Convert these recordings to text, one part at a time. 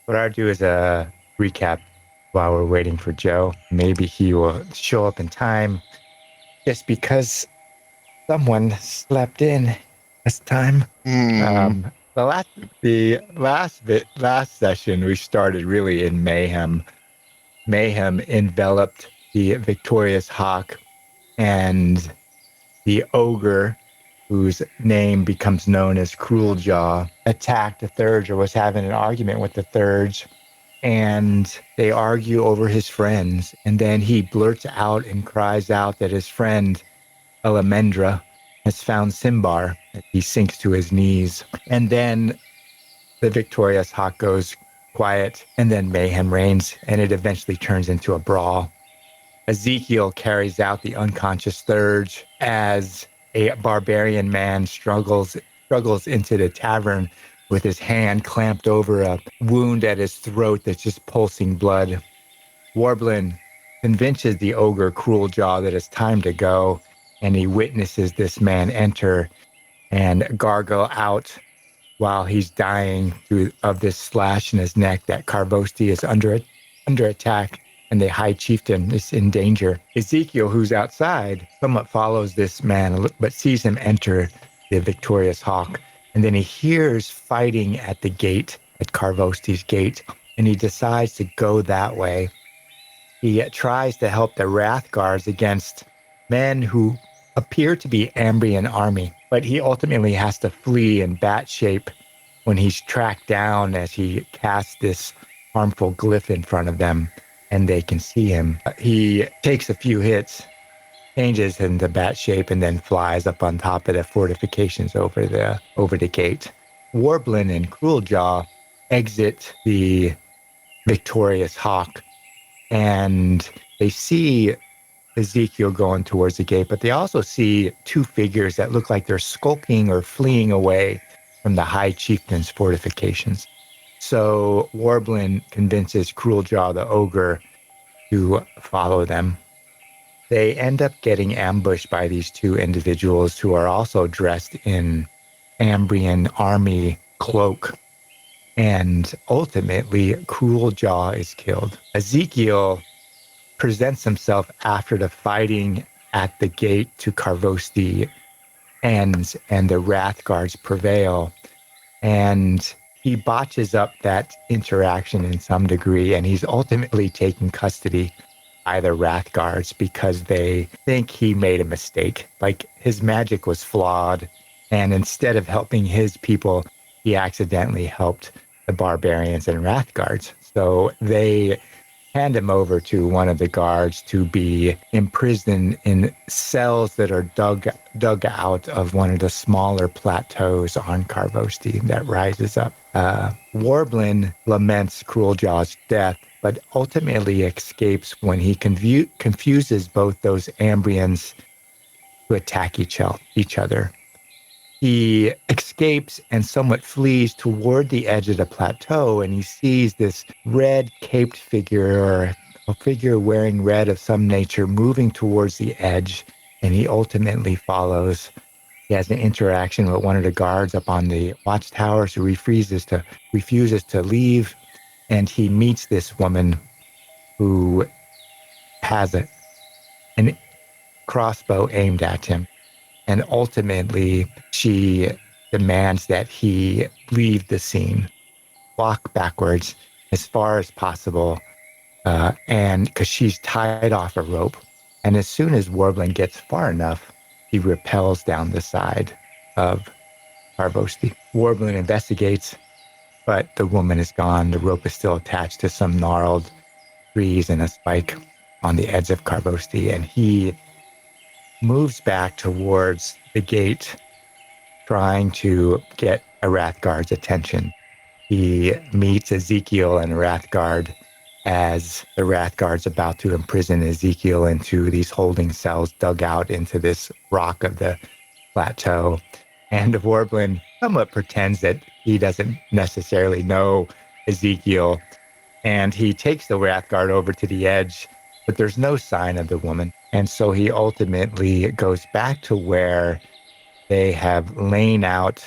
What I'll do is a recap while we're waiting for Joe. Maybe he will show up in time just because someone slept in this time. The last session we started really in mayhem. Mayhem enveloped the victorious hawk, and the ogre, whose name becomes known as Cruel Jaw, attacked the theurg, or was having an argument with the theurg, and they argue over his friends. And then he blurts out and cries out that his friend Elemendra has found Symbar. He sinks to his knees. And then the victorious hawk goes quiet, and then mayhem reigns, and it eventually turns into a brawl. Ezekiel carries out the unconscious theurg as a barbarian man struggles into the tavern with his hand clamped over a wound at his throat that's just pulsing blood. Warbleen convinces the ogre Cruel Jaw that it's time to go, and he witnesses this man enter and gargle out while he's dying of this slash in his neck that Karvosti is under attack, and the high chieftain is in danger. Ezekiel, who's outside, somewhat follows this man, but sees him enter the victorious hawk. And then he hears fighting at the gate, at Karvosti's gate, and he decides to go that way. He tries to help the wrath guards against men who appear to be Ambrian army, but he ultimately has to flee in bat shape when he's tracked down as he casts this harmful glyph in front of them, and they can see him. He takes a few hits, changes into bat shape, and then flies up on top of the fortifications over the gate. Warbleen and Cruel Jaw exit the victorious hawk, and they see Ezekiel going towards the gate, but they also see two figures that look like they're skulking or fleeing away from the high chieftain's fortifications. So Warbleen convinces Cruel Jaw, the ogre, to follow them. They end up getting ambushed by these two individuals who are also dressed in Ambrian army cloak. And ultimately, Cruel Jaw is killed. Ezekiel presents himself after the fighting at the gate to Karvosti ends, and the wrath guards prevail. And he botches up that interaction in some degree, and he's ultimately taken custody by the wrath guards because they think he made a mistake. Like, his magic was flawed, and instead of helping his people, he accidentally helped the barbarians and wrath guards. So they hand him over to one of the guards to be imprisoned in cells that are dug out of one of the smaller plateaus on Karvosti that rises up. Warbleen laments Cruel Jaw's death, but ultimately escapes when he confuses both those Ambrians to attack each other. He escapes and somewhat flees toward the edge of the plateau, and he sees this red caped figure, or a figure wearing red of some nature, moving towards the edge, and he ultimately follows. He has an interaction with one of the guards up on the watchtowers who refuses to leave, and he meets this woman who has an crossbow aimed at him. And ultimately, she demands that he leave the scene, walk backwards as far as possible, and because she's tied off a rope. And as soon as Warbleen gets far enough, he rappels down the side of Karvosti. Warbleen investigates, but the woman is gone. The rope is still attached to some gnarled trees and a spike on the edge of Karvosti, and he moves back towards the gate, trying to get a Wrathguard's attention. He meets Ezekiel and a Wrathguard as the Wrathguard's about to imprison Ezekiel into these holding cells dug out into this rock of the plateau. And Warbleen somewhat pretends that he doesn't necessarily know Ezekiel, and he takes the Wrathguard over to the edge, but there's no sign of the woman. And so he ultimately goes back to where they have lain out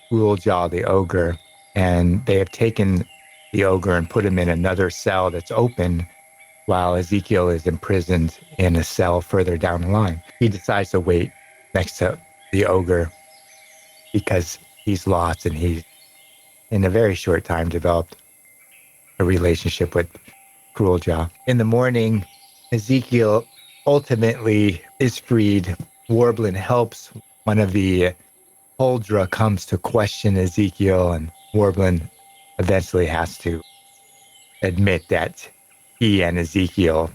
Cruel Jaw the ogre, and they have taken the ogre and put him in another cell that's open while Ezekiel is imprisoned in a cell further down the line. He decides to wait next to the ogre because he's lost, and he's in a very short time developed a relationship with Crueljaw. In the morning, Ezekiel ultimately is freed. Warbleen helps. One of the Huldra comes to question Ezekiel, and Warbleen eventually has to admit that he and Ezekiel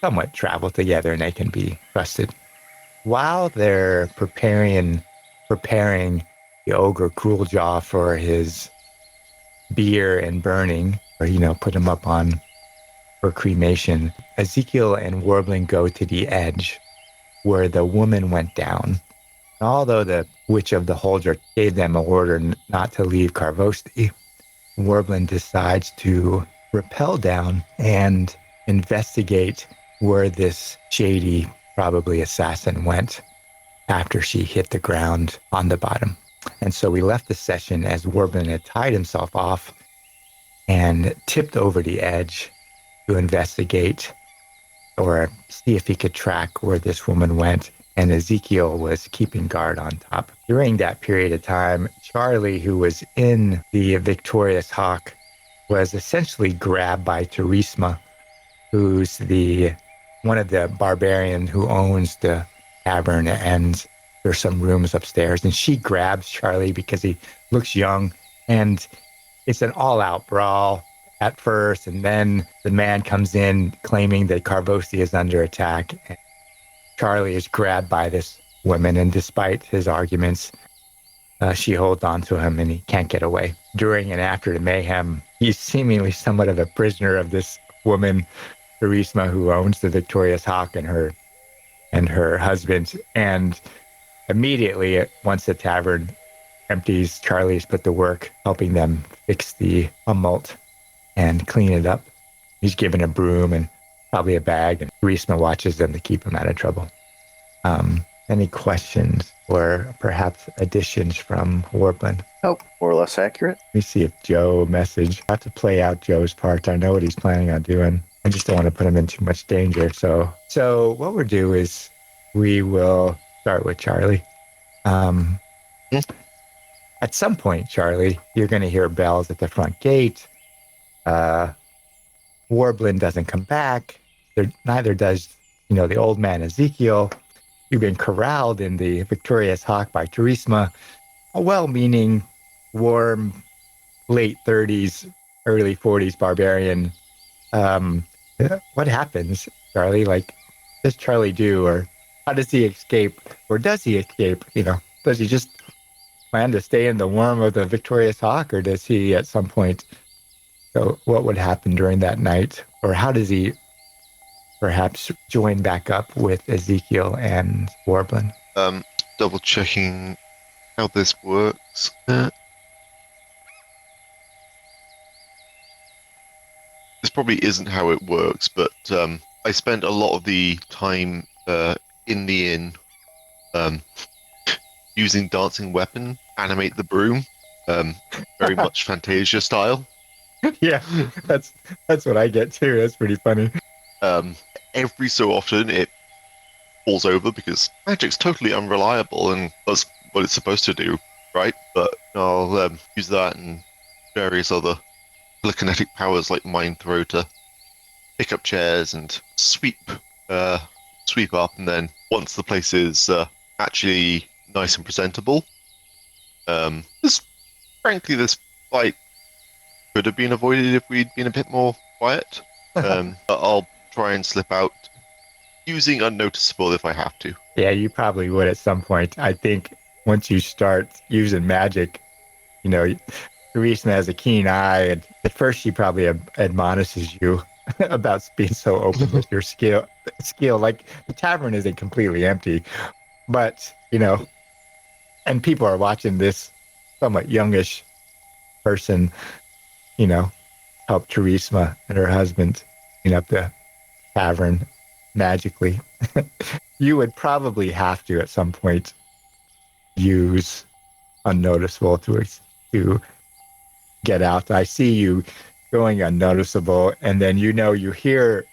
somewhat travel together and they can be trusted. While they're preparing the ogre Crueljaw for his beer and burning, or put him up on for cremation, Ezekiel and Warbling go to the edge where the woman went down. Although the Witch of the Huldra gave them an order not to leave Karvosti, Warbling decides to rappel down and investigate where this shady, probably assassin, went after she hit the ground on the bottom. And so we left the session as Warbling had tied himself off and tipped over the edge to investigate or see if he could track where this woman went. And Ezekiel was keeping guard on top. During that period of time, Charly, who was in the Victorious Hawk, was essentially grabbed by Teresma, who's one of the barbarian who owns the tavern, and there's some rooms upstairs. And she grabs Charly because he looks young, and it's an all-out brawl at first, and then the man comes in claiming that Karvosti is under attack. And Charly is grabbed by this woman, and despite his arguments, she holds on to him and he can't get away. During and after the mayhem, he's seemingly somewhat of a prisoner of this woman, Teresma, who owns the Victorious Hawk, and her husband. And immediately, once the tavern empties, Charly's put to work helping them fix the tumult and clean it up. He's given a broom and probably a bag, and Teresma watches them to keep him out of trouble. Any questions or perhaps additions from Warbling? Nope, more or less accurate. Let me see if Joe messaged. I have to play out Joe's part. I know what he's planning on doing. I just don't want to put him in too much danger. So what we'll do is we will start with Charly. At some point, Charly, you're going to hear bells at the front gate. Warbling doesn't come back. Neither does, the old man Ezekiel. You've been corralled in the Victorious Hawk by Teresma, a well-meaning, warm, late 30s, early 40s barbarian. What happens, Charly? Like, what does Charly do, or how does he escape, or does he escape? Does he just plan to stay in the warmth of the Victorious Hawk, or does he at some point? So, what would happen during that night, or how does he perhaps join back up with Ezekiel and Warbling? Double checking how this works. This probably isn't how it works, but I spent a lot of the time in the inn using dancing weapon, animate the broom, very much Fantasia style. Yeah, that's what I get too. That's pretty funny. Every so often it falls over because magic's totally unreliable and does what it's supposed to do, right? But I'll use that and various other telekinetic powers like Mind Throw to pick up chairs and sweep up, and then once the place is actually nice and presentable, this fight could have been avoided if we'd been a bit more quiet. But I'll try and slip out using unnoticeable if I have to. Yeah, you probably would at some point. I think once you start using magic, Teresma has a keen eye, and at first she probably admonishes you about being so open with your skill. Like, the tavern isn't completely empty, but and people are watching this somewhat youngish person, help Teresma and her husband clean up the tavern magically. You would probably have to at some point use unnoticeable to get out. I see you going unnoticeable, and then you hear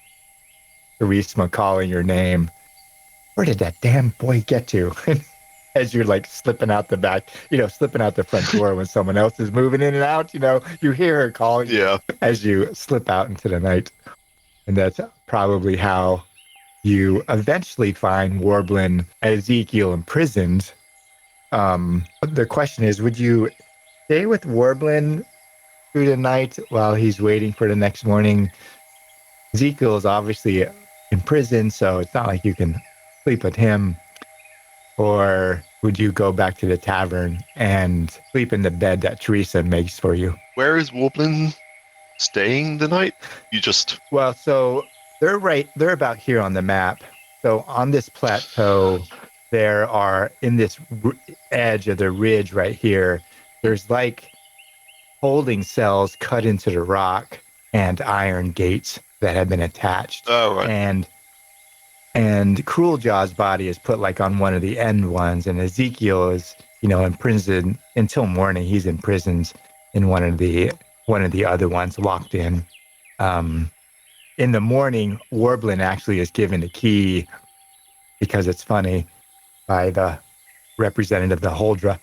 Teresma calling your name. Where did that damn boy get to? As you're like slipping out the back, slipping out the front door when someone else is moving in and out, you hear her calling Yeah. as you slip out into the night. And that's probably how you eventually find Warbleen and Ezekiel imprisoned. The question is, would you stay with Warbleen through the night while he's waiting for the next morning? Ezekiel is obviously in prison, so it's not like you can sleep with him. Or would you go back to the tavern and sleep in the bed that Teresa makes for you? Where is Warbleen staying the night? Well, so they're about here on the map. So on this plateau, there are, in this edge of the ridge right here, there's like holding cells cut into the rock and iron gates that have been attached. Oh, right. And Cruel Jaw's body is put like on one of the end ones, and Ezekiel is, in prison until morning. He's imprisoned in one of the other ones, locked in. In the morning, Warbleen actually is given a key, because it's funny, by the representative of the Huldra,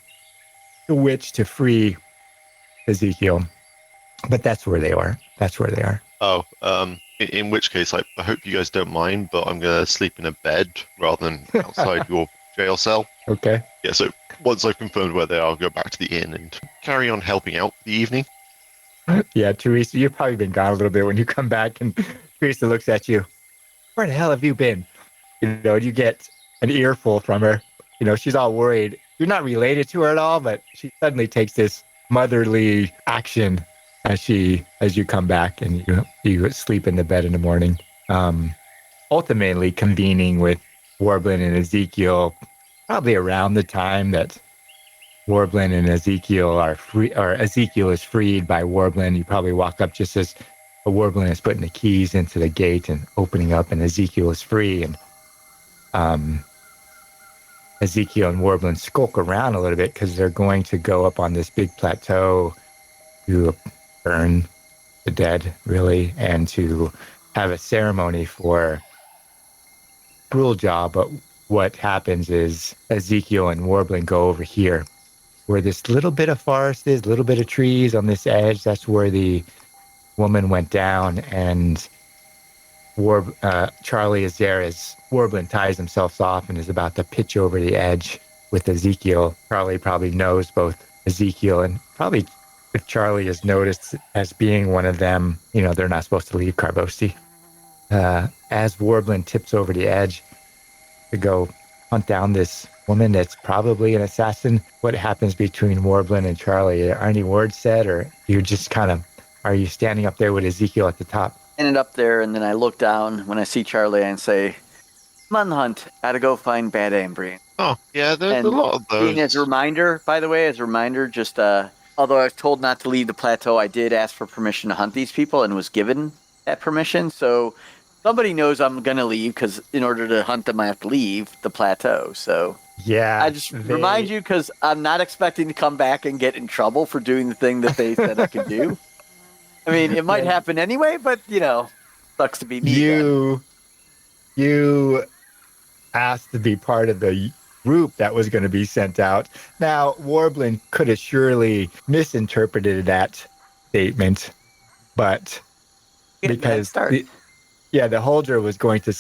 the witch, to free Ezekiel. But that's where they are. Oh, in which case, I hope you guys don't mind, but I'm going to sleep in a bed rather than outside your jail cell. Okay. Yeah, so once I've confirmed where they are, I'll go back to the inn and carry on helping out for the evening. Yeah, Teresa, you've probably been gone a little bit when you come back, and Teresa looks at you. Where the hell have you been? You get an earful from her. She's all worried. You're not related to her at all, but she suddenly takes this motherly action as you come back and you sleep in the bed in the morning. Ultimately convening with Warbleen and Ezekiel probably around the time that Warbleen and Ezekiel are free, or Ezekiel is freed by Warbleen. You probably walk up just as Warbleen is putting the keys into the gate and opening up, and Ezekiel is free. And Ezekiel and Warbleen skulk around a little bit because they're going to go up on this big plateau to burn the dead, really, and to have a ceremony for Cruel Jaw. But what happens is Ezekiel and Warbleen go over here, where this little bit of forest is, little bit of trees on this edge. That's where the woman went down, and Charly is there as Warbleen ties himself off and is about to pitch over the edge with Ezekiel. Charly probably knows both Ezekiel, and probably if Charly is noticed as being one of them, they're not supposed to leave Karvosti. As Warbleen tips over the edge to go hunt down this woman that's probably an assassin, what happens between Warbleen and Charly? Are any words said, or you're just are you standing up there with Ezekiel at the top? Ended up there, and then I look down when I see Charly and say, "Come on the hunt. Gotta go find Bad Ambrian." Oh, yeah, there's a lot of those. As a reminder, by the way, just although I was told not to leave the plateau, I did ask for permission to hunt these people and was given that permission. So somebody knows I'm going to leave, because in order to hunt them, I have to leave the plateau. So yeah, I just remind you, because I'm not expecting to come back and get in trouble for doing the thing that they said I could do. I mean, it might happen anyway, but, sucks to be me. You asked to be part of the group that was going to be sent out. Now, Warbleen could have surely misinterpreted that statement, but because the Huldra was going to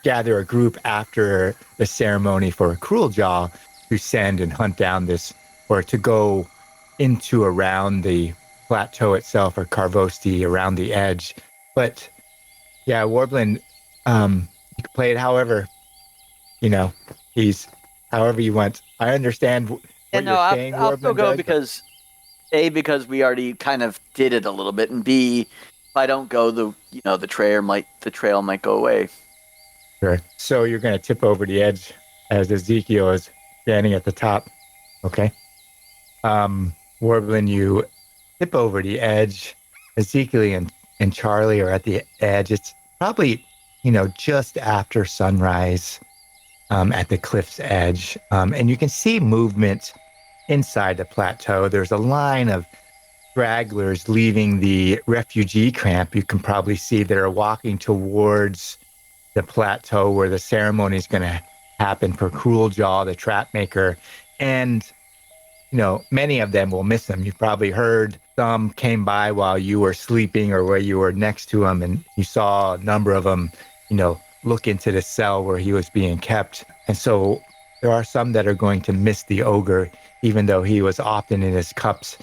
gather a group after the ceremony for Cruel Jaw to send and hunt down this, or to go into around the plateau itself, or Karvosti, around the edge. But yeah, Warbleen, you can play it however, he's however you want. I understand what you're saying, Warbleen. I'll still go because A, because we already kind of did it a little bit, and B, if I don't go, the trail might go away. Sure. So you're going to tip over the edge as Ezekiel is standing at the top. Okay. Warbleen, you tip over the edge. Ezekiel and Charly are at the edge. It's probably, just after sunrise at the cliff's edge. And you can see movement inside the plateau. There's a line of stragglers leaving the refugee camp. You can probably see they're walking towards the plateau where the ceremony is going to happen for Cruel Jaw, the trap maker. And, many of them will miss him. You've probably heard some came by while you were sleeping or where you were next to him, and you saw a number of them, look into the cell where he was being kept. And so there are some that are going to miss the ogre, even though he was often in his cups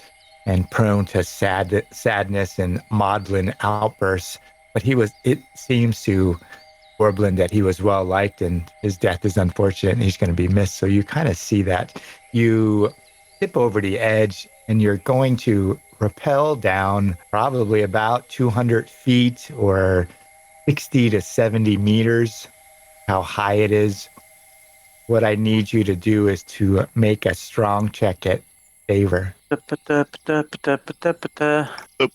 and prone to sadness and maudlin outbursts. But it seems to Warbleen that he was well liked, and his death is unfortunate and he's going to be missed. So you kind of see that. You tip over the edge and you're going to rappel down probably about 200 feet or 60 to 70 meters, how high it is. What I need you to do is to make a strong check at favor. Are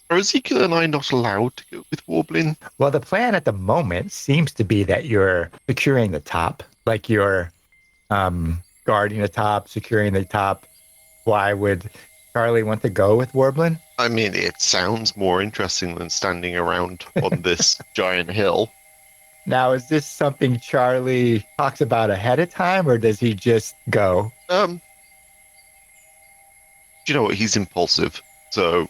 Ezekiel and I not allowed to go with Warbleen? Well, the plan at the moment seems to be that you're securing the top, like you're guarding the top, securing the top. Why would Charly want to go with Warbleen? I mean, it sounds more interesting than standing around on this giant hill. Now, is this something Charly talks about ahead of time, or does he just go? You know what? He's impulsive, so...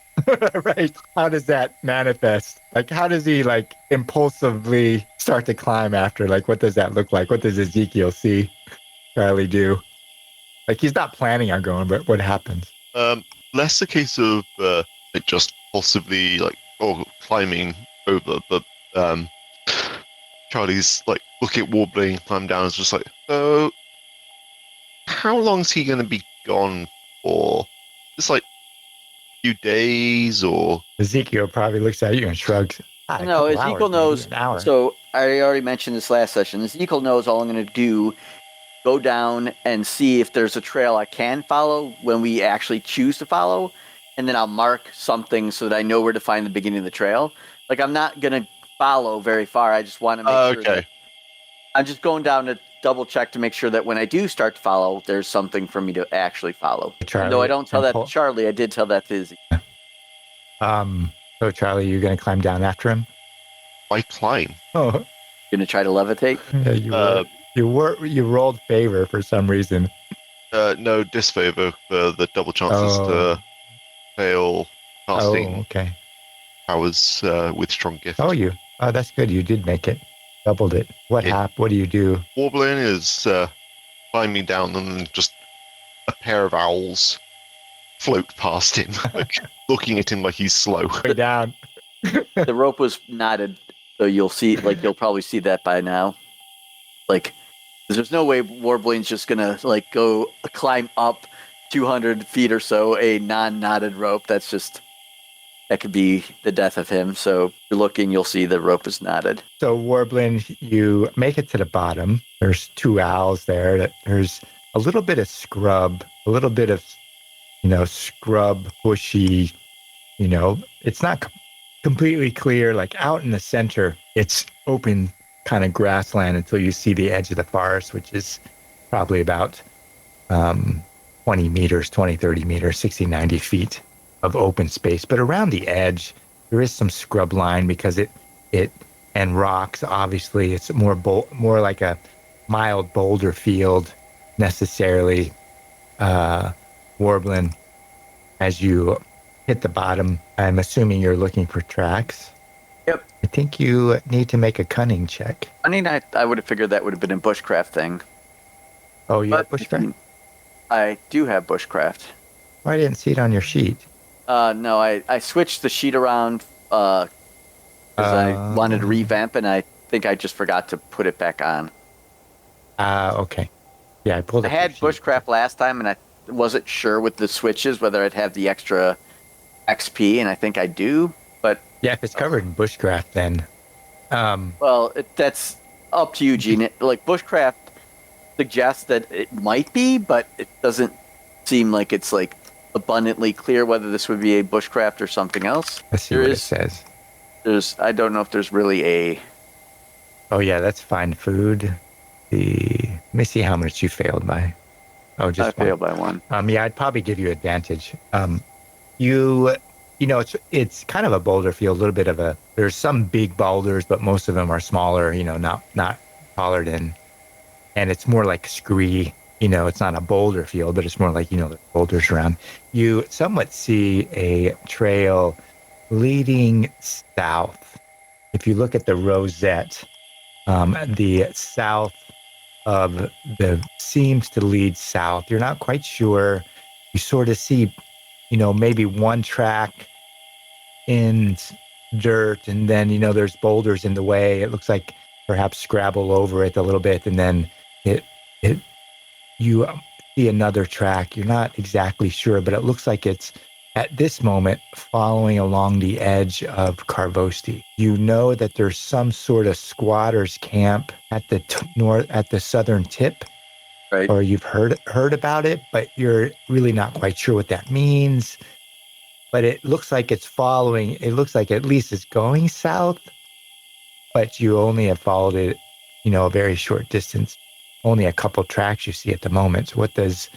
Right. How does that manifest? Like, how does he, impulsively start to climb after? Like, what does that look like? What does Ezekiel see Charly do? Like, he's not planning on going, but what happens? Less a case of just possibly, climbing over, but Charly's, look at Warbling, climb down, is just like, so... How long's he going to be gone for? Just few days or Ezekiel probably looks at you and shrugs. No, Ezekiel knows. So I already mentioned this last session. Ezekiel knows all I'm going to do. Go down and see if there's a trail I can follow when we actually choose to follow, and then I'll mark something so that I know where to find the beginning of the trail. Like, I'm not going to follow very far. I just want to make sure that I'm just going down to double check to make sure that when I do start to follow, there's something for me to actually follow. Charly, though I don't tell that to Charly, I did tell that to Izzy. So Charly, you're going to climb down after him? I climb. Oh, Going to try to levitate? Yeah, you rolled favor for some reason. No, disfavor for the double chances to fail casting okay. powers with strong gift. Oh, that's good. You did make it. Doubled it. What happened? What do you do? Warbling is climbing down, and just a pair of owls float past him, looking at him like he's slow. Way down. The rope was knotted, so you'll you'll probably see that by now. 'cause there's no way Warbling's just gonna go climb up 200 feet or so a non-knotted rope. That could be the death of him. So if you're looking, you'll see the rope is knotted. So Warbling, you make it to the bottom. There's two owls there. There's a little bit of scrub, a little bit of, scrub, bushy, it's not completely clear. Like out in the center, it's open kind of grassland until you see the edge of the forest, which is probably about 20 meters, 20, 30 meters, 60, 90 feet of open space. But around the edge, there is some scrub line because it and rocks. Obviously, it's more like a mild boulder field necessarily. Warbling, as you hit the bottom, I'm assuming you're looking for tracks. Yep. I think you need to make a cunning check. I would have figured that would have been a bushcraft thing. Oh, you have bushcraft? I do have bushcraft. Oh, I didn't see it on your sheet. No, I switched the sheet around because I wanted to revamp, and I think I just forgot to put it back on. Okay. Yeah, I pulled it. I had bushcraft last time, and I wasn't sure with the switches whether I'd have the extra XP, and I think I do. But yeah, if it's covered in bushcraft, then. Well, that's up to you, Gene. Bushcraft suggests that it might be, but it doesn't seem like it's abundantly clear whether this would be a bushcraft or something else. Let's see what it says. I don't know if there's really a... Oh, yeah, that's fine. Food. Let me see how much you failed by. Oh, just I failed by one. Yeah, I'd probably give you advantage. You it's kind of a boulder field, a little bit of there's some big boulders, but most of them are smaller, not taller than, and it's more like scree, it's not a boulder field, but it's more like, the boulders around. You somewhat see a trail leading south. If you look at the rosette, the south of seems to lead south. You're not quite sure. You sort of see, maybe one track in dirt, and then, there's boulders in the way. It looks like perhaps scrabble over it a little bit, and then you see another track. You're not exactly sure, but it looks like it's at this moment following along the edge of Karvosti. You know that there's some sort of squatters camp at the at the southern tip, right? Or you've heard about it, but you're really not quite sure what that means. But it looks like it's following. It looks like at least it's going south, but you only have followed it, a very short distance. Only a couple tracks you see at the moment. So what does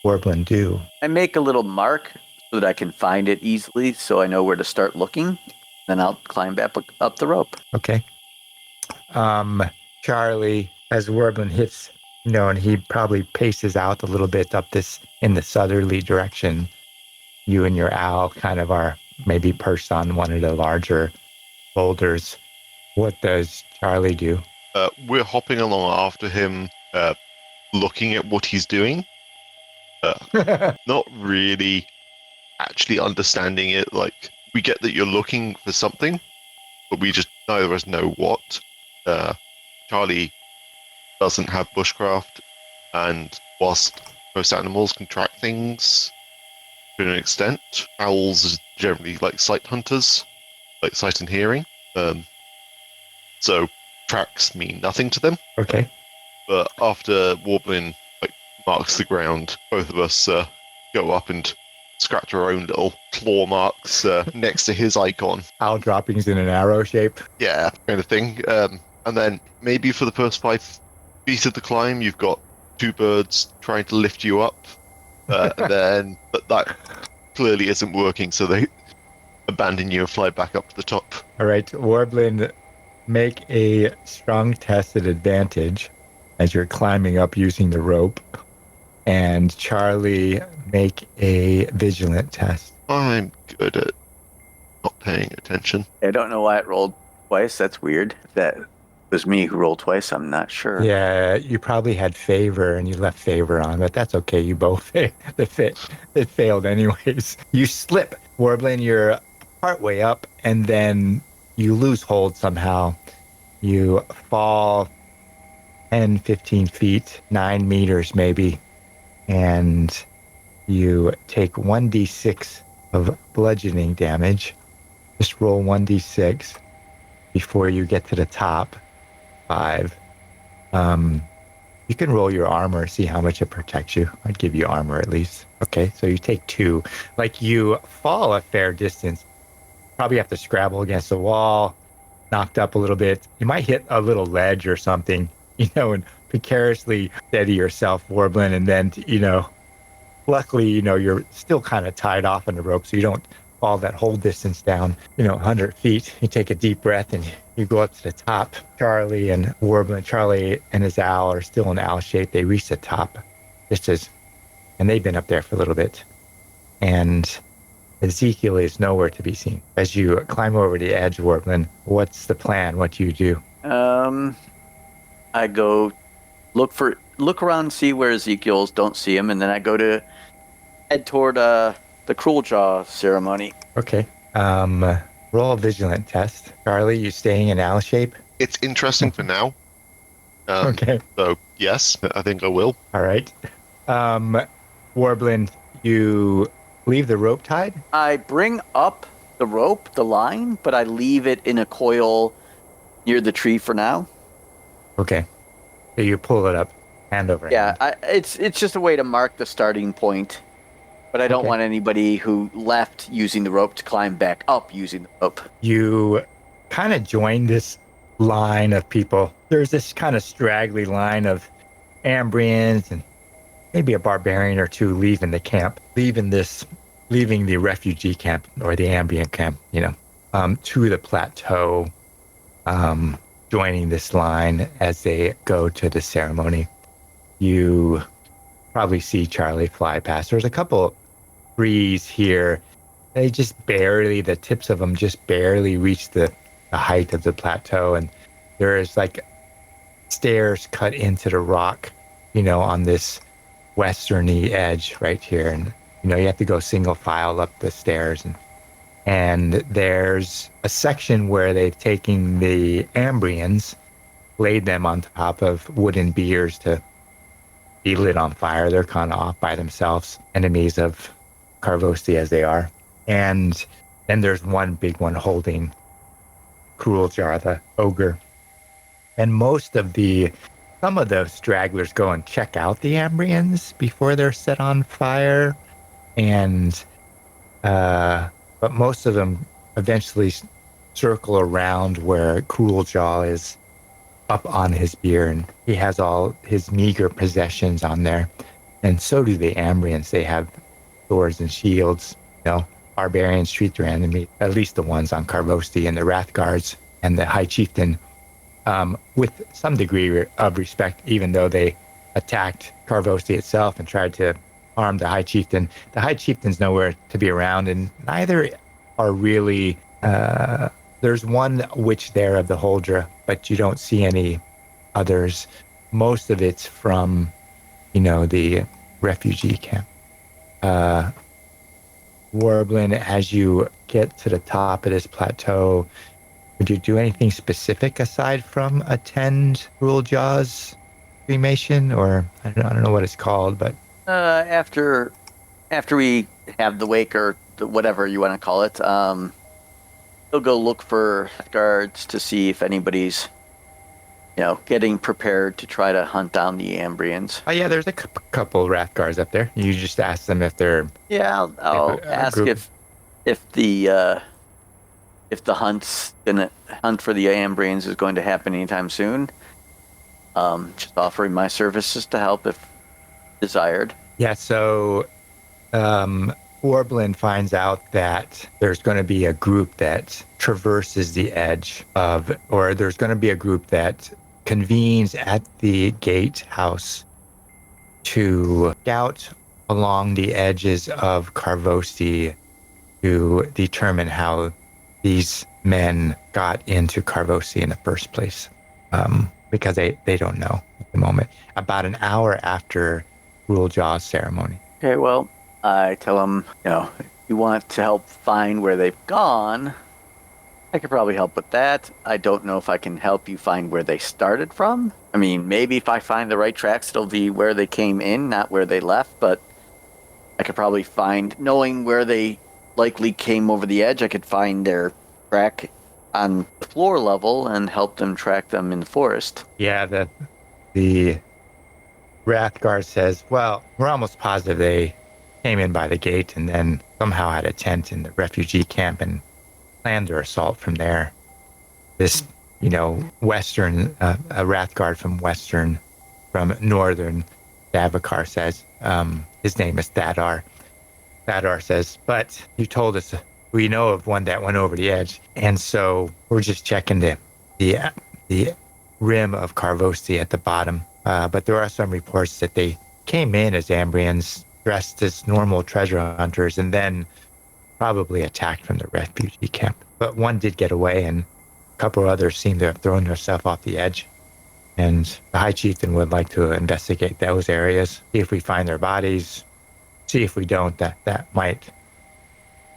Warbleen do? I make a little mark so that I can find it easily, so I know where to start looking. Then I'll climb back up the rope. Okay. Charly, as Warbleen hits, and he probably paces out a little bit up this in the southerly direction. You and your owl kind of are maybe perched on one of the larger boulders. What does Charly do? We're hopping along after him, looking at what he's doing. Not really actually understanding it. Like, we get that you're looking for something, but we just neither of us know what. Charly doesn't have bushcraft, and whilst most animals can track things to an extent, owls are generally like sight hunters, like sight and hearing. So tracks mean nothing to them. Okay. But after Warbleen marks the ground, both of us go up and scratch our own little claw marks next to his icon. Owl droppings in an arrow shape. Yeah, kind of thing. And then maybe for the first 5 feet of the climb, you've got 2 birds trying to lift you up. But that clearly isn't working, so they abandon you and fly back up to the top. All right, Warbleen, make a strong test at advantage as you're climbing up using the rope. And Charly, make a vigilant test. I'm good at not paying attention. I don't know why it rolled twice. That's weird. If that was me who rolled twice, I'm not sure. Yeah, you probably had favor and you left favor on, but that's okay. You both it failed anyways. You slip, Warbleen. You're partway up, and then you lose hold somehow. You fall 10, 15 feet, 9 meters maybe, and you take 1d6 of bludgeoning damage. Just roll 1d6 before you get to the top. 5. You can roll your armor, see how much it protects you. I'd give you armor at least. Okay, so you take 2. Like, you fall a fair distance. Probably have to scrabble against the wall, knocked up a little bit. You might hit a little ledge or something, and precariously steady yourself, Warbleen, and then, luckily, you're still kind of tied off on the rope, so you don't fall that whole distance down, 100 feet. You take a deep breath and you go up to the top. Charly and Warbleen, Charly and his owl are still in owl shape. They reach the top, and they've been up there for a little bit. And Ezekial is nowhere to be seen. As you climb over the edge, Warbleen, what's the plan? What do you do? I go look around and see where Ezekiel's, don't see him, and then I go to head toward the Cruel Jaw ceremony. Okay. Roll a vigilant test. Charly, you staying in owl shape? It's interesting for now. Okay. So, yes, I think I will. All right. Warbleen, you leave the rope tied? I bring up the rope, the line, but I leave it in a coil near the tree for now. Okay. So you pull it up, hand over hand. Yeah, it's just a way to mark the starting point. But I don't want anybody who left using the rope to climb back up using the rope. You kind of join this line of people. There's this kind of straggly line of Ambrians and maybe a barbarian or two leaving the camp, leaving this, leaving the refugee camp or the ambient camp, to the plateau, joining this line as they go to the ceremony. You probably see Charly fly past. There's a couple trees here. They just barely, the tips of them just barely reach the height of the plateau. And there is like stairs cut into the rock, on this westerny edge right here. And, you have to go single file up the stairs. And there's a section where they've taken the Ambrians, laid them on top of wooden biers to be lit on fire. They're kind of off by themselves, enemies of Karvosti as they are. And then there's one big one holding Crueljar, the ogre. And some of the stragglers go and check out the Ambrians before they're set on fire. And, but most of them eventually circle around where Crueljar is up on his bier, and he has all his meager possessions on there. And so do the Ambrians. They have swords and shields. Barbarians treat their enemy, at least the ones on Karvosti, and the Wrathguards and the High Chieftain, with some degree of respect, even though they attacked Karvosti itself and tried to harm the High Chieftain. The High Chieftain's nowhere to be around, and neither are really... there's one witch there of the Holdra, but you don't see any others. Most of it's from, the refugee camp. Warbleen, as you get to the top of this plateau, would you do anything specific aside from attend Crueljar's cremation? Or I don't know what it's called, but... After we have the wake, or whatever you want to call it, he'll go look for guards to see if anybody's, getting prepared to try to hunt down the Ambrians. Oh yeah, there's a couple Wrathguards up there. You just ask them if they're... Yeah, I'll ask if the hunt for the Ambrians is going to happen anytime soon. Just offering my services to help if desired. Yeah, so Warbleen finds out that there's going to be a group that traverses the edge of, or there's going to be a group that convenes at the gatehouse to scout along the edges of Karvosti to determine how these men got into Karvosti in the first place, because they don't know at the moment. About an hour after Crueljar's ceremony. Okay, well, I tell them, if you want to help find where they've gone, I could probably help with that. I don't know if I can help you find where they started from. I mean, maybe if I find the right tracks, it'll be where they came in, not where they left, but I could probably find, knowing where they likely came over the edge, I could find their track on the floor level and help them track them in the forest. Yeah, the Wrathguard says, well, we're almost positive they came in by the gate and then somehow had a tent in the refugee camp and planned their assault from there. This, Western, a Wrathguard from northern Davakar says, his name is Thadar. Thadar says, but you told us we know of one that went over the edge, and so we're just checking the rim of Karvosti at the bottom. But there are some reports that they came in as Ambrians, dressed as normal treasure hunters, and then probably attacked from the refugee camp. But one did get away, and a couple others seem to have thrown themselves off the edge. And the High Chieftain would like to investigate those areas, see if we find their bodies, see if we don't, that might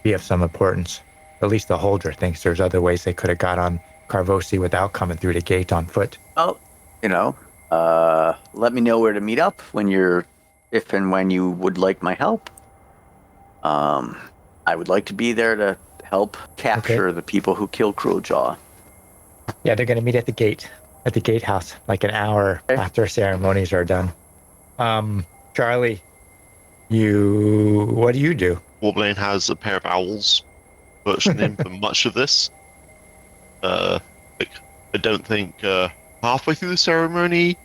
be of some importance. At least the Holdra thinks there's other ways they could have got on Karvosti without coming through the gate on foot. Well, let me know where to meet up if and when you would like my help. I would like to be there to help capture the people who killed Crueljar. Yeah, they're going to meet at the gatehouse, like an hour after ceremonies are done. Charly, what do you do? Warbleen has a pair of owls perched in for much of this. I don't think halfway through the ceremony,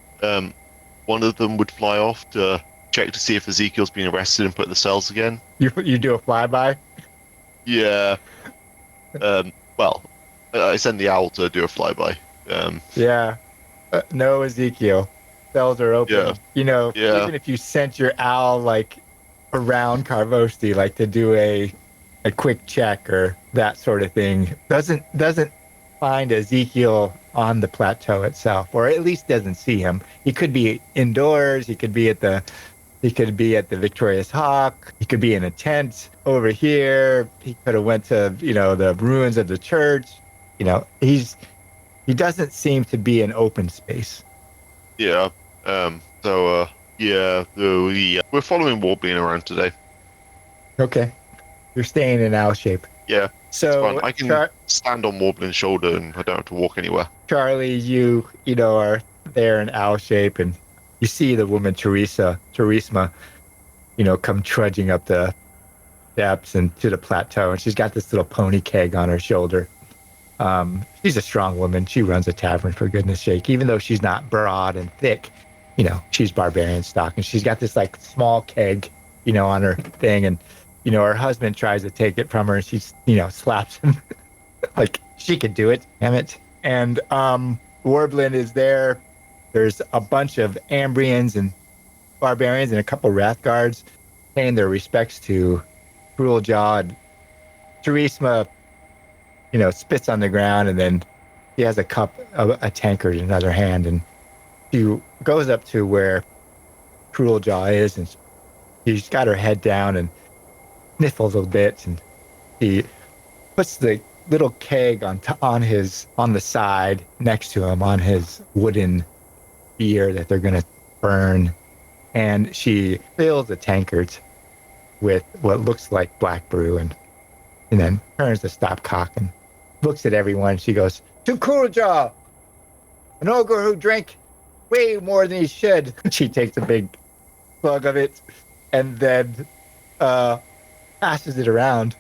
one of them would fly off to check to see if Ezekiel's been arrested and put in the cells again. You do a flyby? Yeah. Well, I send the owl to do a flyby. Yeah. No, Ezekiel. Cells are open. Yeah. Yeah. Even if you sent your owl like around Karvosti, like to do a quick check or that sort of thing, doesn't find Ezekiel on the plateau itself, or at least doesn't see him. He could be indoors. He could be at the Victorious Hawk. He could be in a tent over here. He could have went to the ruins of the church. He doesn't seem to be in open space. Yeah. We're following Warbleen around today. Okay. You're staying in owl shape. Yeah. So I can stand on Warbling's shoulder and I don't have to walk anywhere. Charly, you are there in owl shape, and you see the woman Teresma, come trudging up the steps and to the plateau, and she's got this little pony keg on her shoulder. She's a strong woman. She runs a tavern, for goodness sake. Even though she's not broad and thick, she's barbarian stock, and she's got this like small keg, on her thing, and her husband tries to take it from her, and she, slaps him like she could do it. Damn it! And Warbleen is there. There's a bunch of Ambrians and barbarians and a couple Wrath Guards paying their respects to Cruel Jaw. And Teresma, spits on the ground, and then she has a cup of a tankard in another hand, and she goes up to where Cruel Jaw is, and she's got her head down and sniffles a bit, and he puts the little keg on the side next to him on his wooden beer that they're gonna burn, and she fills the tankard with what looks like black brew, and then turns the stopcock and looks at everyone. She goes, "To Cruel Jaw, an ogre who drank way more than he should." She takes a big slug of it and then passes it around.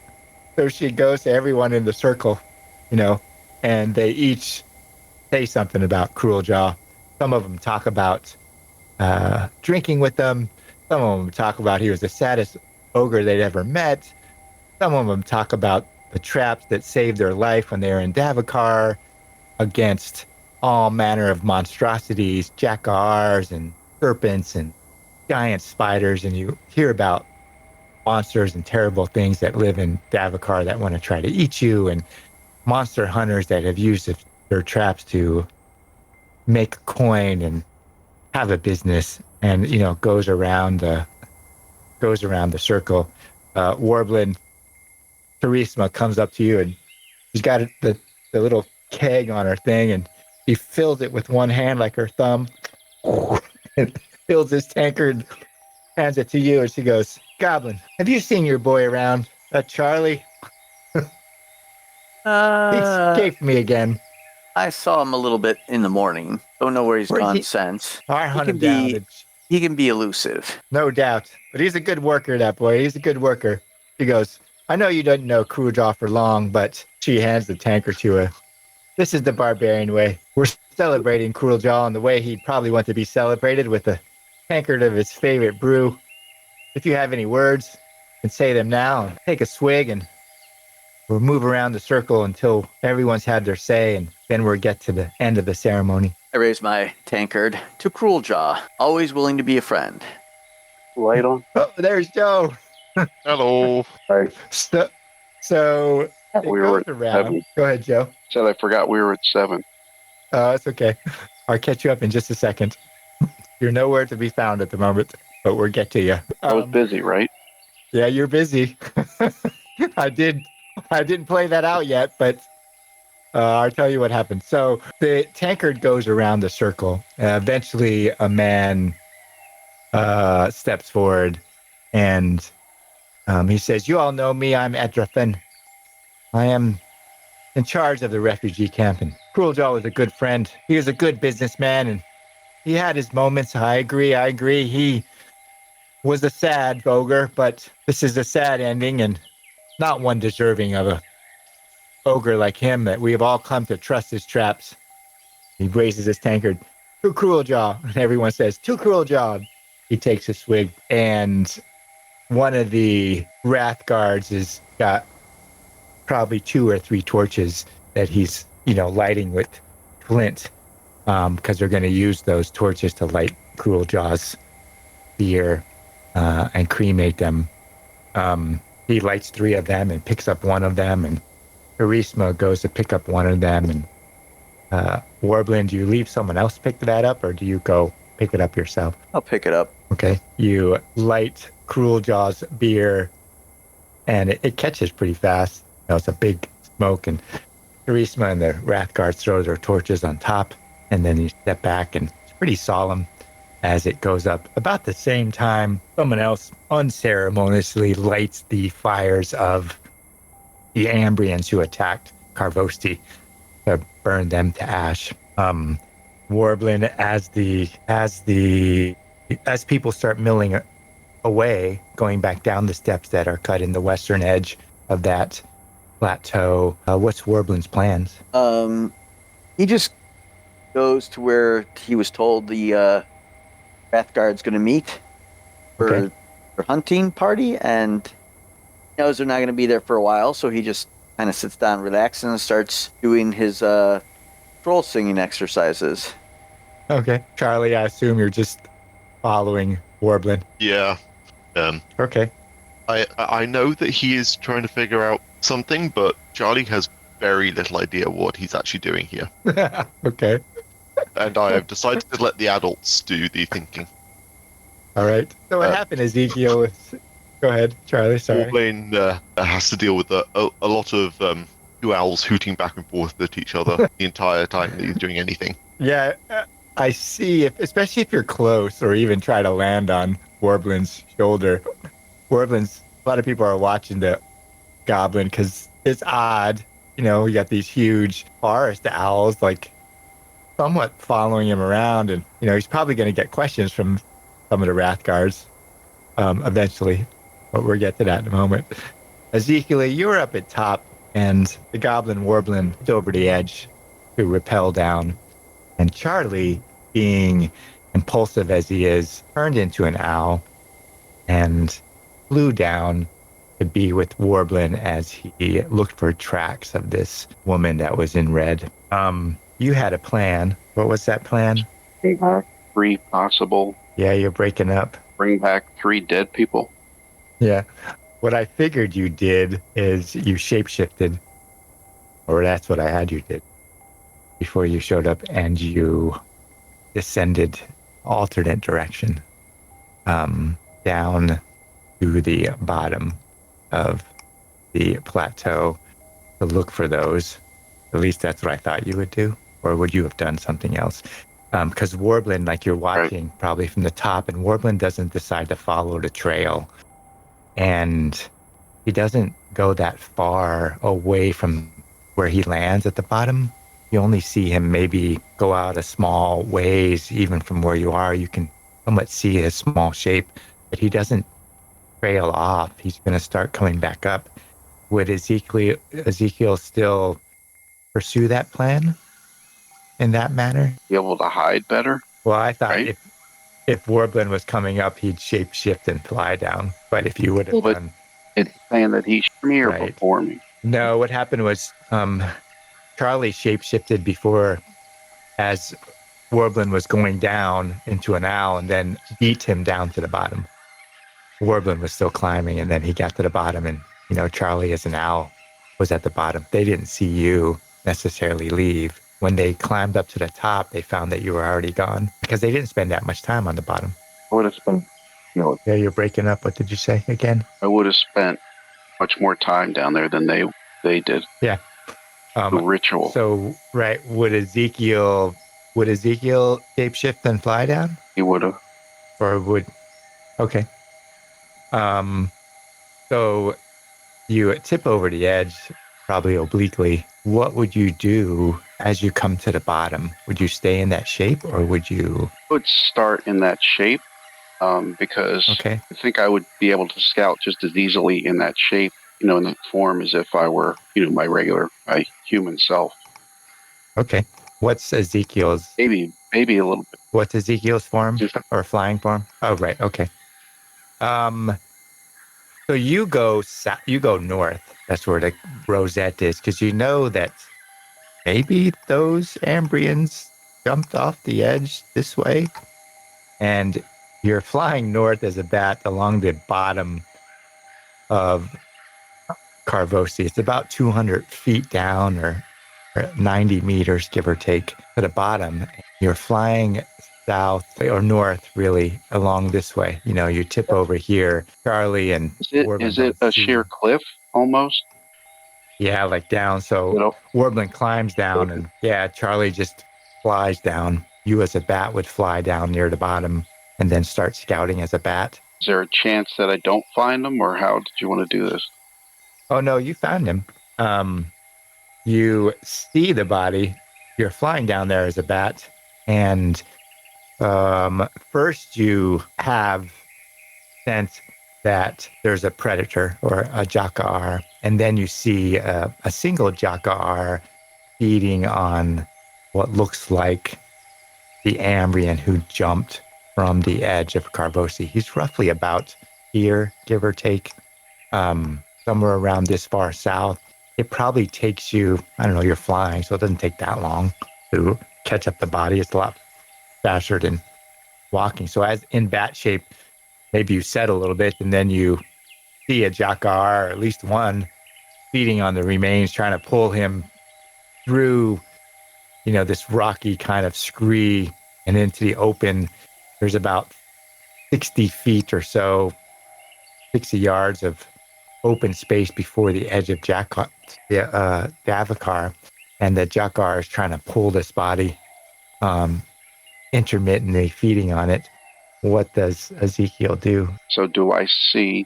So she goes to everyone in the circle, and they each say something about Cruel Jaw. Some of them talk about drinking with them. Some of them talk about he was the saddest ogre they'd ever met. Some of them talk about the traps that saved their life when they were in Davokar against all manner of monstrosities, jackars and serpents and giant spiders. And you hear about monsters and terrible things that live in Davokar that want to try to eat you, and monster hunters that have used their traps to make a coin and have a business, and goes around the circle. Warbleen, Teresma comes up to you, and she's got the little keg on her thing, and she fills it with one hand like her thumb, and fills this tankard, hands it to you, and she goes, "Goblin, have you seen your boy around? Charly?" He escaped me again. I saw him a little bit in the morning. Don't know where he's gone since. I hunt him down. He can be elusive. No doubt. But he's a good worker, that boy. He's a good worker. She goes, "I know you didn't know Cruel Jaw for long," but she hands the tankard to her. "This is the barbarian way. We're celebrating Cruel Jaw in the way he'd probably want to be celebrated, with a tankard of his favorite brew. If you have any words, you can say them now, and take a swig, and we'll move around the circle until everyone's had their say, and then we'll get to the end of the ceremony." I raise my tankard. "To Cruel Jaw, always willing to be a friend." Light on. Oh, there's Joe. Hello. Right. So it We were goes at around. 7. Go ahead, Joe. Said I forgot we were at 7. It's okay. I'll catch you up in just a second. You're nowhere to be found at the moment, but we'll get to you. I was busy, right? Yeah, you're busy. I didn't play that out yet, but I'll tell you what happened. So the tankard goes around the circle. Eventually, a man steps forward, and he says, "You all know me. I'm Edrathan. I am in charge of the refugee camp, and Cruel Jaw was a good friend. He was a good businessman, and he had his moments. I agree. He was a sad ogre, but this is a sad ending, and not one deserving of a ogre like him that we have all come to trust his traps." He raises his tankard. "To Cruel Jaw," and everyone says, "To Cruel Jaw." He takes a swig, and one of the wrath guards has got probably 2 or 3 torches that he's, lighting with flint, because they're going to use those torches to light Cruel Jaw's beer and cremate them. He lights 3 of them and picks up one of them, and Teresma goes to pick up one of them. And Warbleen, do you leave someone else pick that up, or do you go pick it up yourself? I'll pick it up. Okay. You light Cruel Jaw's beer, and it catches pretty fast. It's a big smoke, and Teresma and the Wrath Guards throw their torches on top, and then you step back, and it's pretty solemn as it goes up. About the same time, someone else unceremoniously lights the fires of the Ambrians who attacked Karvosti to burn them to ash. Warbling, as people start milling away, going back down the steps that are cut in the western edge of that plateau, what's Warbling's plans? He just goes to where he was told the Wrathguard's going to meet for hunting party, and he knows they're not going to be there for a while, so he just kind of sits down, relaxes, and starts doing his troll singing exercises. Okay. Charly, I assume you're just following Warbling. Yeah. Okay. I know that he is trying to figure out something, but Charly has very little idea what he's actually doing here. Okay. And I have decided to let the adults do the thinking. All right. So what happened, Ezekiel? Go ahead, Charly. Sorry. Warbling has to deal with a lot of 2 owls hooting back and forth at each other the entire time that he's doing anything. Yeah, I see. Especially if you're close, or even try to land on Warbling's shoulder. A lot of people are watching the goblin because it's odd. You got these huge forest owls, like, somewhat following him around, and he's probably going to get questions from some of the Wrath Guards eventually, but we'll get to that in a moment. Ezekiel, you're up at top, and the goblin Warbling is over the edge to rappel down, and Charly, being impulsive as he is, turned into an owl and flew down to be with Warbling as he looked for tracks of this woman that was in red. You had a plan. What was that plan? 3 possible. Yeah, you're breaking up. Bring back 3 dead people. Yeah. What I figured you did is you shapeshifted, or that's what I had you did before you showed up, and you descended alternate direction down to the bottom of the plateau to look for those. At least that's what I thought you would do. Or would you have done something else? Because Warbling, like, you're watching probably from the top, and Warbling doesn't decide to follow the trail. And he doesn't go that far away from where he lands at the bottom. You only see him maybe go out a small ways, even from where you are. You can somewhat see his small shape, but he doesn't trail off. He's going to start coming back up. Would Ezekiel still pursue that plan in that manner? Be able to hide better. Well, I thought if Warbling was coming up, he'd shapeshift and fly down. But if you would have done... It's saying that he's me or before me. No, what happened was Charly shapeshifted before, as Warbling was going down into an owl, and then beat him down to the bottom. Warbling was still climbing, and then he got to the bottom, and Charly as an owl was at the bottom. They didn't see you necessarily leave. When they climbed up to the top, they found that you were already gone because they didn't spend that much time on the bottom. I would have spent, Yeah, you're breaking up. What did you say again? I would have spent much more time down there than they did. Yeah. The ritual. So, right, would Ezekiel shapeshift and fly down? He would have. Or would... Okay. So you tip over the edge, probably obliquely. What would you do as you come to the bottom? Would you stay in that shape, or would you... I would start in that shape because I think I would be able to scout just as easily in that shape, in that form, as if I were, my regular human self. Okay. What's Ezekiel's... Maybe Maybe a little bit. What's Ezekiel's form or flying form? Oh, right. Okay. So you go north. That's where the rosette is, because you know that maybe those Ambrians jumped off the edge this way, and you're flying north as a bat along the bottom of Karvosti. It's about 200 feet down, or 90 meters, give or take, to the bottom. You're flying south or north, really, along this way. You know, you tip over here. Charly and Is it a sheer cliff almost? Yeah, like down. So Warbleen climbs down, and Charly just flies down. You as a bat would fly down near the bottom and then start scouting as a bat. Is there a chance that I don't find them, or how did you want to do this? Oh, no, you found him. You see the body. You're flying down there as a bat. And first you have sense that there's a predator or a Jakar. And then you see a single Jakar feeding on what looks like the Ambrian who jumped from the edge of Karvosti. He's roughly about here, give or take, somewhere around this far south. It probably takes you, I don't know, you're flying, so it doesn't take that long to catch up the body. It's a lot faster than walking. So as in bat shape, maybe you set a little bit, and then you see a Jakar, or at least one, feeding on the remains, trying to pull him through, you know, this rocky kind of scree and into the open. There's about 60 feet or so, 60 yards of open space before the edge of Davakar, and the Jakar is trying to pull this body, intermittently feeding on it. What does Ezekiel do? So do I see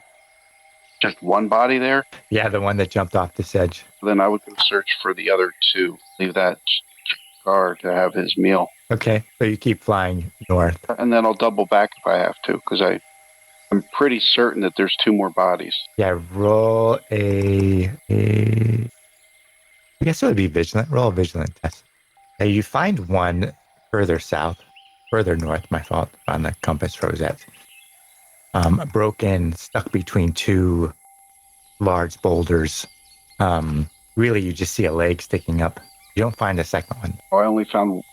just one body there? Yeah, the one that jumped off this edge. Then I would go search for the other two. Leave that Jakar to have his meal. Okay, so you keep flying north. And then I'll double back if I have to, because I'm pretty certain that there's two more bodies. Yeah, roll I guess it would be vigilant. Roll a vigilant test. Now you find one further north, my fault, on the compass rosette. Broken, stuck between two large boulders. Really, you just see a leg sticking up. You don't find a second one. Oh, I only found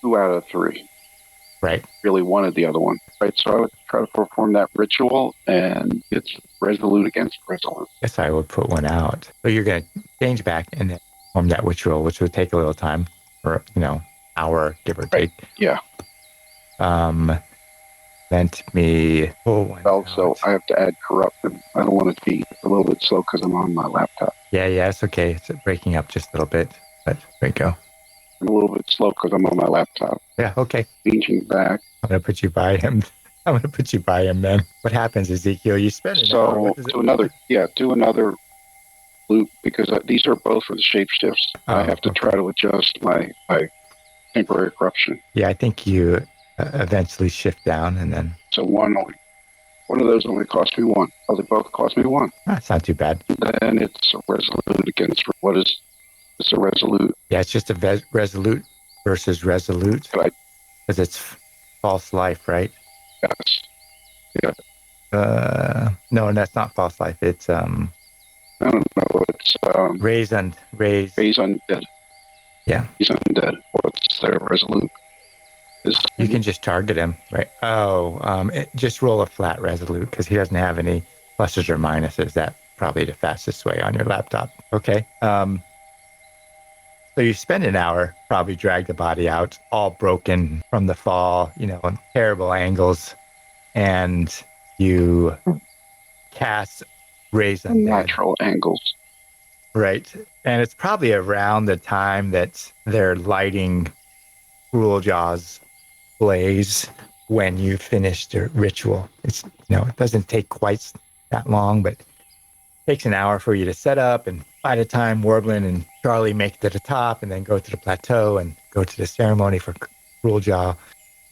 2 out of 3. Right. Really wanted the other one. Right, so I would try to perform that ritual, and it's resolute against resolute. Guess I would put one out. So you're going to change back and then perform that ritual, which would take a little time, for, hour, give or take. Yeah. Let me pull one Also, out. I have to add corrupt. I don't want it to be a little bit slow because I'm on my laptop. Yeah, it's okay. It's breaking up just a little bit, but there you go. I'm a little bit slow because I'm on my laptop. Yeah, okay. Changing back. I'm going to put you by him. Then. What happens, Ezekiel? You spend an hour. Do another loop, because these are both for the shapeshifts. I have to try to adjust my temporary corruption. Yeah, I think you eventually shift down, and then... So one of those only cost me 1. Oh, they both cost me 1. That's not too bad. Then it's a resolute against... What is... It's a resolute. Yeah, it's just a resolute versus resolute. Right. Because it's false life, right? Yes. Yeah. No, that's not false life. It's I don't know. It's raise undead. Yeah. He's undead. What's their resolute? You can just target him, right? Just roll a flat resolute, because he doesn't have any pluses or minuses. That's probably the fastest way on your laptop. Okay. So you spend an hour, probably drag the body out, all broken from the fall, on terrible angles, and you cast raise undead. Natural angles. Right. And it's probably around the time that they're lighting Cruel Jaw's blaze when you finish the ritual. It's, it doesn't take quite that long, but it takes an hour for you to set up, and by the time Warbleen and Charly make it to the top and then go to the plateau and go to the ceremony for Cruel Jaw,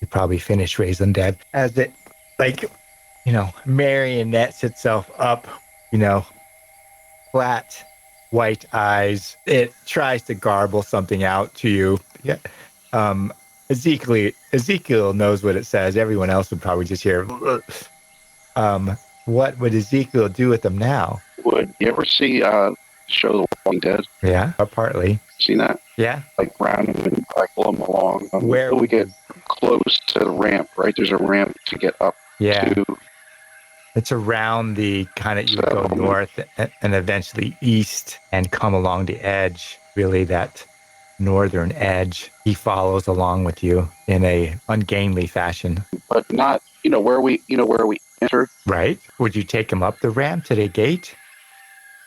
you probably finish Raise Undead. As it, marionettes itself up, flat white eyes. It tries to garble something out to you. Yeah. Ezekiel knows what it says. Everyone else would probably just hear. What would Ezekiel do with them now? Would you ever see show The Walking Dead? Yeah, partly. Seen that? Yeah. Like round them and like pull them along. Where until we get close to the ramp, right? There's a ramp to get up to. It's around the kind of, you would go north and eventually east and come along the edge, really that northern edge. He follows along with you in a ungainly fashion. But not, where we entered. Right. Would you take him up the ramp to the gate?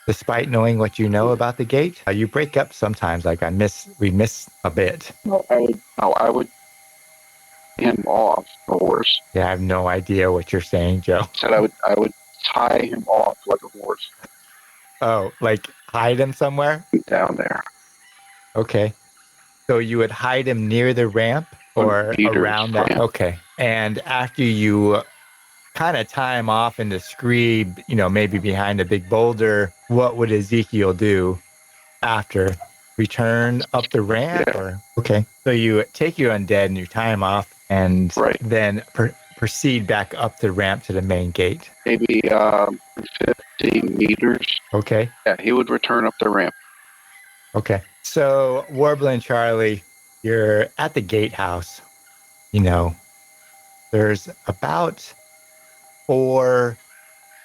Despite knowing what you know about the gate? You break up sometimes, like we miss a bit. I would him off the horse. Yeah, I have no idea what you're saying, Joe. Said I would tie him off like a horse. Oh, like hide him somewhere? Down there. Okay. So you would hide him near the ramp or around that? Ramp. Okay. And after you kind of tie him off in the scree, maybe behind a big boulder, what would Ezekiel do after? Return up the ramp? Yeah. Or okay. So you take your undead and you tie him off and then proceed back up the ramp to the main gate. Maybe 50 meters. Okay. Yeah, he would return up the ramp. Okay. So Warbleen and Charly, you're at the gatehouse. There's about 4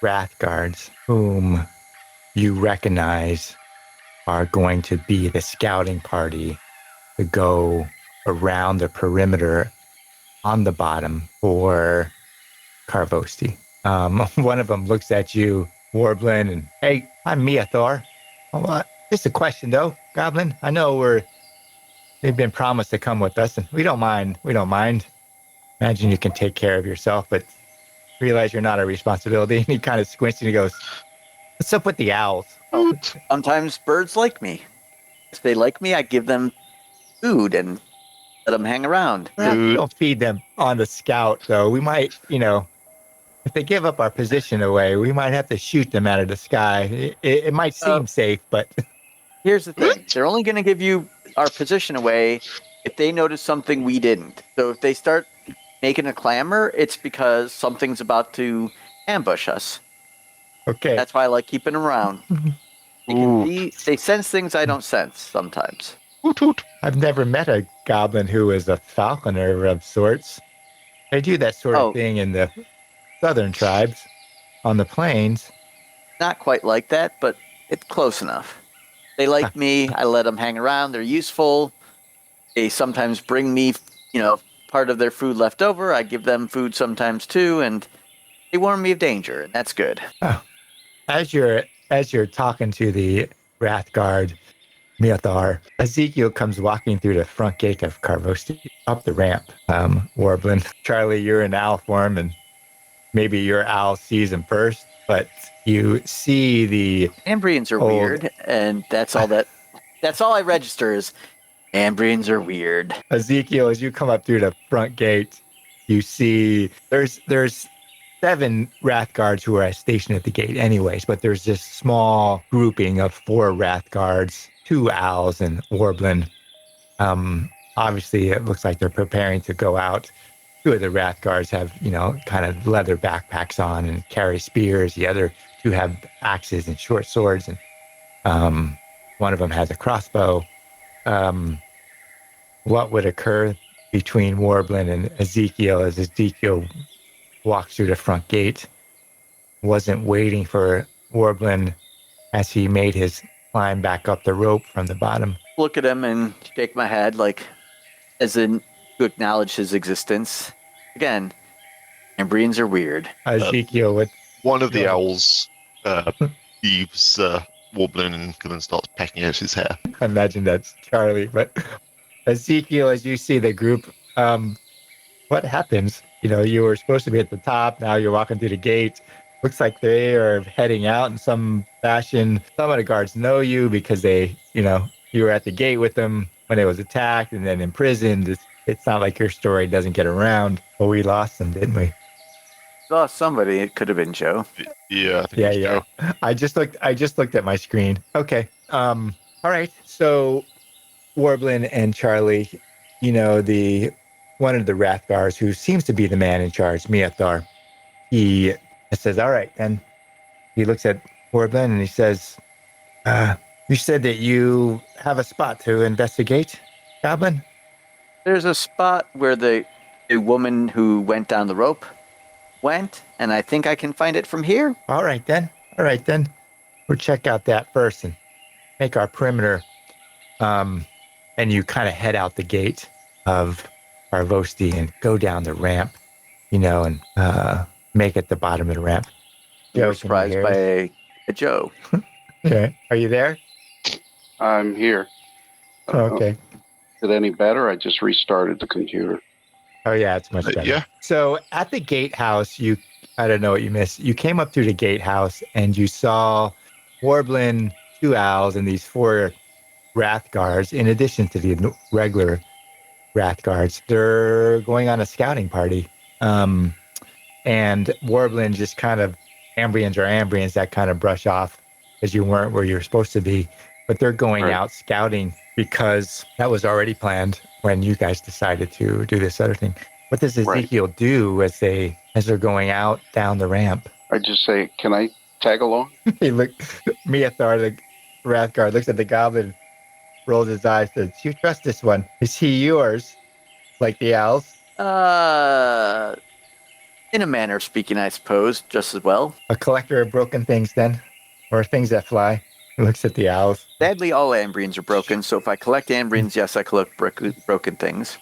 wrath guards whom you recognize are going to be the scouting party to go around the perimeter on the bottom for Karvosti. One of them looks at you, Warbleen, and, hey, I'm Mia Thor. Just a question, though, Goblin. I know they've been promised to come with us, and we don't mind. Imagine you can take care of yourself, but realize you're not a responsibility. And he kind of squints and he goes, what's up with the owls? Sometimes birds like me. If they like me, I give them food and let them hang around. We don't feed them on the scout, though. We might, if they give up our position away, we might have to shoot them out of the sky. It might seem safe, but... Here's the thing. They're only going to give you our position away if they notice something we didn't. So if they start making a clamor, it's because something's about to ambush us. Okay. That's why I like keeping them around. They sense things I don't sense sometimes. Hoot, hoot. I've never met a goblin who is a falconer of sorts. They do that sort of thing in the southern tribes on the plains. Not quite like that, but it's close enough. They like me. I let them hang around. They're useful. They sometimes bring me, part of their food left over. I give them food sometimes too, and they warn me of danger, and that's good. Oh. As you're talking to the Wrath Guard, Miathar, Ezekiel comes walking through the front gate of Karvosti, up the ramp. Warbleen, Charly, you're in owl form, and maybe your owl sees him first, but you see the Ambrians are weird, and that's all I register is Ambrians are weird. Ezekiel, as you come up through the front gate, you see there's 7 Wrath Guards who are stationed at the gate anyways, but there's this small grouping of 4 Wrath Guards, 2 owls, and Warbleen. Obviously, it looks like they're preparing to go out. 2 of the Wrath Guards have, kind of leather backpacks on and carry spears. The other 2 have axes and short swords, and one of them has a crossbow. What would occur between Warbleen and Ezekiel as Ezekiel walks through the front gate? Wasn't waiting for Warbleen as he made his climb back up the rope from the bottom. Look at him and shake my head, as in to acknowledge his existence. Again, Ambrians are weird. Ezekiel with one of the owls leaves Warbleen and then starts pecking at his hair. I imagine that's Charly, but Ezekiel, as you see the group, what happens? You were supposed to be at the top. Now you're walking through the gate. Looks like they are heading out in some fashion. Some of the guards know you because they, you were at the gate with them when it was attacked and then imprisoned. It's not like your story doesn't get around. Well, we lost them, didn't we? Lost somebody. It could have been Joe. Yeah. I think Yeah. I just looked at my screen. Okay. All right. So Warbleen and Charly, the one of the Rathgars, who seems to be the man in charge, Miathar, he says, all right, then. He looks at Warbleen and he says, you said that you have a spot to investigate, Goblin? There's a spot where the woman who went down the rope went, and I think I can find it from here. All right, then. We'll check out that first and make our perimeter. And you kind of head out the gate of Karvosti and go down the ramp, and make it the bottom of the ramp. You're surprised by a Joe. Okay. Are you there? I'm here. Okay. Is it any better? I just restarted the computer. Oh, yeah, it's much better. Yeah. So at the gatehouse, I don't know what you missed. You came up to the gatehouse and you saw Warbleen, 2 owls, and these 4 Rathgars, in addition to the regular Rathgars. They're going on a scouting party. And Warbleen just kind of, Ambrians that kind of brush off because you weren't where you're supposed to be. But they're going out scouting because that was already planned when you guys decided to do this other thing. What does Ezekiel do as they're going out down the ramp? I just say, can I tag along? Miathar, the Rathgar, looks at the goblin, rolls his eyes, says, you trust this one. Is he yours? Like the owls? In a manner of speaking, I suppose, just as well. A collector of broken things, then? Or things that fly? He looks at the owls. Sadly, all Ambrians are broken, so if I collect Ambrians, yes, I collect broken things.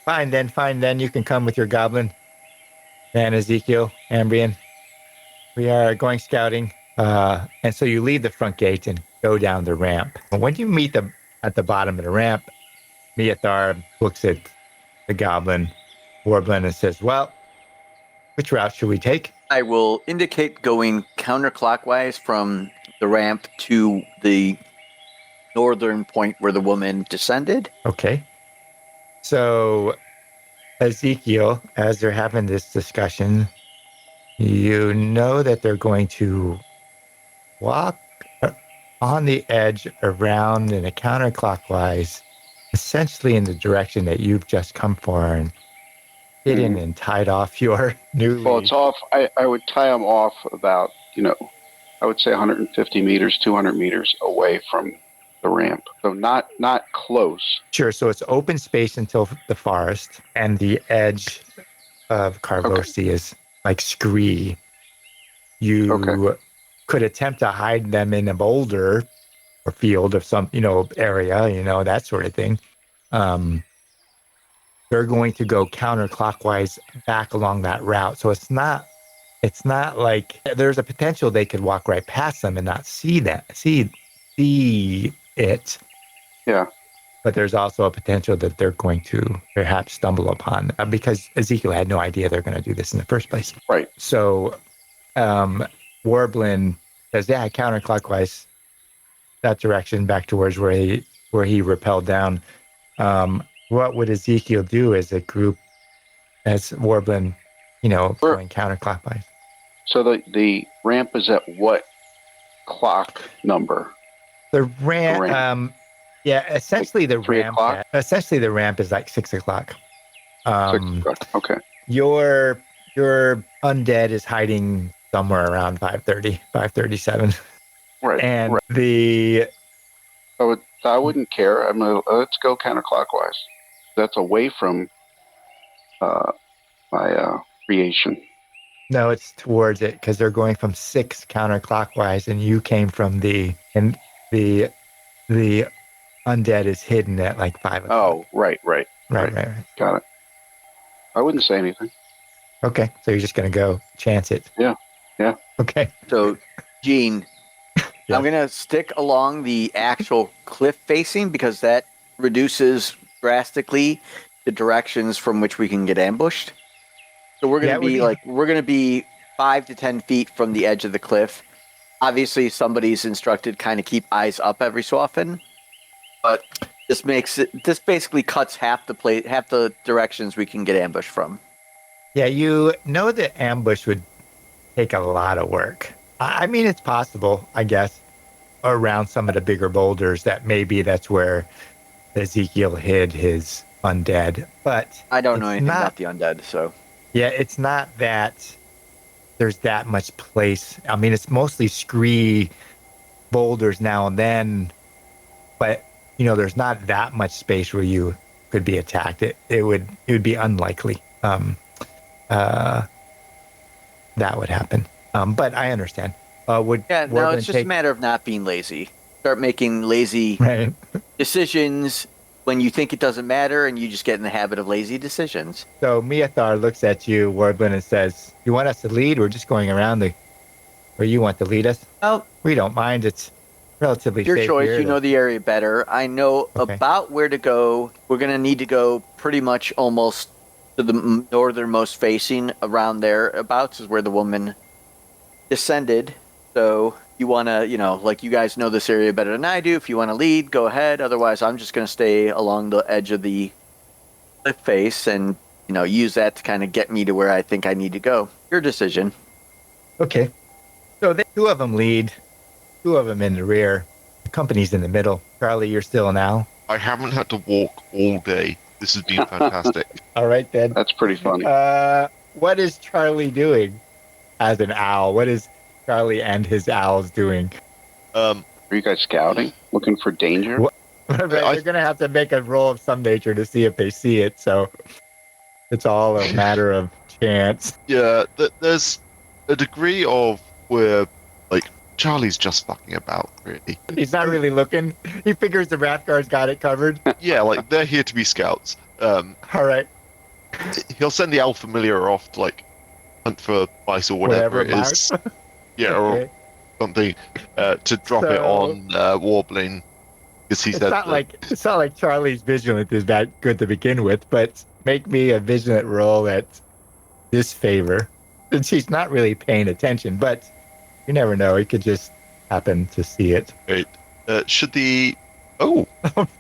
Fine, then. You can come with your goblin. And Ezekiel, Ambrian. We are going scouting. And so you leave the front gate and go down the ramp. And when you meet them at the bottom of the ramp, Miathar looks at the goblin, Warbleen, and says, well, which route should we take? I will indicate going counterclockwise from the ramp to the northern point where the woman descended. Okay. So, Ezekiel, as they're having this discussion, you know that they're going to walk on the edge around in a counterclockwise, essentially in the direction that you've just come for, and hidden and tied off your new. Well, it's off. I would tie them off about, I would say 150 meters, 200 meters away from the ramp. So not close. Sure. So it's open space until the forest, and the edge of Karvosti is like scree. You could attempt to hide them in a boulder or field of some, area, that sort of thing. They're going to go counterclockwise back along that route. So it's not like there's a potential they could walk right past them and not see it. Yeah. But there's also a potential that they're going to perhaps stumble upon because Ezekiel had no idea they're going to do this in the first place. Right. So Warbleen says, yeah, counterclockwise that direction back towards where he rappelled down. What would Ezekiel do as a group, as Warbleen, going counterclockwise? So the ramp is at what clock number? The ramp, essentially like the ramp. Essentially, the ramp is like 6 o'clock. 6 o'clock. Okay. Your undead is hiding somewhere around 5:30, 5:37. Right. And I wouldn't care. Let's go counterclockwise. That's away from my creation. No, it's towards it because they're going from 6 counterclockwise, and you came from the undead is hidden at like 5 o'clock. Oh, right. Got it. I wouldn't say anything. Okay, so you're just gonna go chance it. Yeah. Okay. So, Gene, Yeah. I'm going to stick along the actual cliff facing because that reduces drastically the directions from which we can get ambushed. So we're going to be 5 to 10 feet from the edge of the cliff. Obviously, somebody's instructed kind of keep eyes up every so often, but this basically cuts half the directions we can get ambushed from. Yeah, the ambush would take a lot of work. I mean, it's possible, I guess, around some of the bigger boulders that maybe that's where Ezekiel hid his undead, but I don't know it's anything not, about the undead, so yeah, it's not that there's that much place. I mean, it's mostly scree boulders now and then, but there's not that much space where you could be attacked. It would be unlikely that would happen. But I understand. Would yeah. No, Warbling it's just a matter of not being lazy. Start making lazy right? decisions when you think it doesn't matter, and you just get in the habit of lazy decisions. So Miathar looks at you, Warbling, and says, "You want us to lead? We're just going around where you want to lead us. Well, We don't mind. It's relatively your safe choice. here. You know the area better. I know Okay. about where to go. We're gonna need to go pretty much almost to the northernmost facing around thereabouts is where the woman descended. So you want to, like you guys know this area better than I do. If you want to lead, go ahead. Otherwise, I'm just going to stay along the edge of the cliff face and, use that to kind of get me to where I think I need to go. Your decision. Okay. So two of them lead, two of them in the rear. The company's in the middle. Charly, you're still an owl. I haven't had to walk all day. This has been fantastic. All right, then. That's pretty funny. What is Charly doing as an owl? What is Charly and his owls doing? Are you guys scouting? Looking for danger? What? They're going to have to make a roll of some nature to see if they see it, so it's all a matter of chance. Yeah, there's a degree of where, like, Charlie's just fucking about, really. He's not really looking. He figures the Wrathguard's got it covered. Yeah, like, they're here to be scouts. All right. He'll send the elf familiar off to, like, hunt for mice or whatever it is. Yeah, Okay. or something, to drop it on Warbleen. Because he It's said not like Charlie's vigilant is that good to begin with, but make me a vigilant roll at disfavor. Since he's not really paying attention, but you never know. He could just happen to see it. Wait, should the... Oh,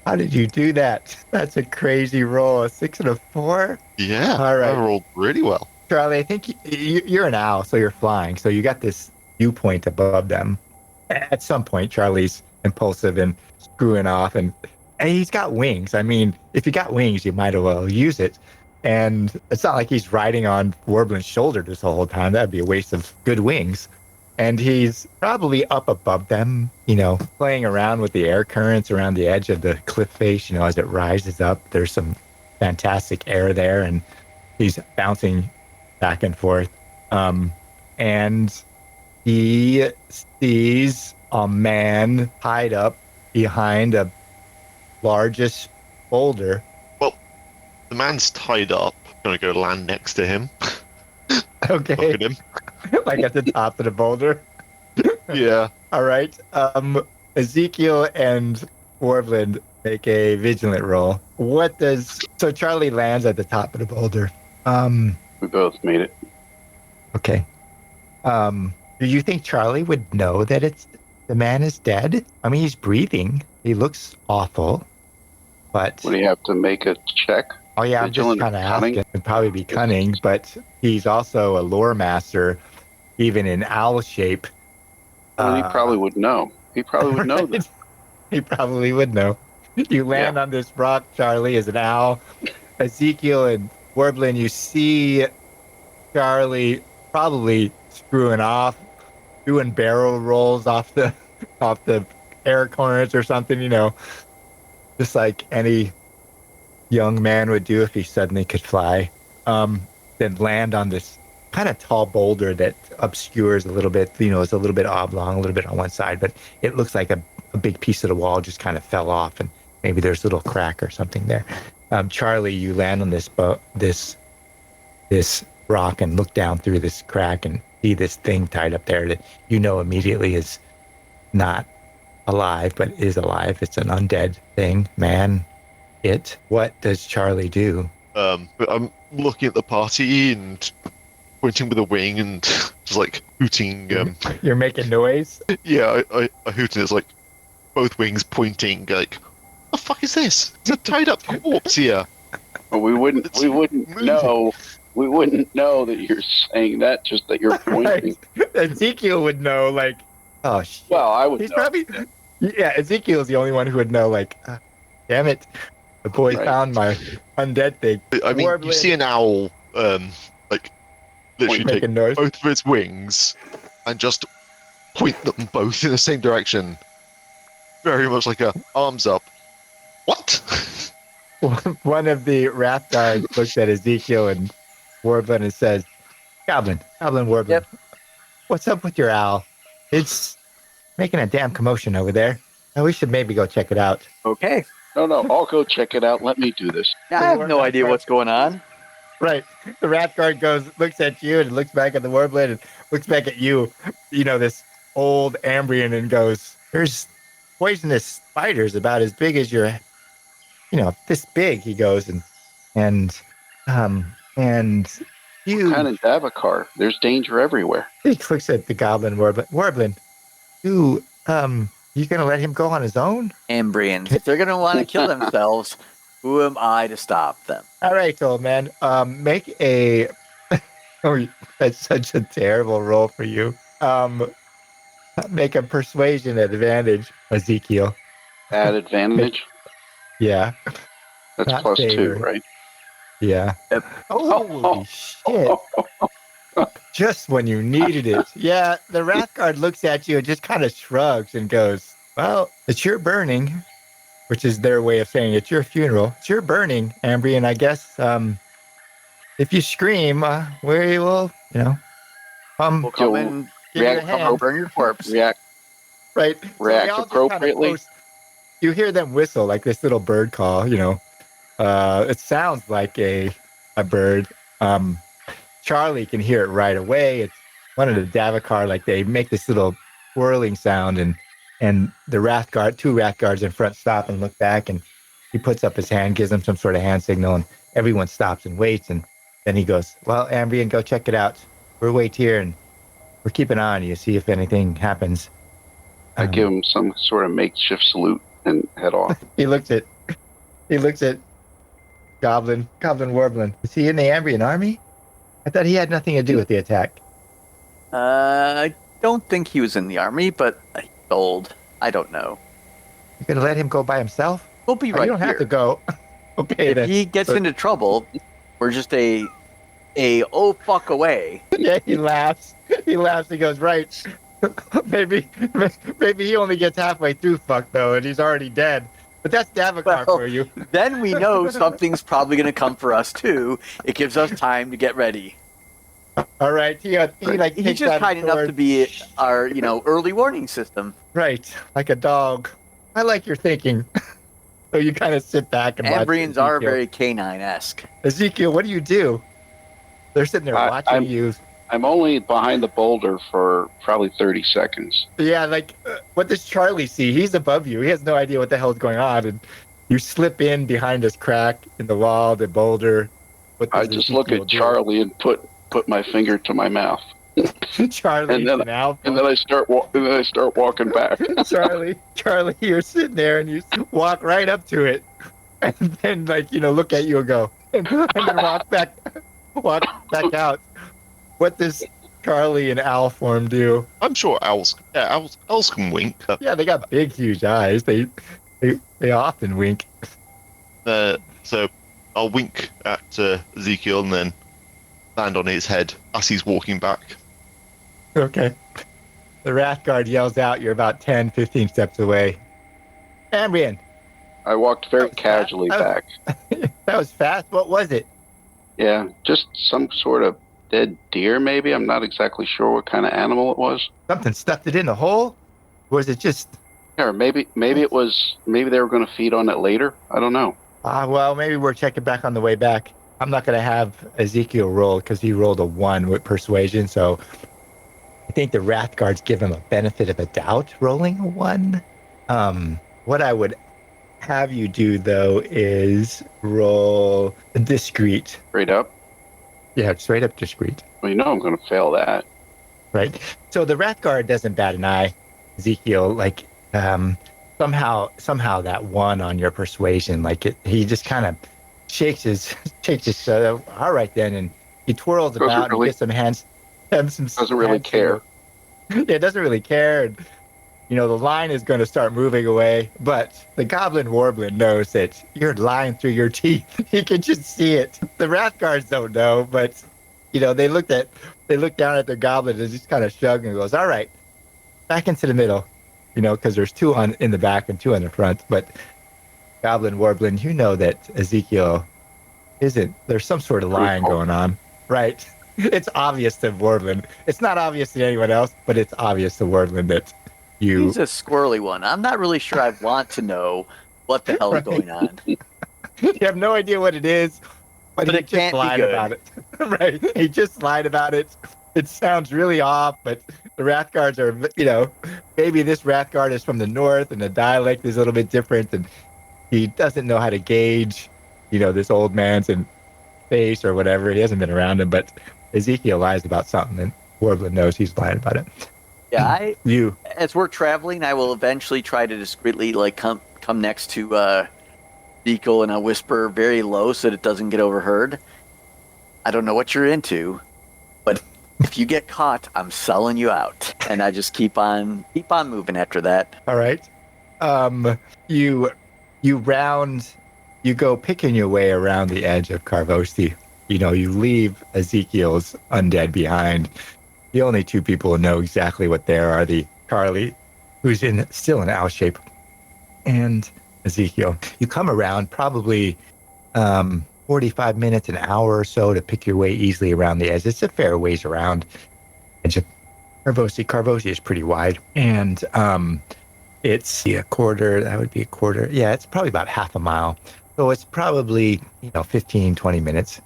How did you do that? That's a crazy roll. A 6 and a 4? yeah. All right. I rolled really well. Charly, I think you're an owl, so you're flying. So you got this viewpoint above them. At some point, Charlie's impulsive and screwing off, and he's got wings. I mean, if you got wings, you might as well use it. And it's not like he's riding on Warbling's shoulder this whole time. That'd be a waste of good wings. And he's probably up above them, playing around with the air currents around the edge of the cliff face. As it rises up, there's some fantastic air there, and he's bouncing back and forth. And he sees a man tied up behind a largest boulder. Well, the man's tied up. I'm going to go land next to him. Look Okay, at him. like at the top of the boulder. Yeah. All right. Ezekiel and Warbling make a vigilant roll. So Charly lands at the top of the boulder. We both made it. Okay. Do you think Charly would know that the man is dead? I mean, he's breathing. He looks awful, but Would he have to make a check? oh yeah, I'm just vigilant kind of cunning? asking. It'd probably be cunning, but he's also a lore master, even in owl shape. Well, he probably would know. He probably would know that. He probably would know. You land on this rock, Charly, as an owl. Ezekiel and Warbling, you see Charly probably screwing off, doing barrel rolls off the air corners or something, just like any young man would do if he suddenly could fly. Then land on this kind of tall boulder that obscures a little bit, it's a little bit oblong, a little bit on one side, but it looks like a big piece of the wall just kind of fell off, and maybe there's a little crack or something there. Charly, you land on this rock and look down through this crack and see this thing tied up there that immediately is not alive, but is alive. It's an undead thing, man. What does Charly do? But I'm looking at the party and pointing with a wing and just like hooting. You're making noise? Yeah, I hoot and it's like both wings pointing. Like, what the fuck is this? It's a tied up corpse here. Well, we wouldn't moving. know. We wouldn't know that you're saying that. Just that you're pointing. Right. Ezekiel would know, like, oh shit. Well, I would. He's know. probably, Ezekiel's the only one who would know, like, damn it. The boy Right. found my undead thing. I mean, you Warbling. see an owl, like, literally Make take a noise. both of its wings and just point them both in the same direction. Very much like a arms up. What? One of the wrath guards looks at Ezekiel and Warbling and says, Goblin, Warbling, Yep. what's up with your owl? It's making a damn commotion over there. We should maybe go check it out. Okay. No, I'll go check it out. Let me do this. I have no idea what's going on. Right. The wrath guard looks at you and looks back at the Warbling and looks back at you, this old Ambrian, and goes, there's poisonous spiders about as big as your, this big, he goes, and you. What kind of Davacar? There's danger everywhere. He looks at the goblin Warbling. You gonna let him go on his own? Ambrians. If they're going to want to kill themselves, who am I to stop them? All right, old man. Make a. Oh, that's such a terrible roll for you. Make a persuasion advantage, Ezekiel. Add advantage. Yeah. That's Not plus favor. 2, right? Yeah. Yep. Holy shit. Just when you needed it. Yeah, the wrath guard looks at you and just kind of shrugs and goes, well, it's your burning, which is their way of saying it's your funeral. It's your burning, Ambrian, I guess. If you scream, we will, We'll come You'll in and give you a react hand. burn your corpse. React Right. So they react all just kinda appropriately. close- you hear them whistle like this little bird call, It sounds like a bird. Charly can hear it right away. It's one of the Davacar, like they make this little whirling sound, and the two wrath guards in front stop and look back, and he puts up his hand, gives them some sort of hand signal, and everyone stops and waits, and then he goes, well, Ambrian, go check it out. We'll wait here, and we're keeping an eye on you, see if anything happens. I give him some sort of makeshift salute and head off. He looks at Goblin Warbling. Is he in the Ambrian army? I thought he had nothing to do with the attack. I don't think he was in the army, but he's old. I don't know. You're gonna let him go by himself? We'll be Oh, right you don't here. have to go. Okay, If then. he gets into trouble, we're just a oh fuck away. Yeah, he laughs. He goes, right. maybe he only gets halfway through fuck though, and he's already dead. But that's Davacar Well, for you. Then we know something's probably going to come for us too. It gives us time to get ready. All right, he like He's takes just out kind his enough sword. to be our early warning system. Right, like a dog. I like your thinking. So you kind of sit back and watch Ambrians are Ezekiel. very canine-esque. Ezekiel, what do? They're sitting there watching you. I'm only behind the boulder for probably 30 seconds. Yeah, like, what does Charly see? He's above you. He has no idea what the hell's going on. And you slip in behind this crack in the wall, the boulder. What I does just look Ezekiel at do? Charlie and put my finger to my mouth, Charlie and then- and Alpha. and then I start walking back. Charlie, you're sitting there and you walk right up to it. And then, look at you and go, and then walk back out. What does Charlie and Al form do? I'm sure owls can wink. Yeah, they got big, huge eyes. They often wink. So I'll wink at Ezekiel and then land on his head as he's walking back. Okay. The Wrath Guard yells out, you're about 10, 15 steps away. Ambrian, I walked very casually back. that was fast. What was it? Yeah, just some sort of dead deer, maybe. I'm not exactly sure what kind of animal it was. Something stuffed it in the hole? Or was it just... Or maybe they were going to feed on it later. I don't know. well, maybe we're checking back on the way back. I'm not going to have Ezekiel roll because he rolled a 1 with persuasion, so I think the Wrath Guards give him a benefit of a doubt rolling a 1. What I would have you do, though, is roll discreet. Straight up. Yeah, straight up discreet. Well, I'm going to fail that. Right. So the Wrath Guard doesn't bat an eye, Ezekiel. Somehow that 1 on your persuasion, he just kind of shakes his all right then, and he twirls Doesn't about really- and gets some hands. Some Doesn't really hand care. signals. Yeah, doesn't really care. And the line is going to start moving away, but the goblin warbling knows that you're lying through your teeth. He can just see it. The wrath guards don't know, but they look down at their goblin and just kind of shrug and goes, "All right, back into the middle," because there's two in the back and two in the front. But goblin warbling, that Ezekiel isn't. There's some sort of lying going on, right? It's obvious to warbling. It's not obvious to anyone else, but it's obvious to warbling that He's a squirrely one. I'm not really sure I want to know what the hell is going on. You have no idea what it is, but he it just can't be lied good. about it. Right? He just lied about it. It sounds really off, but the wrath guards are, maybe this wrath guard is from the north and the dialect is a little bit different, and he doesn't know how to gauge, this old man's face or whatever. He hasn't been around him, but Ezekiel lies about something, and Warbling knows he's lying about it. Yeah, You. As we're traveling, I will eventually try to discreetly come next to Ezekiel, and I'll whisper very low so that it doesn't get overheard. I don't know what you're into, but if you get caught, I'm selling you out. And I just keep on moving after that. All right. You go picking your way around the edge of Karvosti. You leave Ezekiel's undead behind. The only two people who know exactly what they are the Charly, who's still in owl shape, and Ezekiel. You come around probably 45 minutes, an hour or so to pick your way easily around the edge. It's a fair ways around edge of Karvosti. Karvosti is pretty wide, and it's a quarter. That would be a quarter. Yeah, it's probably about half a mile. So it's probably 15, 20 minutes.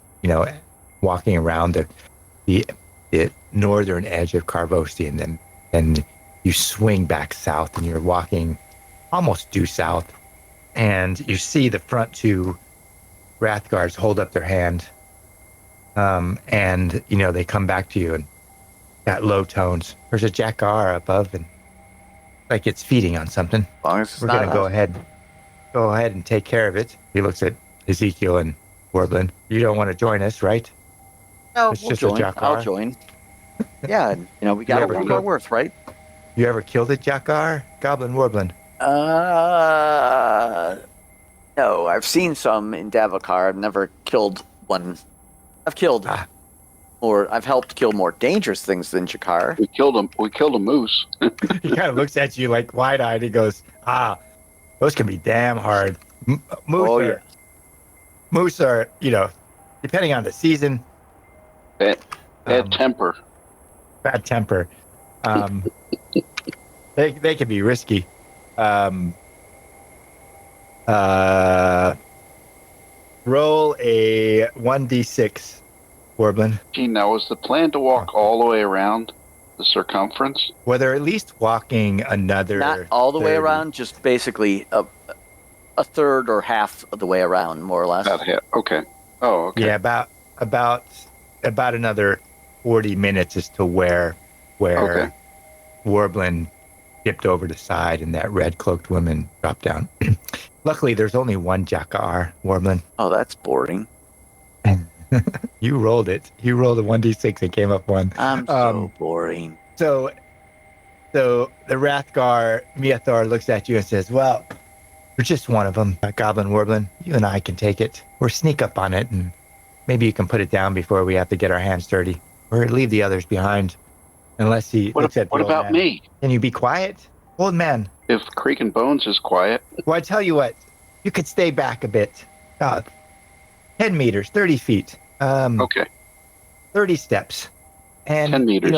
Walking around the northern edge of Karvosti, and then you swing back south, and you're walking almost due south, and you see the front two wrath guards hold up their hand, and they come back to you and got low tones. There's a jackar above, and like it's feeding on something. As long as it's We're not gonna go ahead and take care of it. He looks at Ezekiel and Warbling. You don't want to join us, right? No, It's we'll just a join. jackar. I'll join. Yeah, we got to ever work go- our worth, right? You ever killed a jackar, Goblin Warbling? No, I've seen some in Davokar. I've never killed one. I've killed I've helped kill more dangerous things than Jakar. We killed a moose. He kind of looks at you like wide-eyed. He goes, those can be damn hard. Moose are, depending on the season. Bad temper. Bad temper. They can be risky. Roll a 1d6, Warbling. Gee, now was the plan to walk all the way around the circumference? Well, they're at least walking another. Not all the way 30. around, just basically a third or half of the way around, more or less. About half. Okay. Oh, okay. Yeah, about another 40 minutes as to where Okay. Warbling dipped over the side and that red cloaked woman dropped down. Luckily, there's only one Jackar, Warbling. Oh, that's boring. You rolled it. You rolled a 1d6 and came up one. I'm so boring. So the Wrathgar, Miathar, looks at you and says, well, you're just one of them, Goblin Warbling. You and I can take it. Or sneak up on it, and maybe you can put it down before we have to get our hands dirty. Or leave the others behind. Unless he looks at the What old about man. me? Can you be quiet? Old man. If Creek and Bones is quiet, Well, I tell you what. You could stay back a bit. 10 meters, 30 feet. okay. 30 steps. And 10 meters.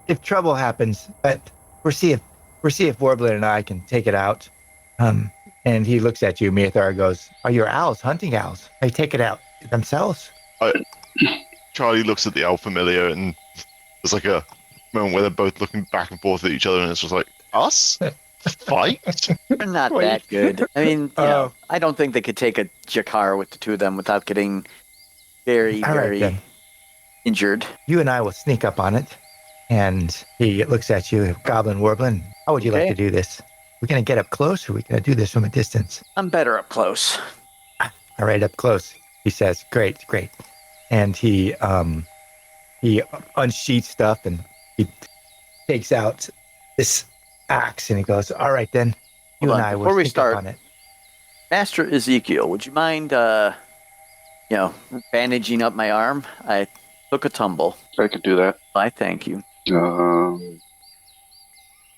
If trouble happens, but we'll see if Warbler and I can take it out. And he looks at you, Miathar goes, are your owls hunting owls? They take it out themselves. Charlie looks at the owl familiar, and there's like a moment where they're both looking back and forth at each other, and it's just like, us? Fight? They're not Wait. that good. I mean, I don't think they could take a Jakar with the two of them without getting very, All right, very then. injured. You and I will sneak up on it. And he looks at you, Goblin Warbling. How would you like Okay. to do this? We're going to get up close, or we're going to do this from a distance? I'm better up close. All right, up close. He says, great. And he unsheets stuff, and he takes out this axe and he goes, "All right, then. You Hold and on, I will before we sneak up start- on it." Master Ezekiel, would you mind, bandaging up my arm? I took a tumble. I could do that. I thank you.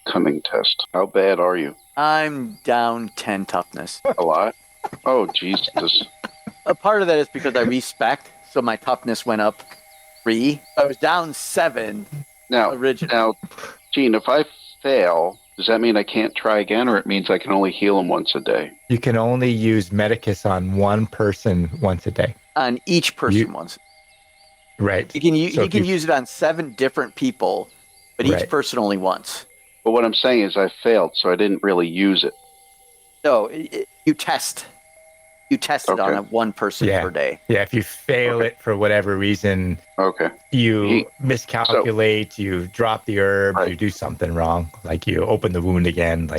Cunning test. How bad are you? I'm down 10 toughness. A lot? Oh, Jesus. A part of that is because I respect, so my toughness went up 3. I was down 7 originally. Now, Gene, if I fail, does that mean I can't try again, or it means I can only heal him once a day? You can only use Medicus on one person once a day. On each person once. Right. You can So if you- use it on 7 different people, but each Right. person only once. But what I'm saying is I failed, so I didn't really use it. No, you test. You test it on Okay. a one person Yeah. per day. Yeah, if you fail it for whatever reason, Okay. you miscalculate, you drop the herb, Right. you do something wrong, like you open the wound again,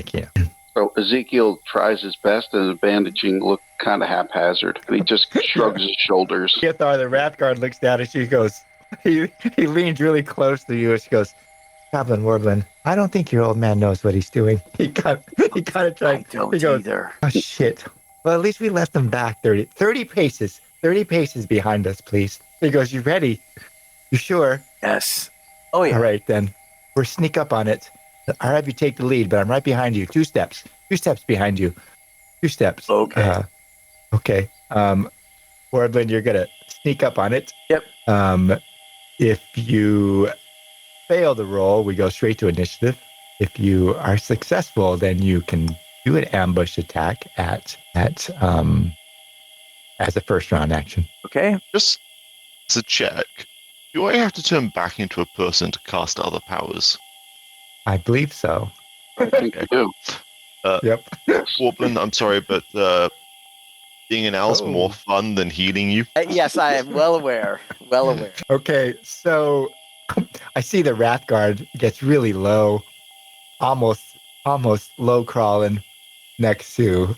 So Ezekiel tries his best, and the bandaging looked kind of haphazard. And he just shrugs his shoulders. Ithar, the Wrath Guard, looks down and she goes, he leans really close to you and she goes, "Goblin Warbleen, I don't think your old man knows what he's doing." He kind of tried. I don't he goes, either. "Oh, shit. Well, at least we left them back 30 paces behind us, please." He goes, "You ready? You sure?" Yes. Oh, yeah. All right, then. We'll sneak up on it. I'll have you take the lead, but I'm right behind you. 2 steps. 2 steps behind you. 2 steps. Okay. Okay. Warbleen, you're going to sneak up on it. Yep. If you fail the roll, we go straight to initiative. If you are successful, then you can do an ambush attack as a first round action. Okay. Just as a check, do I have to turn back into a person to cast other powers? I believe so. I think you do. Yep. Warbling, I'm sorry, but being an owl's Oh. more fun than healing you. Yes, I am well aware. Well aware. Okay, so I see the Wrath Guard gets really low, almost low crawling next to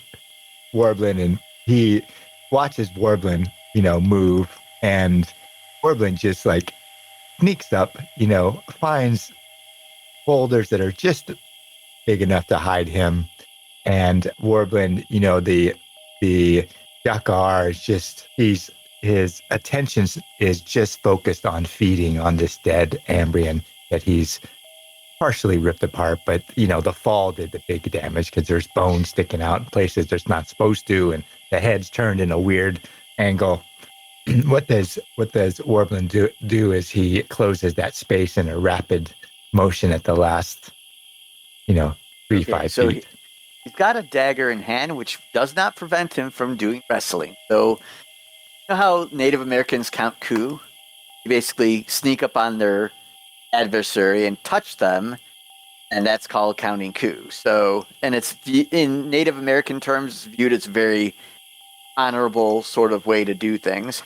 Warbling, and he watches Warbling, move, and Warbling just like sneaks up, finds boulders that are just big enough to hide him, and Warbling, the Jakar is just his attention is just focused on feeding on this dead Ambrian that he's partially ripped apart, but the fall did the big damage because there's bones sticking out in places there's not supposed to, and the head's turned in a weird angle. What does Warbling do is he closes that space in a rapid motion at the last 3-5 so feet. He's got a dagger in hand, which does not prevent him from doing wrestling. So, you know how Native Americans count coup? You basically sneak up on their adversary and touch them, and that's called counting coup. So, and it's in Native American terms viewed as a very honorable sort of way to do things.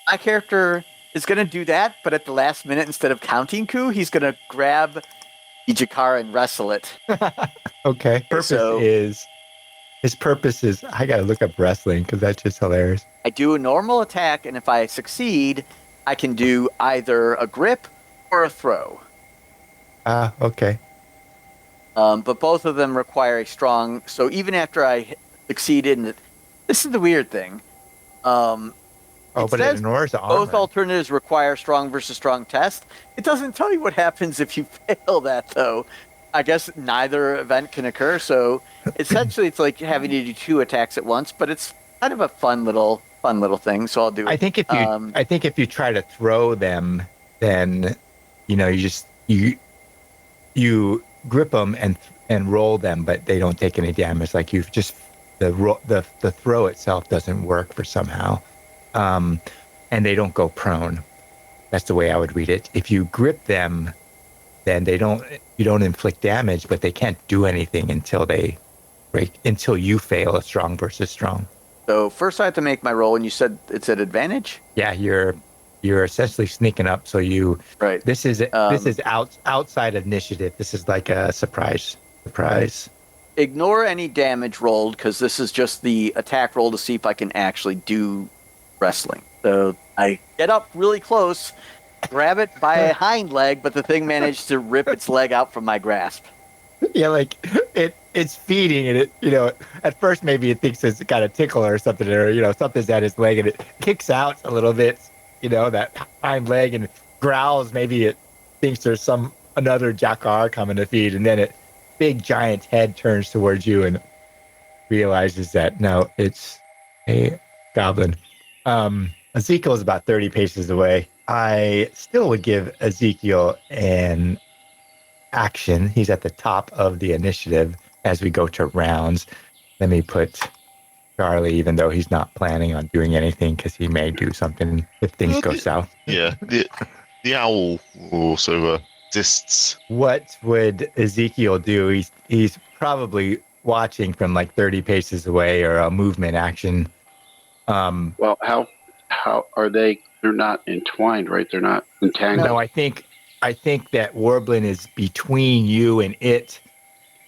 My character is going to do that, but at the last minute, instead of counting coup, he's going to grab the Jakar and wrestle it. Okay. His purpose is, I got to look up wrestling because that's just hilarious. I do a normal attack, and if I succeed, I can do either a grip or a throw. Okay. But both of them require a strong. So even after I succeeded, and this is the weird thing. It But says it ignores armor. both alternatives require strong versus strong test. It doesn't tell you what happens if you fail that, though. I guess neither event can occur. So essentially, it's like having to do 2 attacks at once. But it's kind of a fun little thing. So I'll do it. I think if you try to throw them, then you grip them and roll them, but they don't take any damage. Like you've just the throw itself doesn't work for somehow, and they don't go prone. That's the way I would read it. If you grip them, then you don't inflict damage, but they can't do anything until you fail a strong versus strong. So first I have to make my roll, and you said it's at advantage? Yeah, you're essentially sneaking up. So Right. this is outside initiative. This is like a surprise. Ignore any damage rolled, because this is just the attack roll to see if I can actually do wrestling. So I get up really close, grab it by a hind leg, but the thing managed to rip its leg out from my grasp. Yeah, like it's feeding and it, at first maybe it thinks it's got a tickle or something, or something's at its leg and it kicks out a little bit, that hind leg and growls. Maybe it thinks there's another jackar coming to feed, and then it big giant head turns towards you and realizes that no, it's a goblin. Ezekiel is about 30 paces away. I still would give Ezekiel an action. He's at the top of the initiative as we go to rounds. Let me put Charly, even though he's not planning on doing anything, because he may do something if things go south. Yeah, the owl also exists. What would Ezekiel do? He's probably watching from like 30 paces away, or a movement action. Well, how are they? They're not entwined, right? They're not entangled. No, I think that Warbleen is between you and it,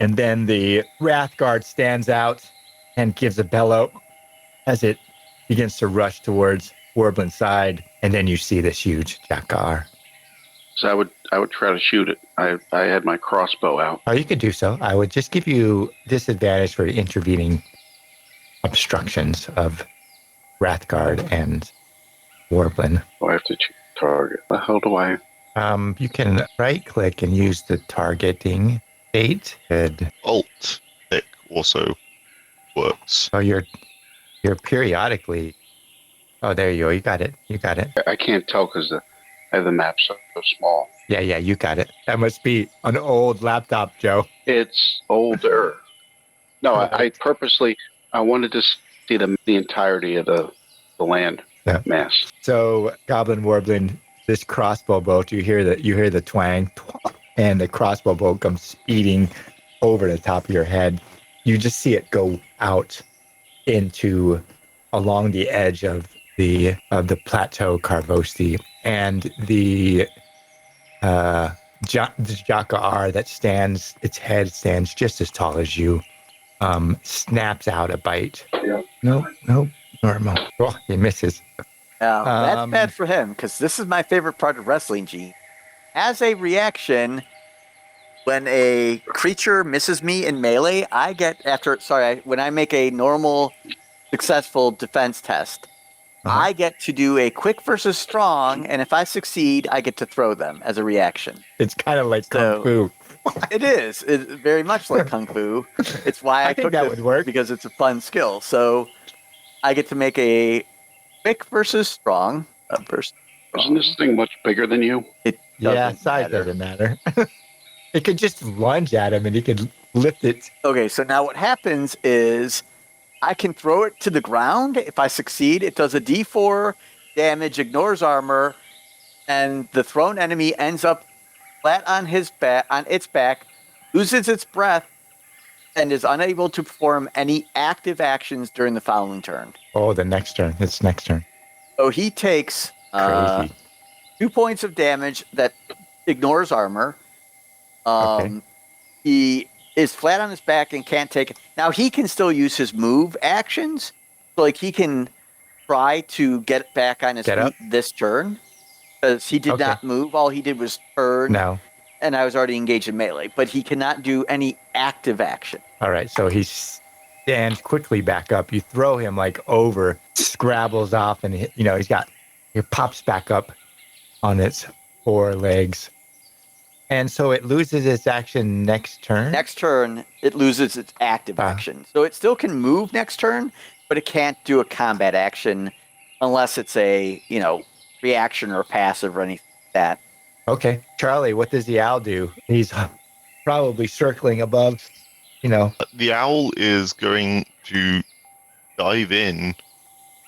and then the Wrathguard stands out and gives a bellow as it begins to rush towards Warbleen's side, and then you see this huge jackar. So I would try to shoot it. I had my crossbow out. Oh, you could do so. I would just give you disadvantage for intervening obstructions of Wrathguard and Warbleen. Oh, I have to choose target. The hell do I? You can right-click and use the targeting bait. Good. Alt click also works. So you're periodically. Oh, there you go. You got it. You got it. I can't tell because I have the map so small. Yeah, you got it. That must be an old laptop, Joe. It's older. No, I purposely wanted to see the entirety of the land mass. So, Goblin Warbling, this crossbow bolt, you hear the twang, and the crossbow bolt comes speeding over the top of your head. You just see it go out along the edge of the plateau Karvosti, and the Jackar that its head stands just as tall as you, snaps out a bite. Yeah. Nope, normal. Oh, he misses. That's bad for him, because this is my favorite part of wrestling, Gene. As a reaction, when a creature misses me in melee, when I make a normal successful defense test, I get to do a quick versus strong, and if I succeed, I get to throw them as a reaction. It's kind of like Kung Fu. It is. It's very much like Kung Fu. It's why I think took that this, would work. because it's a fun skill. So I get to make a quick versus strong. Isn't this thing much bigger than you? Size doesn't matter. It could just lunge at him, and he could lift it. Okay, so now what happens is I can throw it to the ground. If I succeed, it does a D4 damage, ignores armor, and the thrown enemy ends up flat on its back, loses its breath, and is unable to perform any active actions during the following turn. Oh, the next turn. It's next turn. So he takes Crazy. 2 points of damage that ignores armor. Okay. He is flat on his back and can't take it. Now, he can still use his move actions. So, he can try to get back on his feet this turn. Because he did not move. All he did was turn. No. And I was already engaged in melee. But he cannot do any active action. All right, so he stands quickly back up. You throw him over, scrabbles off, and he pops back up on its 4 legs. And so it loses its action next turn? Next turn, it loses its active action. So it still can move next turn, but it can't do a combat action unless it's a, reaction or passive or anything like that. Okay. Charly, what does the owl do? He's probably circling above, The owl is going to dive in,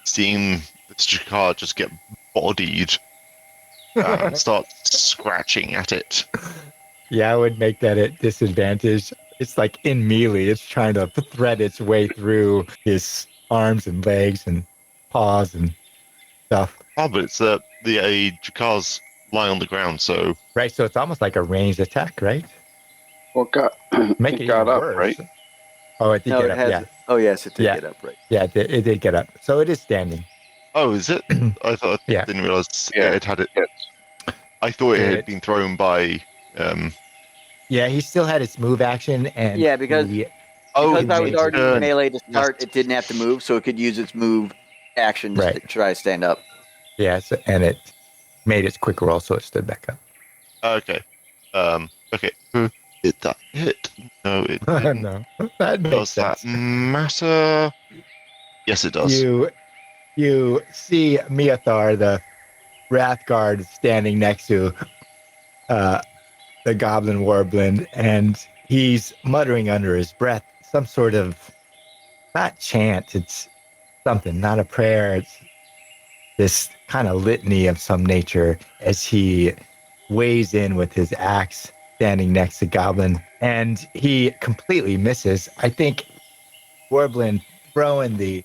seeing this Jakar just get bodied, and start scratching at it. Yeah, I would make that at disadvantage. It's like in melee. It's trying to thread its way through his arms and legs and paws and stuff. Oh, but it's the Jakar's lying on the ground, so... Right, so it's almost like a ranged attack, right? Well, Make it got up, worse. right? Oh, it did get up, yeah. Oh, yes, it did get up, right. Yeah, it did get up. So it is standing. Oh, is it? I thought I didn't realize it had it. I thought it had been thrown by Yeah, he still had his move action, and Yeah, because- he, Oh, Because I was it's already turn. melee to start, Yes. it didn't have to move, so it could use its move action to Right. try to stand up. yes, and it made its quick roll, so it stood back up. Okay. Okay. Did that hit? No, it didn't. No, that makes Does that sense. matter? Yes, it does. You see Miathar, the Wrathguard, standing next to the Goblin Warbling, and he's muttering under his breath some sort of, not chant, it's something, not a prayer, it's this kind of litany of some nature as he weighs in with his axe standing next to Goblin, and he completely misses. I think Warbling throwing the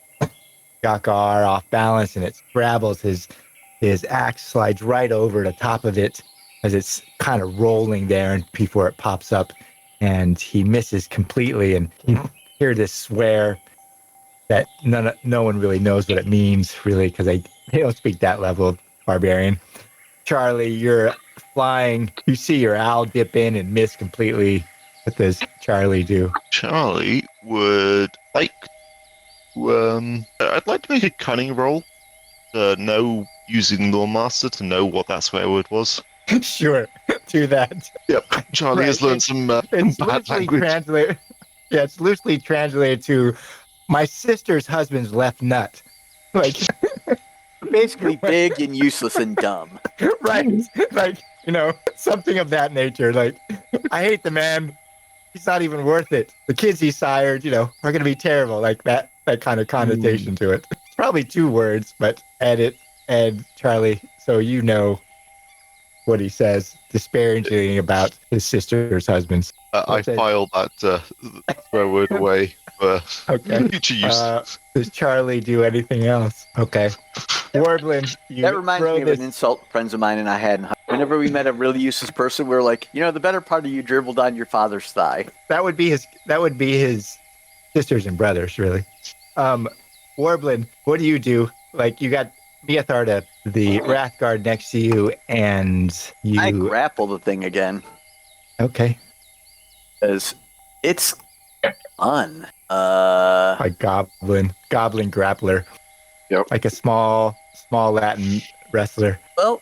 Gakar off balance, and it scrabbles his axe, slides right over the top of it as it's kind of rolling there and before it pops up, and he misses completely, and you hear this swear that no one really knows what it means, really, because they don't speak that level of barbarian. Charly, you're flying. You see your owl dip in and miss completely. What does Charly do? Charlie would like to, I'd like to make a cunning roll to know, using Lawmaster, to know what that swear word was. Sure, do that. Yep. Charlie has Right, learned some It's bad loosely language. translated. Yeah, it's loosely translated to my sister's husband's left nut. Like, Basically, big and useless and dumb. right? Like, something of that nature. Like, I hate the man. He's not even worth it. The kids he sired, are going to be terrible. Like that kind of connotation to it. It's probably 2 words, but edit and Charly, so you know what he says disparaging about his sister's husbands. I What's it? filed that swear word away for Okay. future use. Does Charly do anything else? Okay. Warbling, you That reminds throw me of this. an insult friends of mine and I had. Whenever we met a really useless person, we were like, the better part of you dribbled on your father's thigh. That would be his sisters and brothers, really. Warbling, what do you do? Like, you got Miathar, the Wrathguard, next to you, and I you. grapple the thing again Okay. because it's fun. Like Goblin grappler. Yep. Like a small Latin wrestler. Well,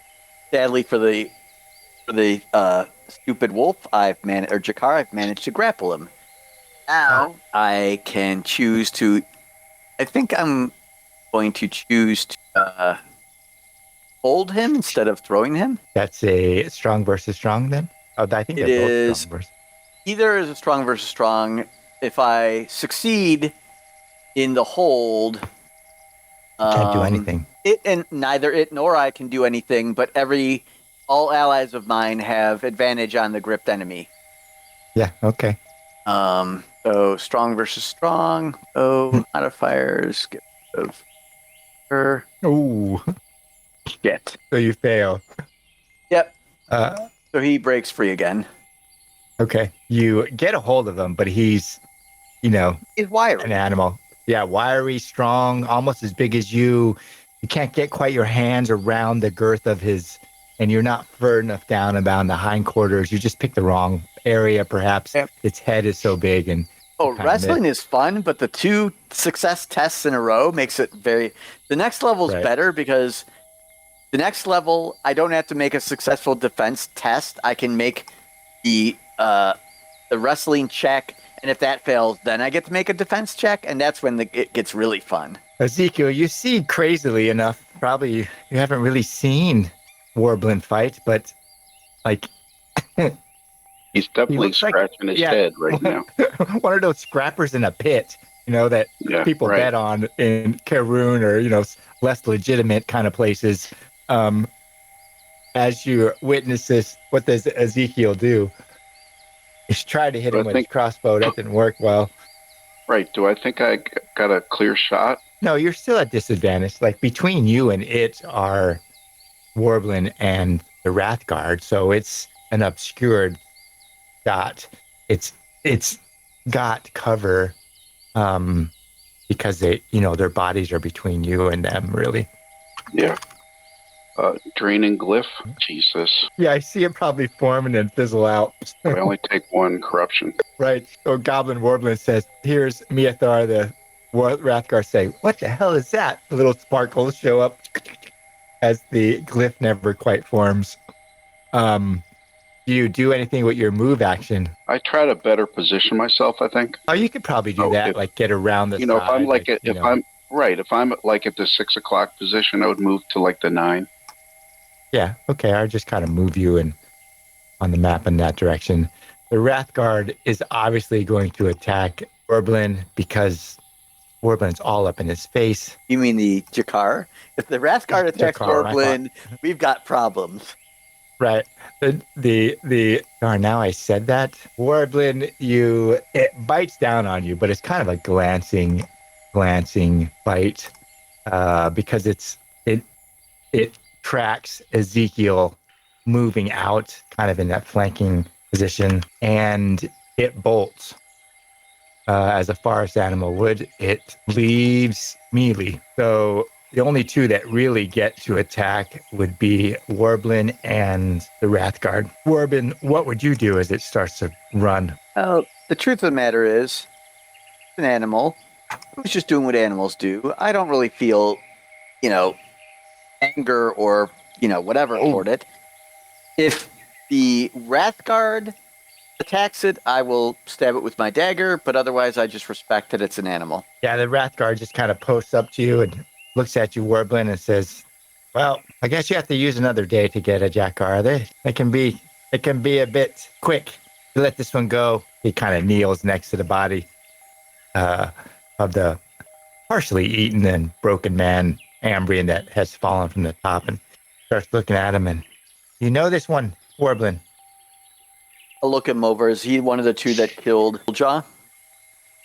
sadly for the stupid wolf, Jakar, I've managed to grapple him. Now I can choose to. I think I'm going to choose to hold him instead of throwing him. That's a strong versus strong then? Oh, I think It they're both is. strong versus. Either is a strong versus strong. If I succeed in the hold, Can't do anything. Neither it nor I can do anything. But all allies of mine have advantage on the gripped enemy. Yeah, okay. So strong versus strong. Oh, modifiers. Get rid of her. Ooh. Shit. So you fail. Yep. Uh, So he breaks free again. okay. You get a hold of him, but he's, He's wiry. an animal. Yeah, wiry, strong, almost as big as you. You can't get quite your hands around the girth of his, and you're not fur enough down about the hindquarters. You just picked the wrong area, perhaps. Yep. Its head is so big, and Wrestling is fun, but the 2 success tests in a row makes it very. The next level is Right. better because the next level I don't have to make a successful defense test. I can make the wrestling check, and if that fails, then I get to make a defense check, and that's when it gets really fun. Ezekiel, you see, crazily enough, probably you haven't really seen Warbling fight, but like He's definitely looks like- scratching his yeah. head right now. one of those scrappers in a pit, that Yeah, people right. bet on in Karun or less legitimate kind of places. As you witness this, what does Ezekiel do? He's tried to hit him with his crossbow. That didn't work well. Right. Do I think I got a clear shot? No, you're still at disadvantage. Like between you and it are Warbling and the Wrathguard, so it's an obscured shot. It's got cover because they, their bodies are between you and them, really. Yeah. Draining glyph. Jesus. Yeah, I see it probably form and then fizzle out. I only take one corruption. Right. So Goblin Warbling says, here's Miathar, the Rathgar, say, what the hell is that? The little sparkles show up as the glyph never quite forms. Do you do anything with your move action? I try to better position myself, I think. Oh, you could probably do that, like get around the side. If I'm if I'm like at the 6 o'clock position, I would move to like the 9. Yeah, okay. I'll just kind of move you on the map in that direction. The Wrathguard is obviously going to attack Warbling because Warblin's all up in his face. You mean the Jakar? If the Wrathguard attacks Warbling, we've got problems. Right. Now I said that. Warbling, it bites down on you, but it's kind of a glancing bite because it tracks Ezekial moving out kind of in that flanking position, and it bolts as a forest animal would. It leaves melee. So the only two that really get to attack would be Warbling and the Wrathguard. Warbling, what would you do as it starts to run? Well, the truth of the matter is, it's an animal who's just doing what animals do. I don't really feel, anger or, whatever toward it. If the Wrathguard attacks it, I will stab it with my dagger, but otherwise I just respect that it's an animal. Yeah, the Wrathguard just kind of posts up to you and looks at you, Warbling, and says, well, I guess you have to use another day to get a Jakar. It can be a bit quick to let this one go. He kind of kneels next to the body of the partially eaten and broken man, Ambrian, that has fallen from the top, and starts looking at him. And you know this one, Warbling? I'll look him over. Is he one of the two that killed Jaw?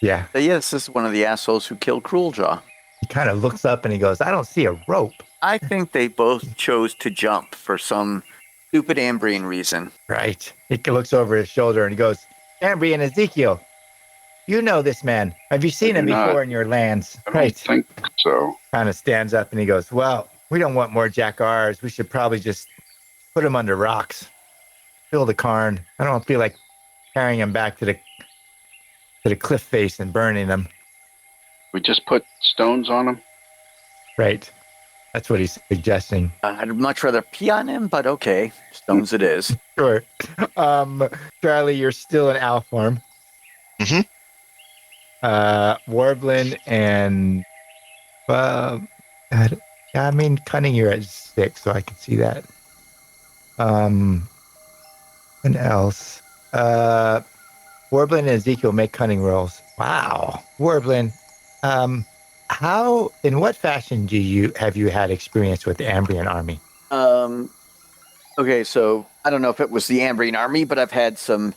Yeah. Yes, this is one of the assholes who killed Crueljaw. He kind of looks up and he goes, I don't see a rope. I think they both chose to jump for some stupid Ambrian reason. Right. He looks over his shoulder and he goes, Ambrian Ezekiel, you know this man. Have you seen him before in your lands? I don't think so. Kind of stands up and he goes, well, we don't want more Jakars. We should probably just put him under rocks. Fill the cairn. I don't feel like carrying him back to the cliff face and burning them. We just put stones on him? Right. That's what he's suggesting. I'd much rather pee on him, but okay. Stones it is. Sure. Charly, you're still in owl form. Mm-hmm. Warbling and... cunning, you're at 6, so I can see that. And else? Warbling and Ezekiel make cunning rolls. Wow. Warbling, in what fashion have you had experience with the Ambrian army? Okay, so I don't know if it was the Ambrian army, but I've had some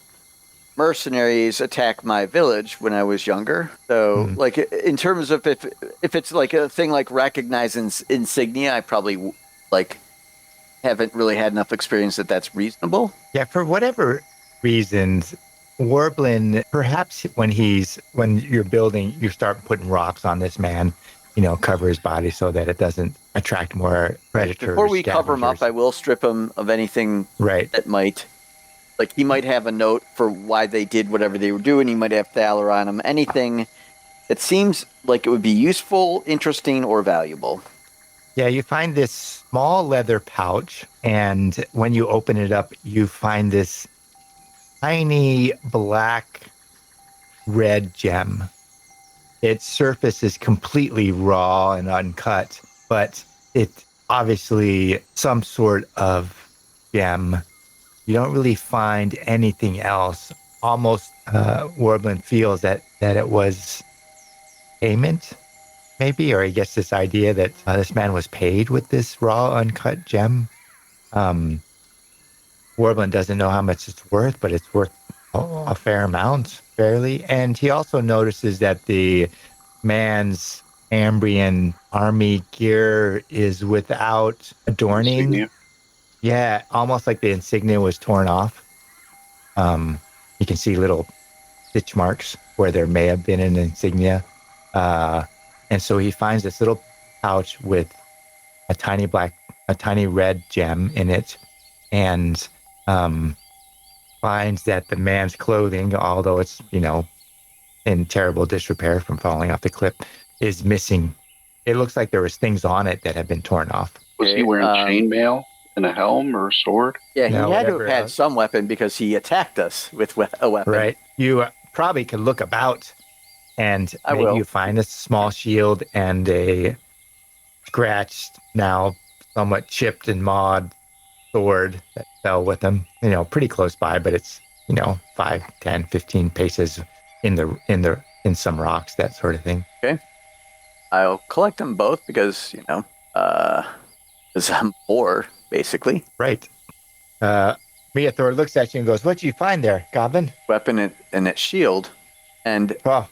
mercenaries attack my village when I was younger. So, like, in terms of if it's like a thing like recognizing insignia, I probably haven't really had enough experience that's reasonable. Yeah, for whatever reasons, Warbling, perhaps when you're building, you start putting rocks on this man, cover his body so that it doesn't attract more predators. Before we cover him up, I will strip him of anything that might, he might have a note for why they did whatever they were doing. He might have Thaler on him. Anything that seems like it would be useful, interesting, or valuable. Yeah, you find this small leather pouch, and when you open it up, you find this tiny black red gem. Its surface is completely raw and uncut, but it's obviously some sort of gem. You don't really find anything else. Almost Warbling feels that it was payment, maybe, or he gets this idea that this man was paid with this raw, uncut gem. Warbling doesn't know how much it's worth, but it's worth a fair amount, fairly. And he also notices that the man's Ambrian army gear is without adorning. Insignia. Yeah, almost like the insignia was torn off. You can see little stitch marks where there may have been an insignia. And so he finds this little pouch with a tiny black a tiny red gem in it, and finds that the man's clothing, although it's, in terrible disrepair from falling off the cliff, is missing. It looks like there was things on it that have been torn off. Was he wearing chainmail and a helm or a sword? Yeah, he No, had to have whatever, had some weapon because he attacked us with a weapon. Right. You probably could look about and I maybe will. you find a small shield and a scratched, now somewhat chipped and mauled sword that fell with him. Pretty close by, but it's 5, 10, 15 paces in some rocks, that sort of thing. Okay. I'll collect them both because, I'm poor, basically. Right. Theur looks at you and goes, "What did you find there, Goblin?" Weapon and its shield. And Oh,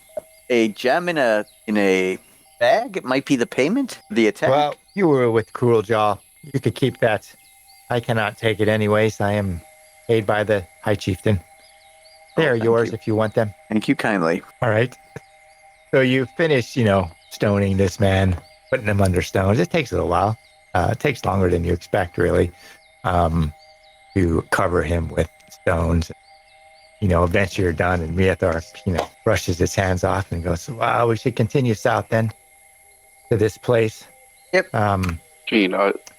a gem in a bag. It might be the payment, the attack. well, you were with Cruel Jaw. You could keep that. I cannot take it anyways. I am paid by the High Chieftain. They are thank yours you. if you want them. Thank you kindly. All right. So you finish, stoning this man, putting him under stones. It takes a little while. It takes longer than you expect, really, to cover him with stones. Eventually you're done, and Miathar, brushes his hands off and goes, "Wow, we should continue south then to this place." Yep. Gene,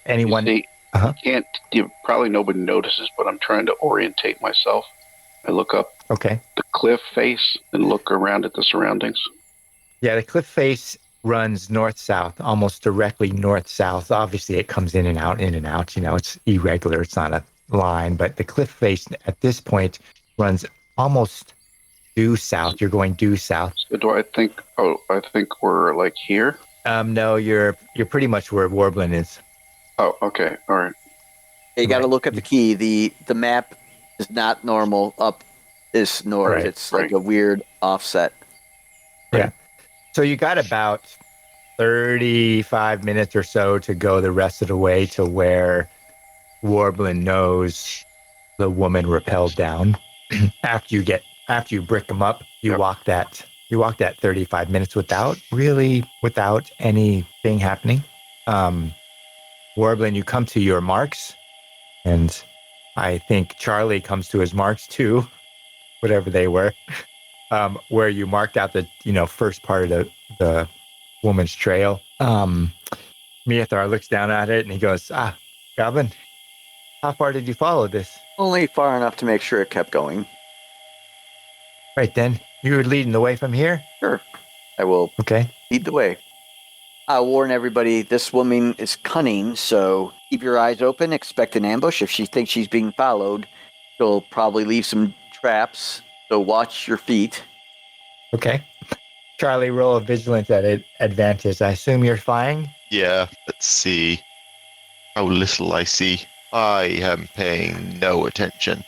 Anyone? you see, Uh-huh. probably nobody notices, but I'm trying to orientate myself. I look up Okay. the cliff face and look around at the surroundings. Yeah, the cliff face runs north-south, almost directly north-south. Obviously, it comes in and out, in and out. It's irregular. It's not a line, but the cliff face at this point runs almost due south. You're going due south. So do I think? Oh, I think we're like here. No, you're pretty much where Warbleen is. Oh, okay, all right. You got to look at the key. The map is not normal up this north. Right, It's like a weird offset. Yeah. So you got about 35 minutes or so to go the rest of the way to where Warbleen knows the woman rappelled down. After you brick them up, you walk that 35 minutes without anything happening. Warbleen, you come to your marks, and I think Charly comes to his marks too, whatever they were, where you marked out the first part of the woman's trail. Miathar looks down at it and he goes, Goblin, how far did you follow this? Only far enough to make sure it kept going. Right then, you were leading the way from here? Sure. I will Okay. lead the way. I'll warn everybody, this woman is cunning, so keep your eyes open, expect an ambush. If she thinks she's being followed, she'll probably leave some traps, so watch your feet. Okay. Charly, roll a vigilance at advantage. I assume you're flying? Yeah, let's see how little I see. I am paying no attention.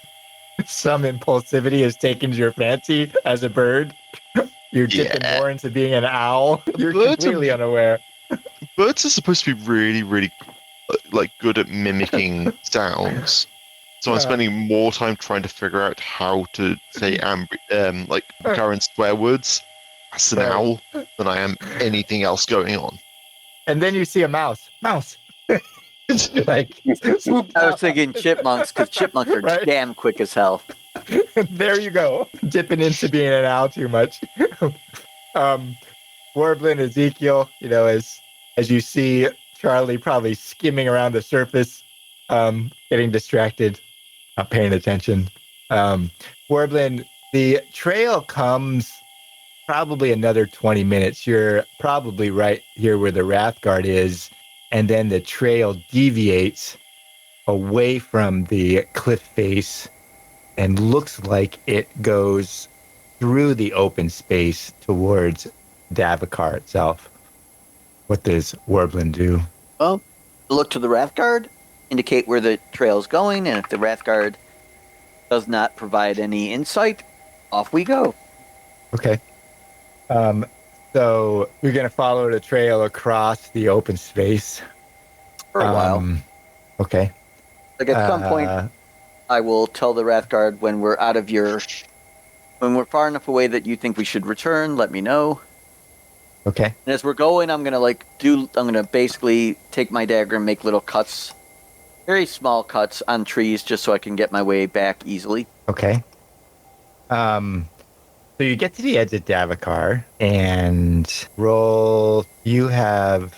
Some impulsivity has taken your fancy as a bird. You're dipping more into being an owl. You're completely unaware. Birds are supposed to be really, really good at mimicking sounds. So I'm spending more time trying to figure out how to say current swear words as an owl than I am anything else going on. And then you see a mouse. Mouse. Like, I was thinking chipmunks, because chipmunks are damn quick as hell. There you go. Dipping into being an owl too much. Warbleen, Ezekiel, as you see Charly probably skimming around the surface, getting distracted, not paying attention. Warbleen, the trail comes probably another 20 minutes. You're probably right here where the Wrathguard is, and then the trail deviates away from the cliff face and looks like it goes through the open space towards Davakar itself. What does Warbleen do? Well, look to the Wrathguard, indicate where the trail's going, and if the Wrathguard does not provide any insight, off we go. Okay. So you're going to follow the trail across the open space? For a while. Okay. Like at some point, I will tell the Wrathguard when we're when we're far enough away that you think we should return, let me know. Okay. And as we're going, I'm gonna basically take my dagger and make little cuts very small cuts on trees just so I can get my way back easily. Okay. So you get to the edge of Davakar and roll. You have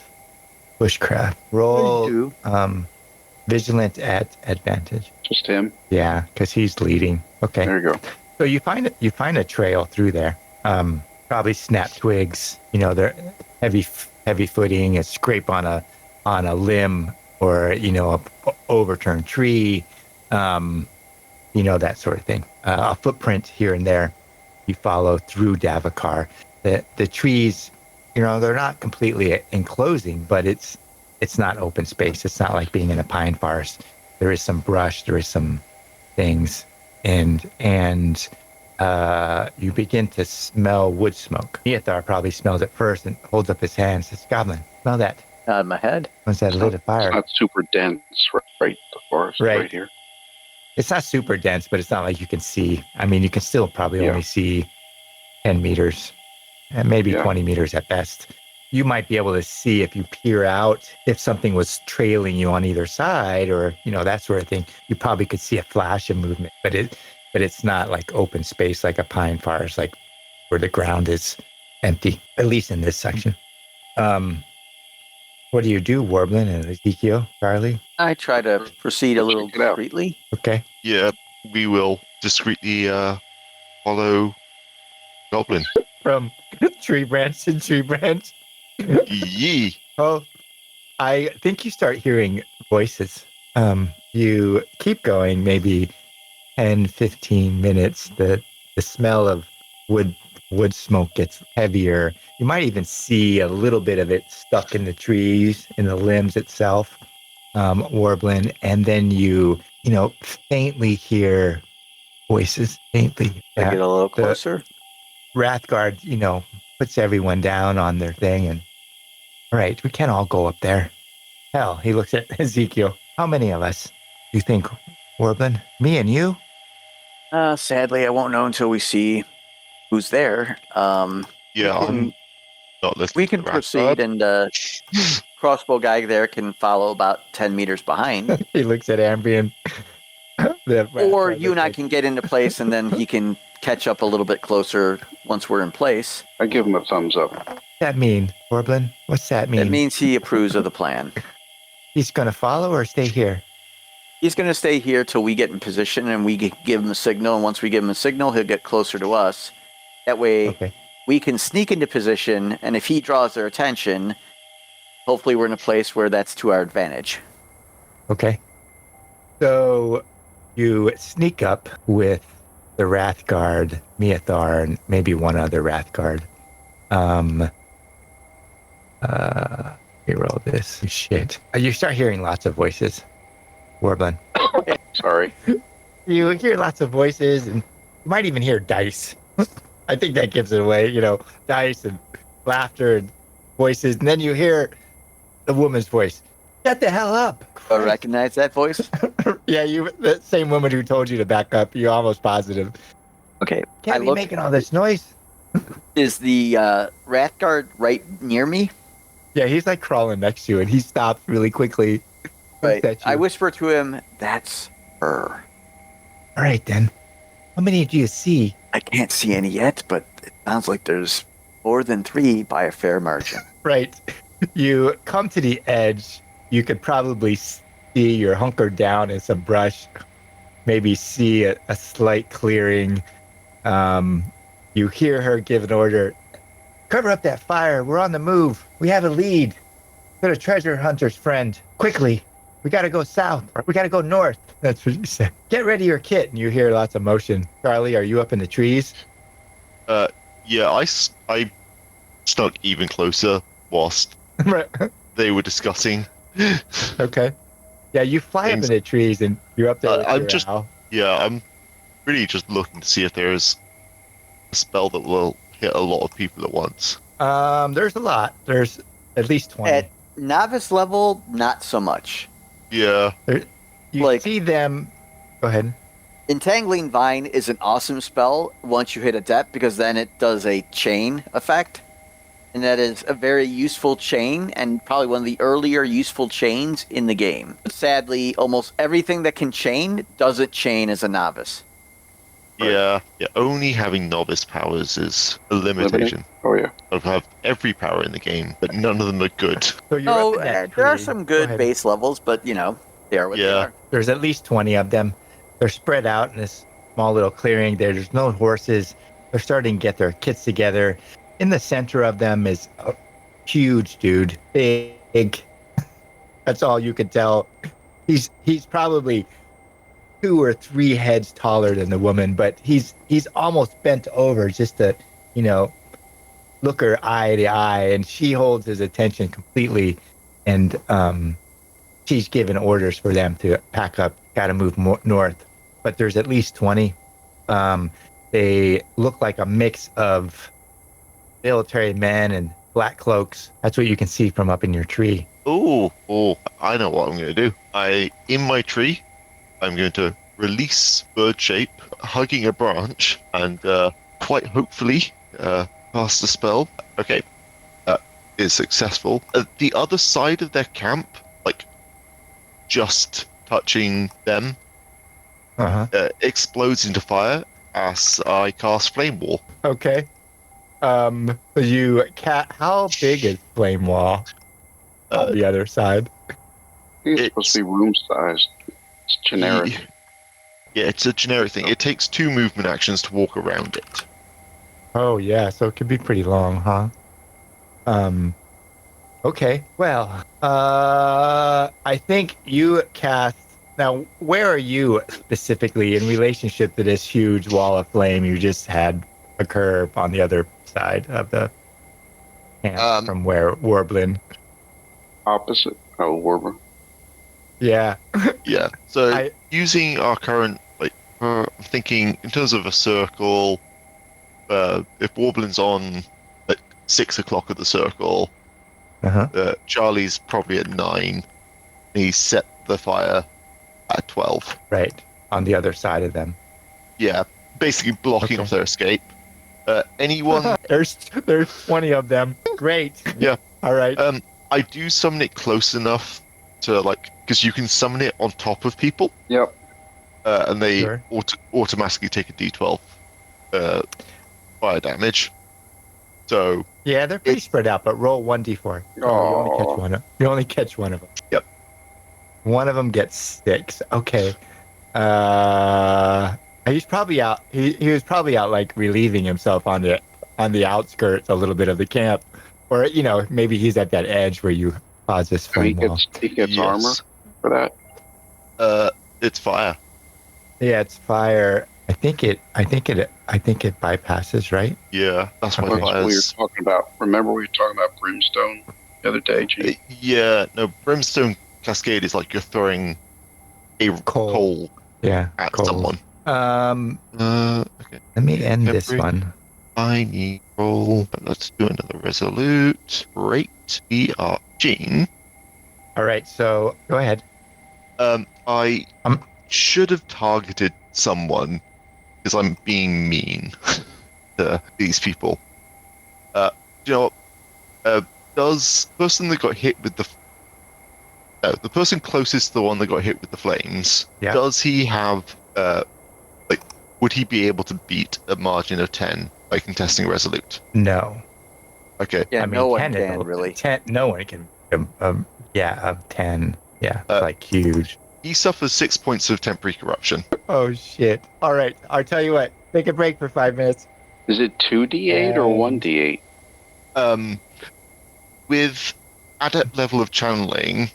bushcraft. Roll do. vigilant at advantage. Just him. Yeah, because he's leading. Okay. There you go. So you find a trail through there. Probably snap twigs. They're heavy footing. A scrape on a limb or a overturned tree. That sort of thing. A footprint here and there. You follow through Davakar. The trees, they're not completely enclosing, but it's not open space. It's not like being in a pine forest. There is some brush. There is some things, and you begin to smell wood smoke. Neothar probably smells it first and holds up his hand and says, "Goblin, smell that." Nod my head. What's that lit a fire? It's not super dense, right? The forest right here. It's not super dense, but it's not like you can see. I mean, you can still probably Yeah. only see 10 meters and maybe Yeah. 20 meters at best. You might be able to see if you peer out, if something was trailing you on either side or, that sort of thing. You probably could see a flash of movement, but it's not like open space like a pine forest, like where the ground is empty, at least in this section. What do you do, Warbleen and Ezekiel, Charly? I try to proceed a little Check it out. discreetly. Okay. Yeah, we will discreetly follow Goblin. From tree branch to tree branch. Yee. Oh, I think you start hearing voices. You keep going, maybe 10, 15 minutes. The smell of wood smoke gets heavier. You might even see a little bit of it stuck in the trees, in the limbs itself, Warbling. And then you faintly hear voices, faintly. I get a little The- closer. Wrathguard, puts everyone down on their thing and, all right, we can't all go up there. Hell, he looks at Ezekiel. How many of us do you think, Warbling? Me and you? Sadly, I won't know until we see who's there. Yeah, we I'm can, not listening. we can to the proceed, Rathguard. and crossbow guy there can follow about 10 meters behind. He looks at Ambien. Or you and I can get into place, and then he can catch up a little bit closer once we're in place. I give him a thumbs up. What's that mean, Warbling? What's that mean? That means he approves of the plan. He's going to follow or stay here? He's going to stay here till we get in position, and we give him a signal. And once we give him a signal, he'll get closer to us. That way, Okay. we can sneak into position, and if he draws their attention, hopefully we're in a place where that's to our advantage. Okay. So you sneak up with the Wrathguard, Meathar, and maybe one other Wrathguard. Reroll this. Shit. You start hearing lots of voices, Warbling. Sorry. You hear lots of voices, and you might even hear dice. I think that gives it away, dice and laughter and voices. And then you hear the woman's voice. Shut the hell up. I recognize that voice. Yeah, the same woman who told you to back up. You're almost positive. Okay. Can't I be look. making all this noise. Is the Wrathguard right near me? Yeah, he's like crawling next to you, and he stops really quickly. Right. Looks at I you. whisper to him, "That's her." All right, then. How many do you see? I can't see any yet, but it sounds like there's more than 3 by a fair margin. Right. You come to the edge. You could probably see you're hunkered down in some brush. Maybe see a slight clearing. You hear her give an order. Cover up that fire. We're on the move. We have a lead. We're a treasure hunter's friend. Quickly. We got to go south. We got to go north. That's what you said. Get ready your kit. And you hear lots of motion. Charly, are you up in the trees? Yeah, I snuck even closer whilst Right. they were discussing. Okay. Yeah, you fly up Things- in the trees and you're up there with I'm your just- owl. Yeah, I'm really just looking to see if there's a spell that will hit a lot of people at once. There's a lot. There's at least 20. At novice level, not so much. Yeah, You like- see them. Go ahead. Entangling Vine is an awesome spell once you hit a depth because then it does a chain effect. and that is a very useful chain and probably one of the earlier useful chains in the game. But sadly, almost everything that can chain doesn't chain as a novice. Yeah, only having novice powers is a limitation. Oh yeah. I have every power in the game, but none of them are good. So you're Oh, up in that there are tree. some Go good ahead. base levels, but they are what they Yeah. are. There's at least 20 of them. They're spread out in this small little clearing. There's no horses. They're starting to get their kits together. In the center of them is a huge dude, big. That's all you can tell. He's probably 2 or 3 heads taller than the woman, but he's almost bent over just to, look her eye to eye, and she holds his attention completely. And she's given orders for them to pack up, got to move north. But there's at least 20. They look like a mix of military men and black cloaks. That's what you can see from up in your tree. Oh, I know what I'm going to do. In my tree, I'm going to release bird shape, hugging a branch, and quite hopefully cast a spell. Okay, is successful. The other side of their camp, like just touching them, explodes into fire as I cast Flame Wall. Okay. How big is Flame Wall on the other side? I think it's supposed to be room sized. It's generic. Yeah, it's a generic thing. It takes 2 movement actions to walk around it. Oh yeah, so it could be pretty long, huh? Okay. Well, I think you cast. Now, where are you specifically in relationship to this huge wall of flame you just had occur on the other side of the camp from where Warbleen? Opposite. Oh, Warbler. Yeah. Yeah. So using our current, I'm thinking in terms of a circle. If Warbling's on at 6 o'clock of the circle, Charlie's probably at 9. He set the fire at 12. Right. On the other side of them. Yeah. Basically blocking off their escape. Anyone? There's 20 of them. Great. Yeah. All right. I do summon it close enough to because you can summon it on top of people. Yep. And they Sure. automatically take a d12 fire damage. So Yeah, they're pretty spread out, but roll 1d4. You only catch one of them. Yep. One of them gets 6. Okay. He's probably out. He was probably out relieving himself on the outskirts a little bit of the camp, or maybe he's at that edge where you cause this flame wall. He gets armor for that. It's fire. Yeah, it's fire. I think it bypasses, right? Yeah, that's why That's what we were fire's. talking about. Remember we were talking about brimstone the other day, Gene? Yeah, no, brimstone cascade is like you're throwing a coal Yeah, at coal. someone. Okay. Let me end this Temporary. one. I need roll. Let's do another resolute. Great. We are Gene. All right, so go ahead. I should have targeted someone because I'm being mean to these people. Do you know what? Does the person that got hit with the person closest to the one that got hit with the flames, does he have would he be able to beat a margin of 10 by contesting resolute? No. Okay. Yeah, I mean, no one 10 can really. 10, no one can. Of 10. Yeah, it's huge. He suffers 6 points of temporary corruption. Oh shit! All right, I'll tell you what. Take a break for 5 minutes. Is it 2d8 or 1d8? With adept level of channeling,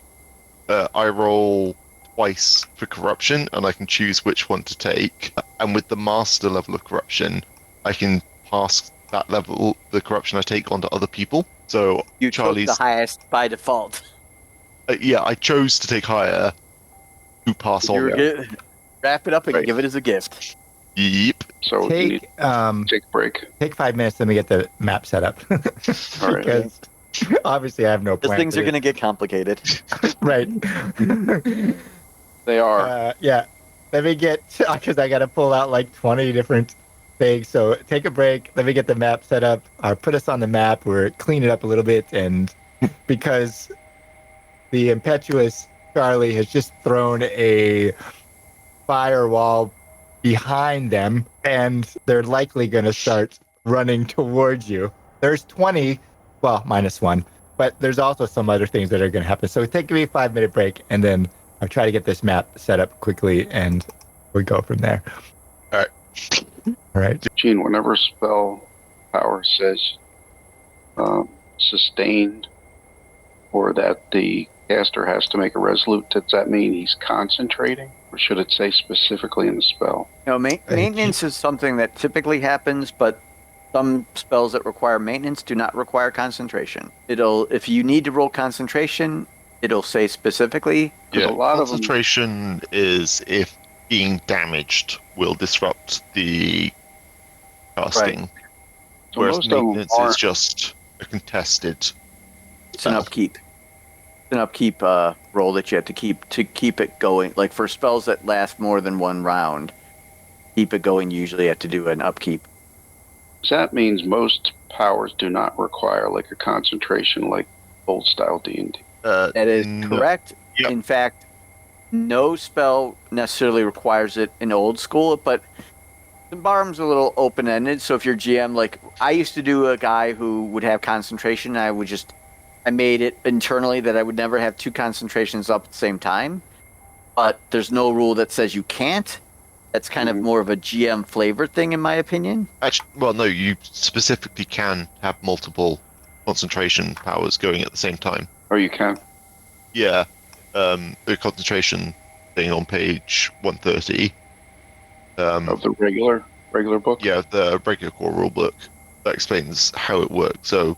I roll twice for corruption, and I can choose which one to take. And with the master level of corruption, I can pass that level, the corruption I take, onto other people. So You Charlie's took the highest by default. yeah, I chose to take higher to pass on. Wrap it up and Right. give it as a gift. Yep. So you need Take to take a break. take 5 minutes. Let me get the map set up. All right. Because obviously I have no Because plan. things are going to get complicated. right. They are. Yeah. Let me get because I got to pull out 20 different thing. So take a break. Let me get the map set up. Put us on the map. We're clean it up a little bit, and because the impetuous Charly has just thrown a firewall behind them, and they're likely going to start running towards you. There's 20, well, -1, but there's also some other things that are going to happen. So take me a 5-minute break, and then I'll try to get this map set up quickly, and we go from there. All right. All right. Gene, whenever spell power says sustained or that the caster has to make a resolute, does that mean he's concentrating? Or should it say specifically in the spell? Maintenance is something that typically happens, but some spells that require maintenance do not require concentration. If you need to roll concentration, it'll say specifically. Yeah, a lot of concentration is if being damaged will disrupt the casting. Right. So Whereas most of them maintenance is just a contested. It's an upkeep. It's an upkeep roll that you have to keep it going. Like for spells that last more than one round, keep it going. Usually, you have to do an upkeep. That means most powers do not require like a concentration like old style D&D. That is correct. Yep. In fact, no spell necessarily requires it in old school, but Symbarum's a little open-ended. So if you're GM, like I used to do a guy who would have concentration, I made it internally that I would never have 2 concentrations up at the same time. But there's no rule that says you can't. That's kind of more of a GM flavor thing, in my opinion. Actually, well, no, you specifically can have multiple concentration powers going at the same time. Oh, you can? Yeah, the concentration thing on page 130. Of the regular book? Yeah, the regular core rulebook that explains how it works. So,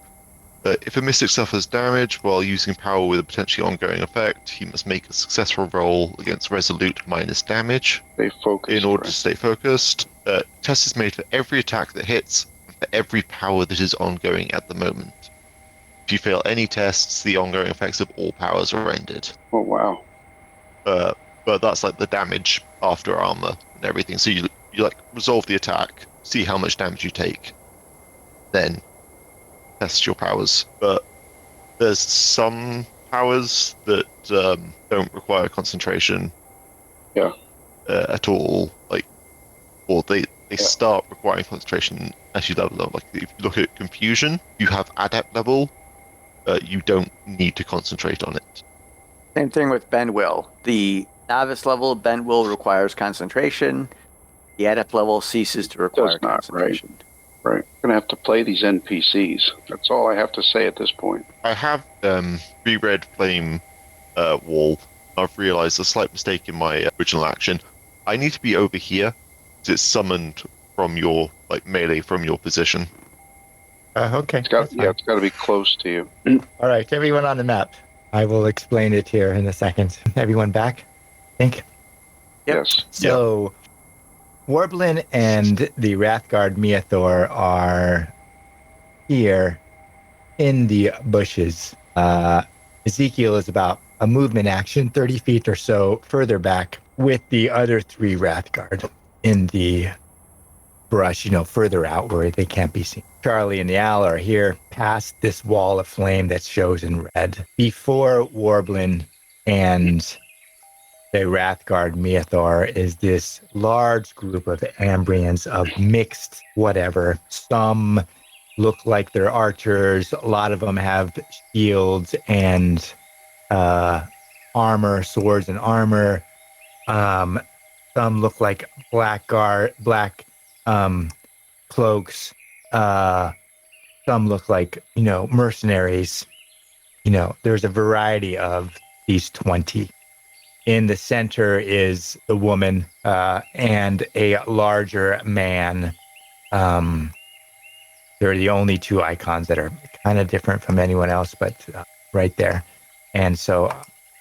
if a mystic suffers damage while using power with a potentially ongoing effect, he must make a successful roll against resolute minus damage Stay focused. in order right? to stay focused. Test is made for every attack that hits and for every power that is ongoing at the moment. If you fail any tests, the ongoing effects of all powers are ended. Oh, wow. But that's like the damage after armor and everything. So you like resolve the attack, see how much damage you take, then test your powers. But there's some powers that don't require concentration. Yeah. At all, or they start requiring concentration as you level them. Like if you look at confusion, you have adept level, you don't need to concentrate on it. Same thing with Bend Will. The novice level Bend Will requires concentration. The adept level ceases to require Does not, concentration. Right. I'm going to have to play these NPCs. That's all I have to say at this point. I have reread Flame Wall. I've realized a slight mistake in my original action. I need to be over here because it's summoned from your melee from your position. Okay. It's got to be close to you. All right, everyone on the map. I will explain it here in a second. Everyone back? I think. Yep. Yes. So, Warbleen and the Wrathguard Meathor are here in the bushes. Ezekiel is about a movement action, 30 feet or so further back, with the other 3 Wrathguard in the brush, further out where they can't be seen. Charly and the Owl are here past this wall of flame that shows in red. Before Warbleen and the Wrathguard Meathor is this large group of Ambrians of mixed whatever. Some look like they're archers. A lot of them have shields and armor, swords and armor. Some look like black cloaks. Some look like, mercenaries. There's a variety of these 20. In the center is the woman and a larger man. They're the only 2 icons that are kind of different from anyone else, but right there. And so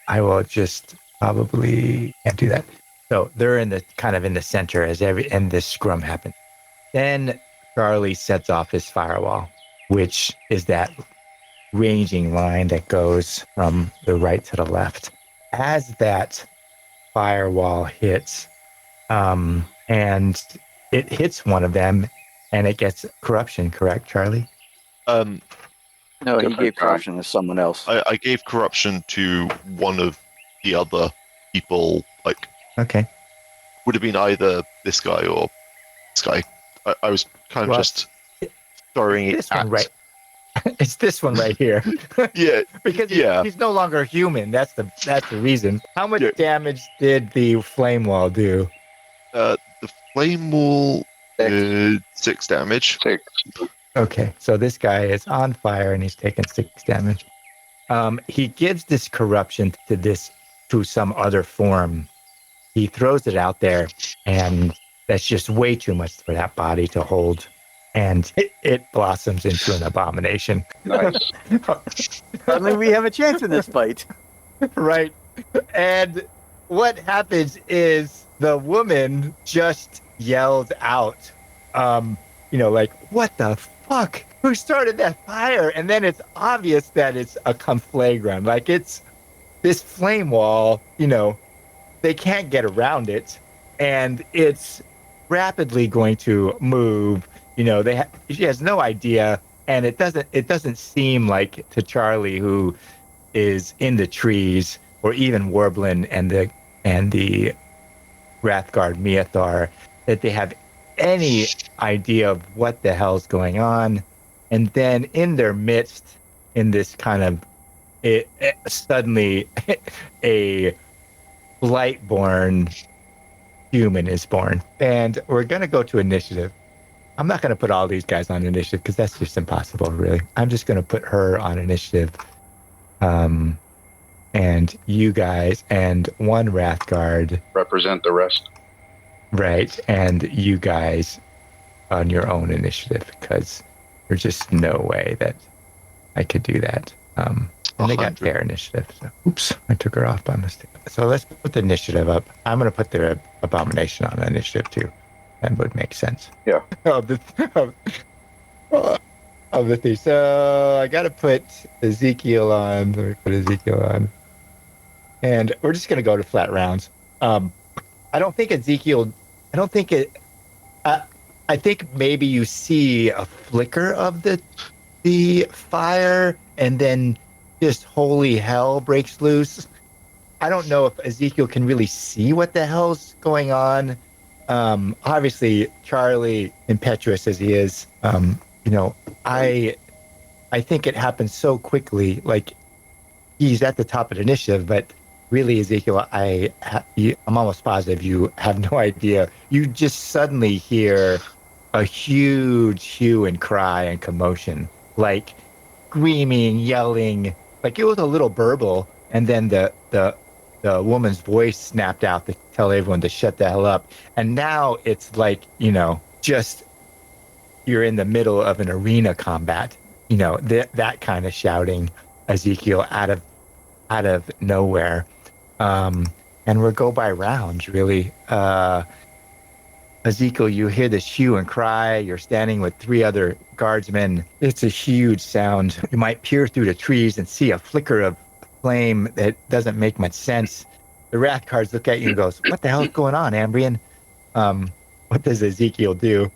I will just probably can't do that. So they're in the center and this scrum happens. Then Charly sets off his firewall, which is that ranging line that goes from the right to the left. As that firewall hits, and it hits one of them and it gets corruption, correct, Charlie? No, he Different gave guy. corruption to someone else. I gave corruption to one of the other people. Like, Okay. would have been either this guy or this guy. I was kind of Well, just throwing it This at. one, right? It's this one right here. Yeah, Because Yeah. he's no longer human. That's the reason. How much Yeah. damage did the flame wall do? the flame wall did 6 damage. 6. Okay, so this guy is on fire and he's taking 6 damage. He gives this corruption to some other form. He throws it out there, and that's just way too much for that body to hold. And it blossoms into an abomination. Nice. I mean, we have a chance in this fight. Right. And what happens is the woman just yelled out, like, what the fuck? Who started that fire? And then it's obvious that it's a conflagrant. Like, it's this flame wall, they can't get around it. And it's rapidly going to move. She has no idea. And it doesn't seem like to Charlie, who is in the trees, or even Warbleen and the Wrathguard Miathar, that they have any idea of what the hell's going on. And then in their midst, in this kind of suddenly a Blightborn human is born. And we're going to go to initiative. I'm not going to put all these guys on initiative because that's just impossible, really. I'm just going to put her on initiative. And you guys and one Wrathguard. Represent the rest. Right. And you guys on your own initiative, because there's just no way that I could do that. And they got 100. their initiative. So, oops, I took her off by mistake. So let's put the initiative up. I'm going to put their abomination on initiative too. That would make sense. Yeah. of the thing. So I got to put Ezekiel on. Let me put Ezekiel on. And we're just going to go to flat rounds. I think maybe you see a flicker of the fire, and then just holy hell breaks loose. I don't know if Ezekiel can really see what the hell's going on. Obviously, Charlie, impetuous as he is, I think it happens so quickly. Like, he's at the top of the initiative, but really, Ezekiel, I'm almost positive you have no idea. You just suddenly hear a huge hue and cry and commotion, like screaming, yelling, like it was a little burble, and then the woman's voice snapped out to tell everyone to shut the hell up. And now it's like, just you're in the middle of an arena combat, that kind of shouting, Ezekiel, out of nowhere. And we'll go by rounds, really. Ezekiel, you hear this hue and cry. You're standing with 3 other guardsmen. It's a huge sound. You might peer through the trees and see a flicker of flame that doesn't make much sense. The Wrathguards look at you and goes, what the hell is going on, Ambrian? What does Ezekiel do?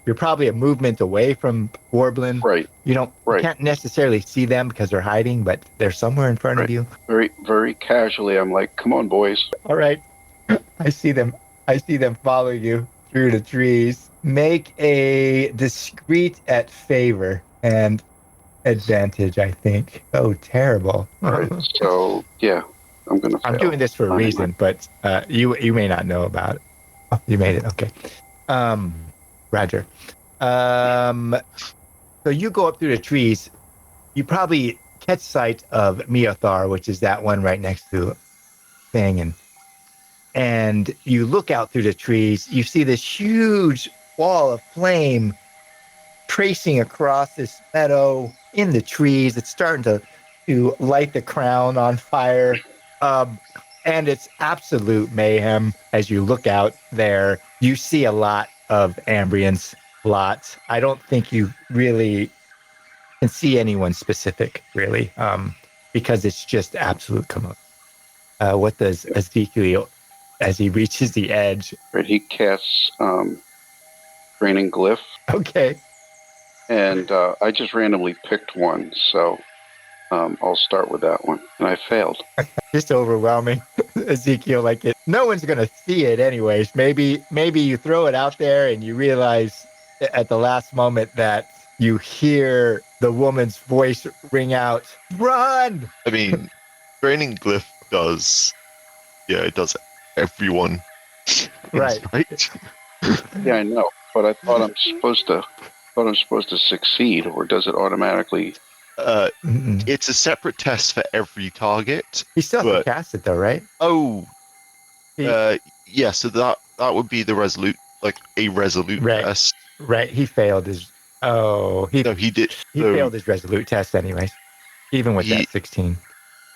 You're probably a movement away from Warbleen. Right. You can't necessarily see them because they're hiding, but they're somewhere in front of you. Very, very casually, I'm like, come on, boys. All right. I see them follow you through the trees. Make a discreet at favor and advantage, I think. Oh, terrible. All right. So, yeah, I'm going to fail. I'm doing this for a reason, but you may not know about it. Oh, you made it. Okay. Roger. So you go up through the trees. You probably catch sight of Miathar, which is that one right next to Thing, and you look out through the trees. You see this huge wall of flame tracing across this meadow in the trees. It's starting to light the crown on fire. And it's absolute mayhem as you look out there. You see a lot of Ambrians, lots. I don't think you really can see anyone specific, really, because it's just absolute commotion. What does Ezekiel, as he reaches the edge? Right, he casts Draining glyph, Okay. and I just randomly picked one, so I'll start with that one, and I failed. Just overwhelming. Ezekiel, like it. No one's gonna see it anyways. Maybe you throw it out there and you realize at the last moment that you hear the woman's voice ring out, "Run!" I mean, draining glyph does. Yeah, it does everyone. Right. Right. Yeah, I know, but I thought I'm supposed to succeed, or does it automatically? Mm-mm. It's a separate test for every target. He still has to But- cast it though, right? Oh, He- yeah. So that would be the resolute, like a resolute Right. test. Right. He failed his. Oh, he No, he did. he so failed his resolute test anyways. Even with He- that 16.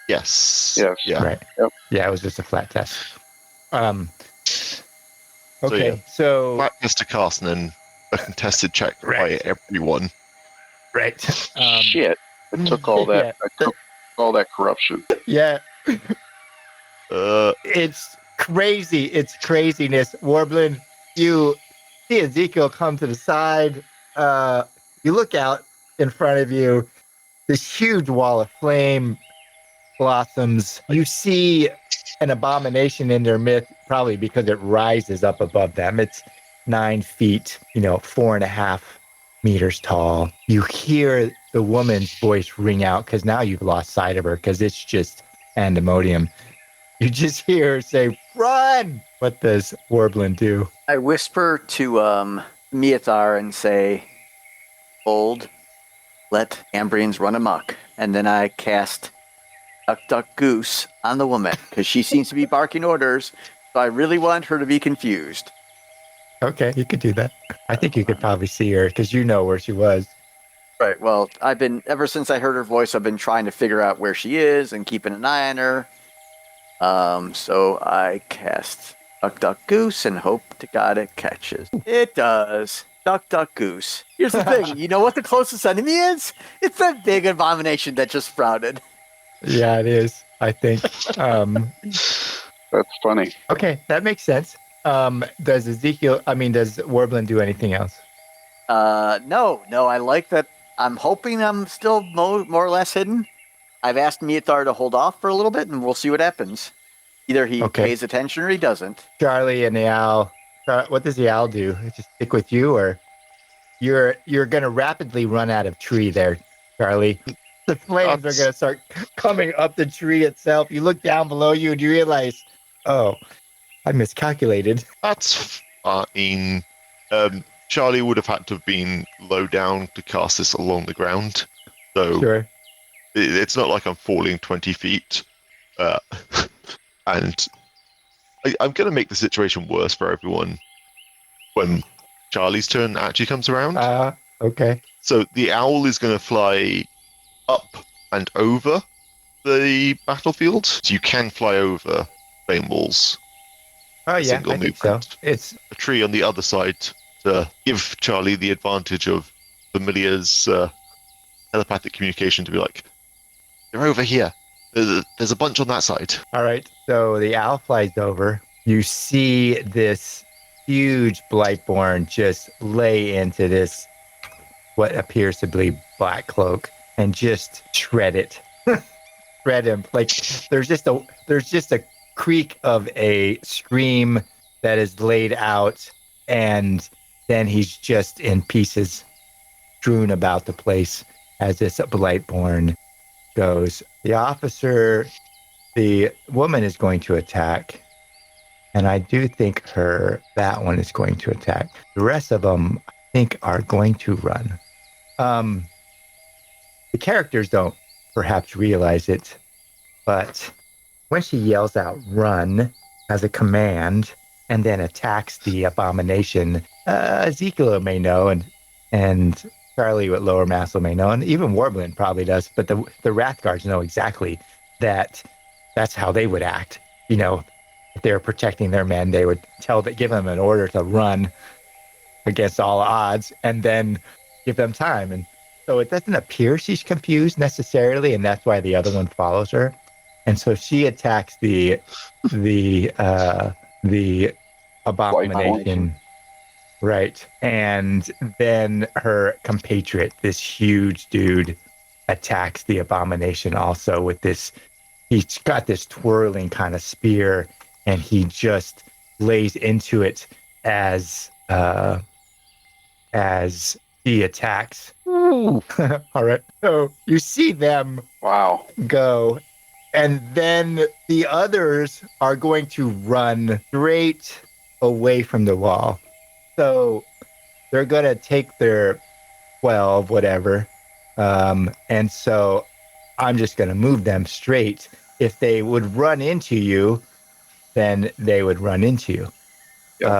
Yes. Yes. Yeah. Right. Yep. Yeah, it was just a flat test. So, Okay, yeah. so Flat test to cast and then a contested check Right. by everyone. right. Shit! I took all that. yeah. I took all that corruption. Yeah, Uh, it's crazy. It's craziness. Warbleen, you see Ezekiel come to the side. You look out in front of you, this huge wall of flame blossoms. You see an abomination in their midst, probably because it rises up above them. It's 9 feet, 4.5 meters tall. You hear the woman's voice ring out because now you've lost sight of her because it's just pandemonium. You just hear her say, "Run!" What does Warbleen do? I whisper to Miathar and say, "Old, let Ambrians run amok." And then I cast Duck Duck Goose on the woman because she seems to be barking orders. So I really want her to be confused. Okay, you could do that. I think you could probably see her because you know where she was. Right. Well, ever since I heard her voice, I've been trying to figure out where she is and keeping an eye on her. So I cast Duck Duck Goose and hope to God it catches. It does. Duck Duck Goose. Here's the thing. You know what the closest enemy is? It's that big abomination that just sprouted. Yeah, it is, I think. That's funny. Okay, that makes sense. Does Warbleen do anything else? No. I like that. I'm hoping I'm still more or less hidden. I've asked Miathar to hold off for a little bit, and we'll see what happens. Either he Okay. pays attention or he doesn't. Charly and the owl. What does the owl do? Just stick with you, or you're going to rapidly run out of tree there, Charly? The flames are going to start coming up the tree itself. You look down below you and you realize, oh, I miscalculated. that's fine. Charlie would have had to have been low down to cast this along the ground. So Sure. it's not like I'm falling 20 feet. And I'm going to make the situation worse for everyone when Charlie's turn actually comes around. Okay. So the owl is going to fly up and over the battlefield. So you can fly over flame walls. Oh, yeah, Single I think so. movement. It's A tree on the other side to give Charlie the advantage of Familiar's telepathic communication to be like, they're over here. There's a bunch on that side. all right. So the owl flies over. You see this huge Blightborn just lay into this, what appears to be black cloak, and just shred it. Shred him. Like there's just a creak of a scream that is laid out, and then he's just in pieces, strewn about the place as this Blightborn goes. The woman is going to attack, and I do think that one is going to attack. The rest of them, I think, are going to run. The characters don't perhaps realize it, but when she yells out "run" as a command and then attacks the abomination, Ezekiel may know, and Charly with lower mass may know, and even Warbleen probably does, but the Wrathguards know exactly that that's how they would act. If they were protecting their men, they would give them an order to run against all odds and then give them time. And so it doesn't appear she's confused necessarily, and that's why the other one follows her. And so she attacks the abomination Right. And then her compatriot, this huge dude, attacks the abomination also with this. He's got this twirling kind of spear, and he just lays into it as he attacks. All right. So you see them Wow. go, and then the others are going to run straight away from the wall. So they're going to take their 12, whatever. And so I'm just going to move them straight. If they would run into you, then they would run into you. Yep.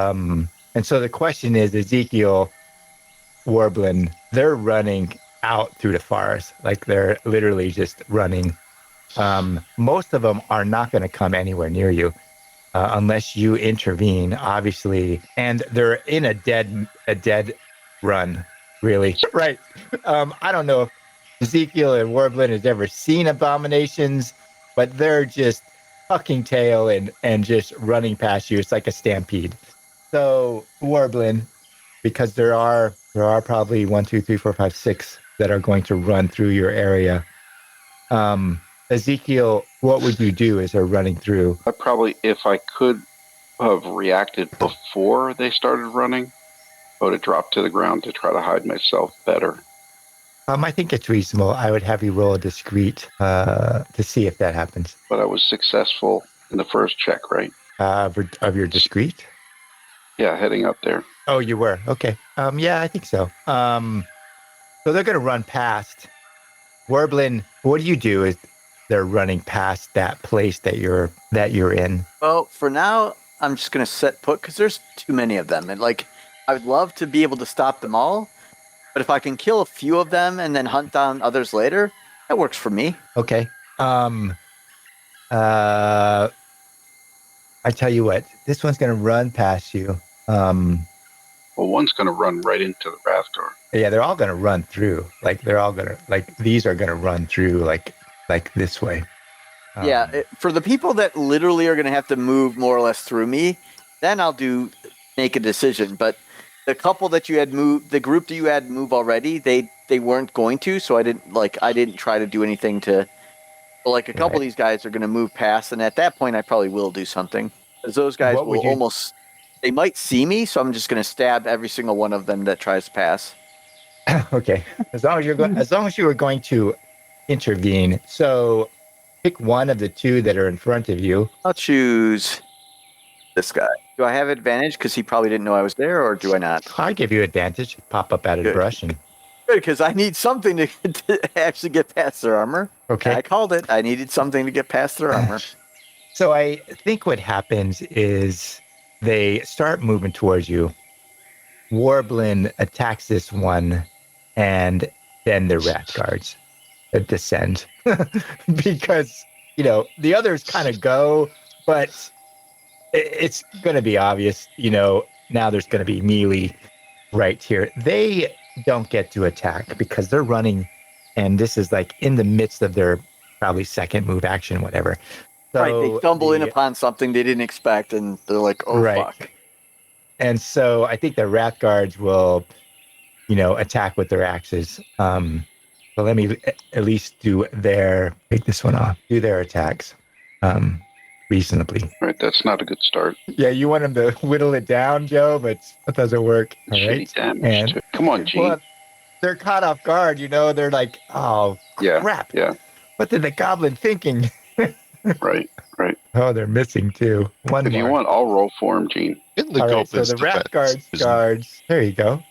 And so the question is, Ezekiel, Warbleen, they're running out through the forest. Like they're literally just running. Most of them are not going to come anywhere near you unless you intervene, obviously. And they're in a dead run, really. Right. I don't know if Ezekiel and Warbleen has ever seen abominations, but they're just tucking tail and just running past you. It's like a stampede. So Warbleen, because there are probably 1, 2, 3, 4, 5, 6 that are going to run through your area. Ezekiel, what would you do as they're running through? I probably, if I could have reacted before they started running, I would have dropped to the ground to try to hide myself better. I think it's reasonable. I would have you roll a discreet to see if that happens. But I was successful in the first check, right? Of your discreet? Yeah, heading up there. Oh, you were? Okay. Yeah, I think so. So they're going to run past. Warbleen, what do you do if they're running past that place that you're in? Well, for now, I'm just going to set put because there's too many of them. And like, I would love to be able to stop them all. But if I can kill a few of them and then hunt down others later, that works for me. Okay. I tell you what, this one's going to run past you. Well, one's going to run right into the Rathgar. Yeah, they're all going to run through. Like they're all going to these are going to run through like this way. For the people that literally are going to have to move more or less through me, then I'll make a decision. But the couple that you had moved, the group that you had move already, they weren't going to, so I didn't try to do anything to. But like a couple of these guys are going to move past, and at that point, I probably will do something. Because those guys they might see me, so I'm just going to stab every single one of them that tries to pass. Okay, as long as you were going to intervene. So pick one of the two that are in front of you. I'll choose this guy. Do I have advantage because he probably didn't know I was there, or do I not? I give you advantage. Pop up out of the brush and. Good, because I need something to actually get past their armor. Okay, I called it. I needed something to get past their armor. So I think what happens is they start moving towards you. Warbleen attacks this one, and then the Wrath Guards descend. Because, the others kind of go, but it's going to be obvious, now there's going to be melee right here. They don't get to attack because they're running, and this is like in the midst of their probably second move action, whatever. So right, they stumble in upon something they didn't expect, and they're like, oh, fuck. And so I think the Wrath Guards will, attack with their axes. So let me at least take this one off, do their attacks reasonably. Right, that's not a good start. Yeah, you want them to whittle it down, Joe, but that doesn't work. All right. Damage too. Come on, Gene. Well, they're caught off guard, they're like, oh, crap. Yeah. What did the goblin thinking? Right. Oh, they're missing too. One if more. you want, I'll roll for him, Gene. All right, so the Wrath Guards, there you go.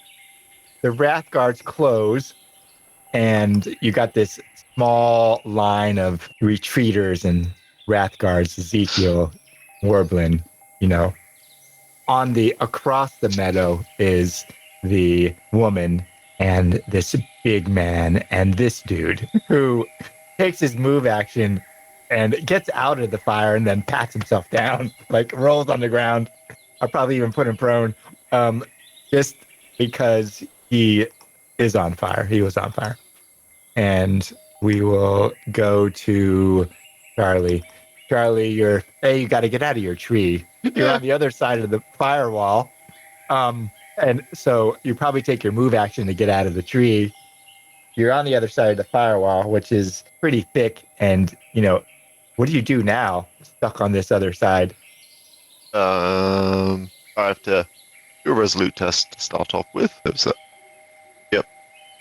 The Wrath Guards close, and you got this small line of retreaters and Wrath Guards, Ezekiel, Warbleen, across the meadow is the woman and this big man and this dude who takes his move action and gets out of the fire and then pats himself down, like rolls on the ground. I'll probably even put him prone, just because he is on fire. He was on fire. And we will go to Charly. Charly, you got to get out of your tree. You're on the other side of the firewall. And so you probably take your move action to get out of the tree. You're on the other side of the firewall, which is pretty thick. And, what do you do now? Stuck on this other side. I have to do a resolute test to start off with. Yep.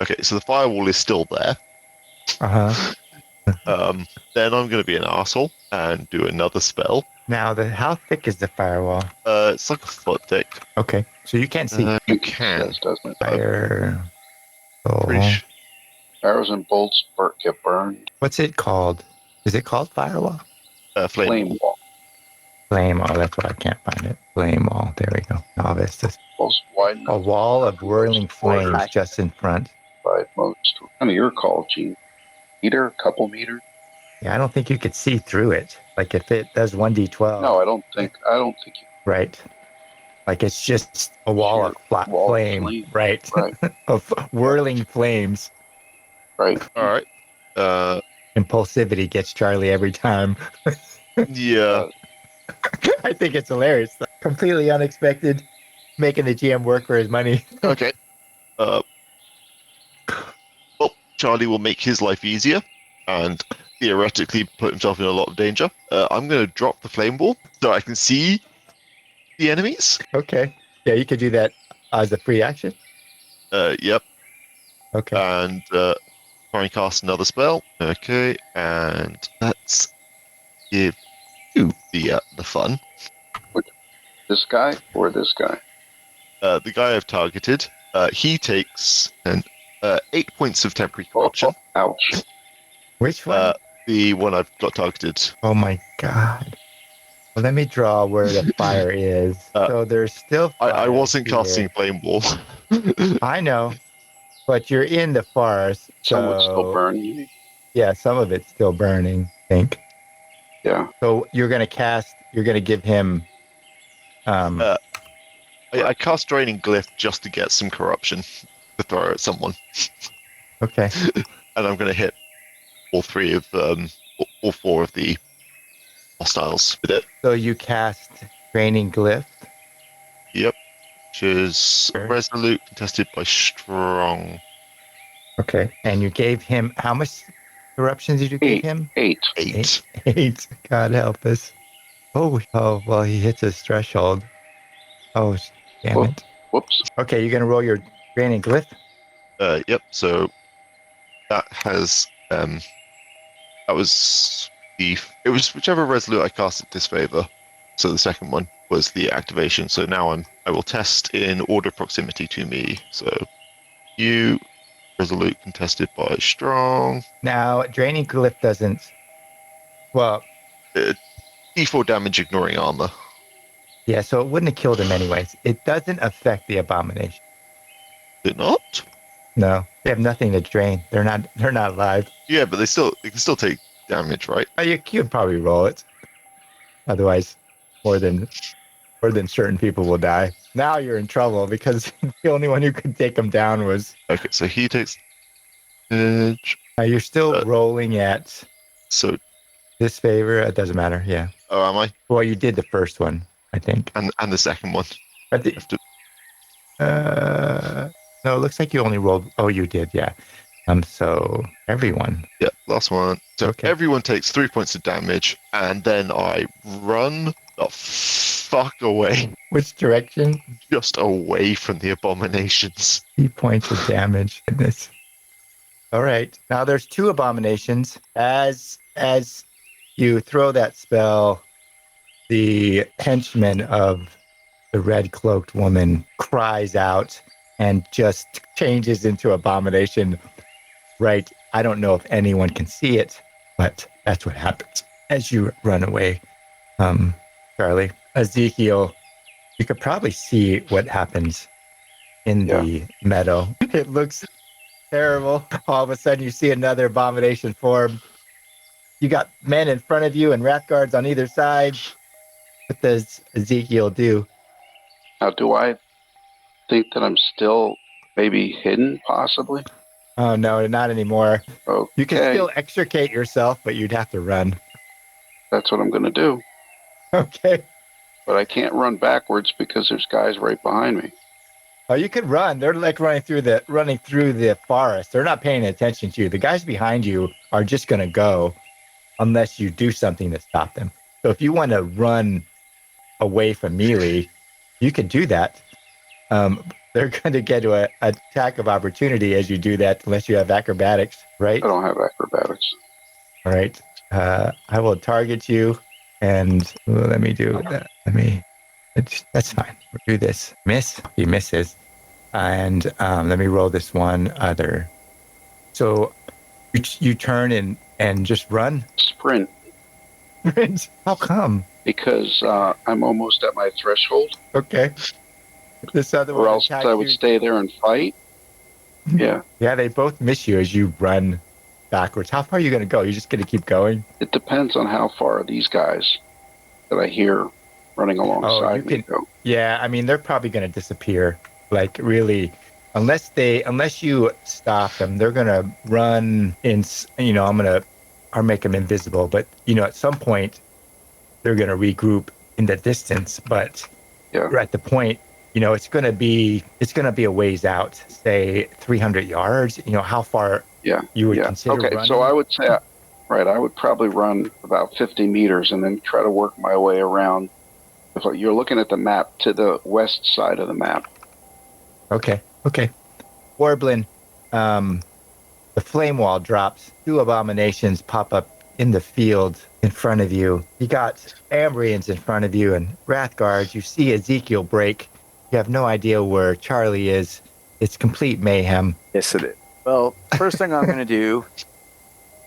Okay, so the firewall is still there. Uh-huh. Then I'm going to be an arsehole and do another spell. Now, how thick is the firewall? It's like a foot thick. Okay. So you can't see You can. Yes, doesn't it? fire. Pretty Oh. Arrows and bolts get burned. What's it called? Is it called firewall? flame. Flame wall. Flame wall. That's why I can't find it. Flame wall. There we go. Novice. Most wide A enough wall of whirling flames Hi. just in front. by most. Kind of your call, Gene. Meter, couple meters. Yeah, I don't think you could see through it. Like if it does 1d12. No, I don't think you. Right. Like it's just a wall of flat Wall of flame. flame. Right. Right, Of whirling flames. right. All right. Impulsivity gets Charlie every time. Yeah. I think it's hilarious. Completely unexpected. Making the GM work for his money. Okay. Well, Charlie will make his life easier and theoretically put himself in a lot of danger. I'm going to drop the flame ball so I can see the enemies. Okay. Yeah, you could do that as a free action. Yep. Okay. And try and cast another spell. Okay. And let's give you the fun. This guy or this guy? The guy I've targeted, he takes 8 points of temporary corruption. Ouch. Which one? The one I've got targeted. Oh my god. Well, let me draw where the fire is. So there's still fire I wasn't here. casting flame ball. I know. But you're in the forest. Some would still so- burn you. Yeah, some of it's still burning, I think. Yeah. So you're going to give him. I cast Draining Glyph just to get some corruption to throw at someone. Okay. And I'm going to hit all four of the hostiles with it. So you cast Draining Glyph. Yep. Which is Sure. resolute, contested by strong. Okay. And you gave him, how much corruption did you give him? 8. 8. 8. God help us. Oh, well, he hits his threshold. Oh, damn Whoa. it. Whoops. Okay, you're going to roll your Draining Glyph? Yep. So that has that was it was whichever resolute I cast at disfavor. So the second one was the activation. So now I will test in order proximity to me. So you resolute contested by strong. Now, Draining Glyph doesn't. Well, D4 damage ignoring armor. yeah, so it wouldn't have killed him anyways. It doesn't affect the abomination. Did it not? No, they have nothing to drain. They're not alive. Yeah, but they can still take damage, right? Oh, you could probably roll it. Otherwise, more than certain people will die. Now you're in trouble because the only one who could take him down was. Okay, so he takes damage. You're still rolling at So disfavor. It doesn't matter. Yeah. oh, am I? Well, you did the first one, I think. And the second one. I think. No, it looks like you only rolled. Oh, you did. Yeah. So everyone. Yeah, last one. So Okay. everyone takes 3 points of damage, and then I run the fuck away, Which direction? just away from the abominations. 3 points of damage. Goodness. All right. Now there's 2 abominations. As you throw that spell, the henchman of the red cloaked woman cries out and just changes into abomination. Right. I don't know if anyone can see it, but that's what happens as you run away. Charlie, Ezekiel, you could probably see what happens in the meadow. It looks terrible. All of a sudden, you see another abomination form. You got men in front of you and rat guards on either side. What does Ezekiel do? Now, do I think that I'm still maybe hidden, possibly? Oh, no, not anymore. Okay. You can still extricate yourself, but you'd have to run. That's what I'm going to do. Okay. But I can't run backwards because there's guys right behind me. Oh, you could run. They're like running through the forest. They're not paying attention to you. The guys behind you are just going to go unless you do something to stop them. So if you want to run away from melee, you can do that. They're going to get to an attack of opportunity as you do that, unless you have acrobatics, right? I don't have acrobatics. All right. I will target you, and let me do that. That's fine. We'll do this. Miss. He misses. And let me roll this one other. So you turn and just run? Sprint. How come? Because I'm almost at my threshold. Okay. This other one Or else I would stay there and fight. Yeah. Yeah, they both miss you as you run backwards. How far are you going to go? You're just going to keep going? It depends on how far these guys that I hear running alongside me go. Yeah, I mean, they're probably going to disappear. Like, really, unless you stop them, they're going to run in, I'll make them invisible. But, at some point, they're going to regroup in the distance. But we're at the point, it's going to be a ways out, say 300 yards. How far you would consider running? Okay, so I would say, I would probably run about 50 meters and then try to work my way around. If you're looking at the map, to the west side of the map. Okay. Warbleen, the flame wall drops. 2 abominations pop up in the field in front of you. You got Ambrians in front of you and Wrathguards. You see Ezekial break. You have no idea where Charly is. It's complete mayhem. Yes, it is. Well, first thing I'm going to do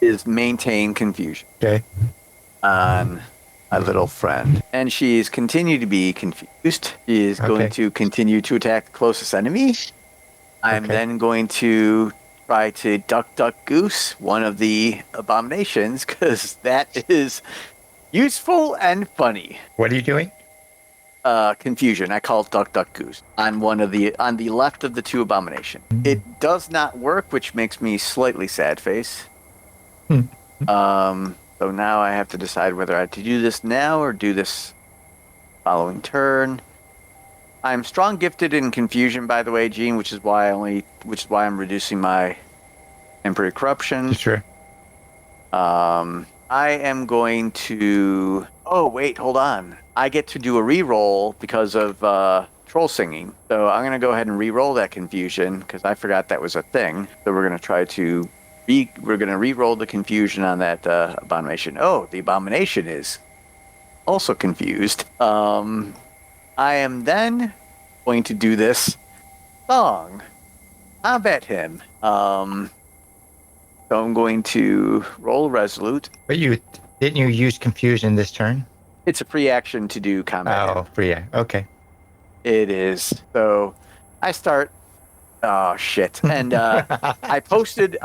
is maintain confusion. Okay. On my little friend. And she's continued to be confused. She is going to continue to attack the closest enemy. I'm then going to try to duck, goose one of the abominations, because that is useful and funny. What are you doing? Confusion. I call it duck, goose on on the left of the 2 abomination. It does not work, which makes me slightly sad face. So now I have to decide whether I have to do this now or do this following turn. I'm strong gifted in confusion, by the way, Gene, which is why I'm reducing my temporary corruption. Sure. I am going to. Oh wait, hold on. I get to do a re-roll because of troll singing. So I'm going to go ahead and re-roll that confusion because I forgot that was a thing. So we're going to try to. We're going to re-roll the confusion on that abomination. Oh, the abomination is also confused. I am then going to do this song. Combat him. So I'm going to roll resolute. But didn't you use confusion this turn? It's a free action to do combat. Oh, free. Okay. It is. So I start. Oh shit! And I posted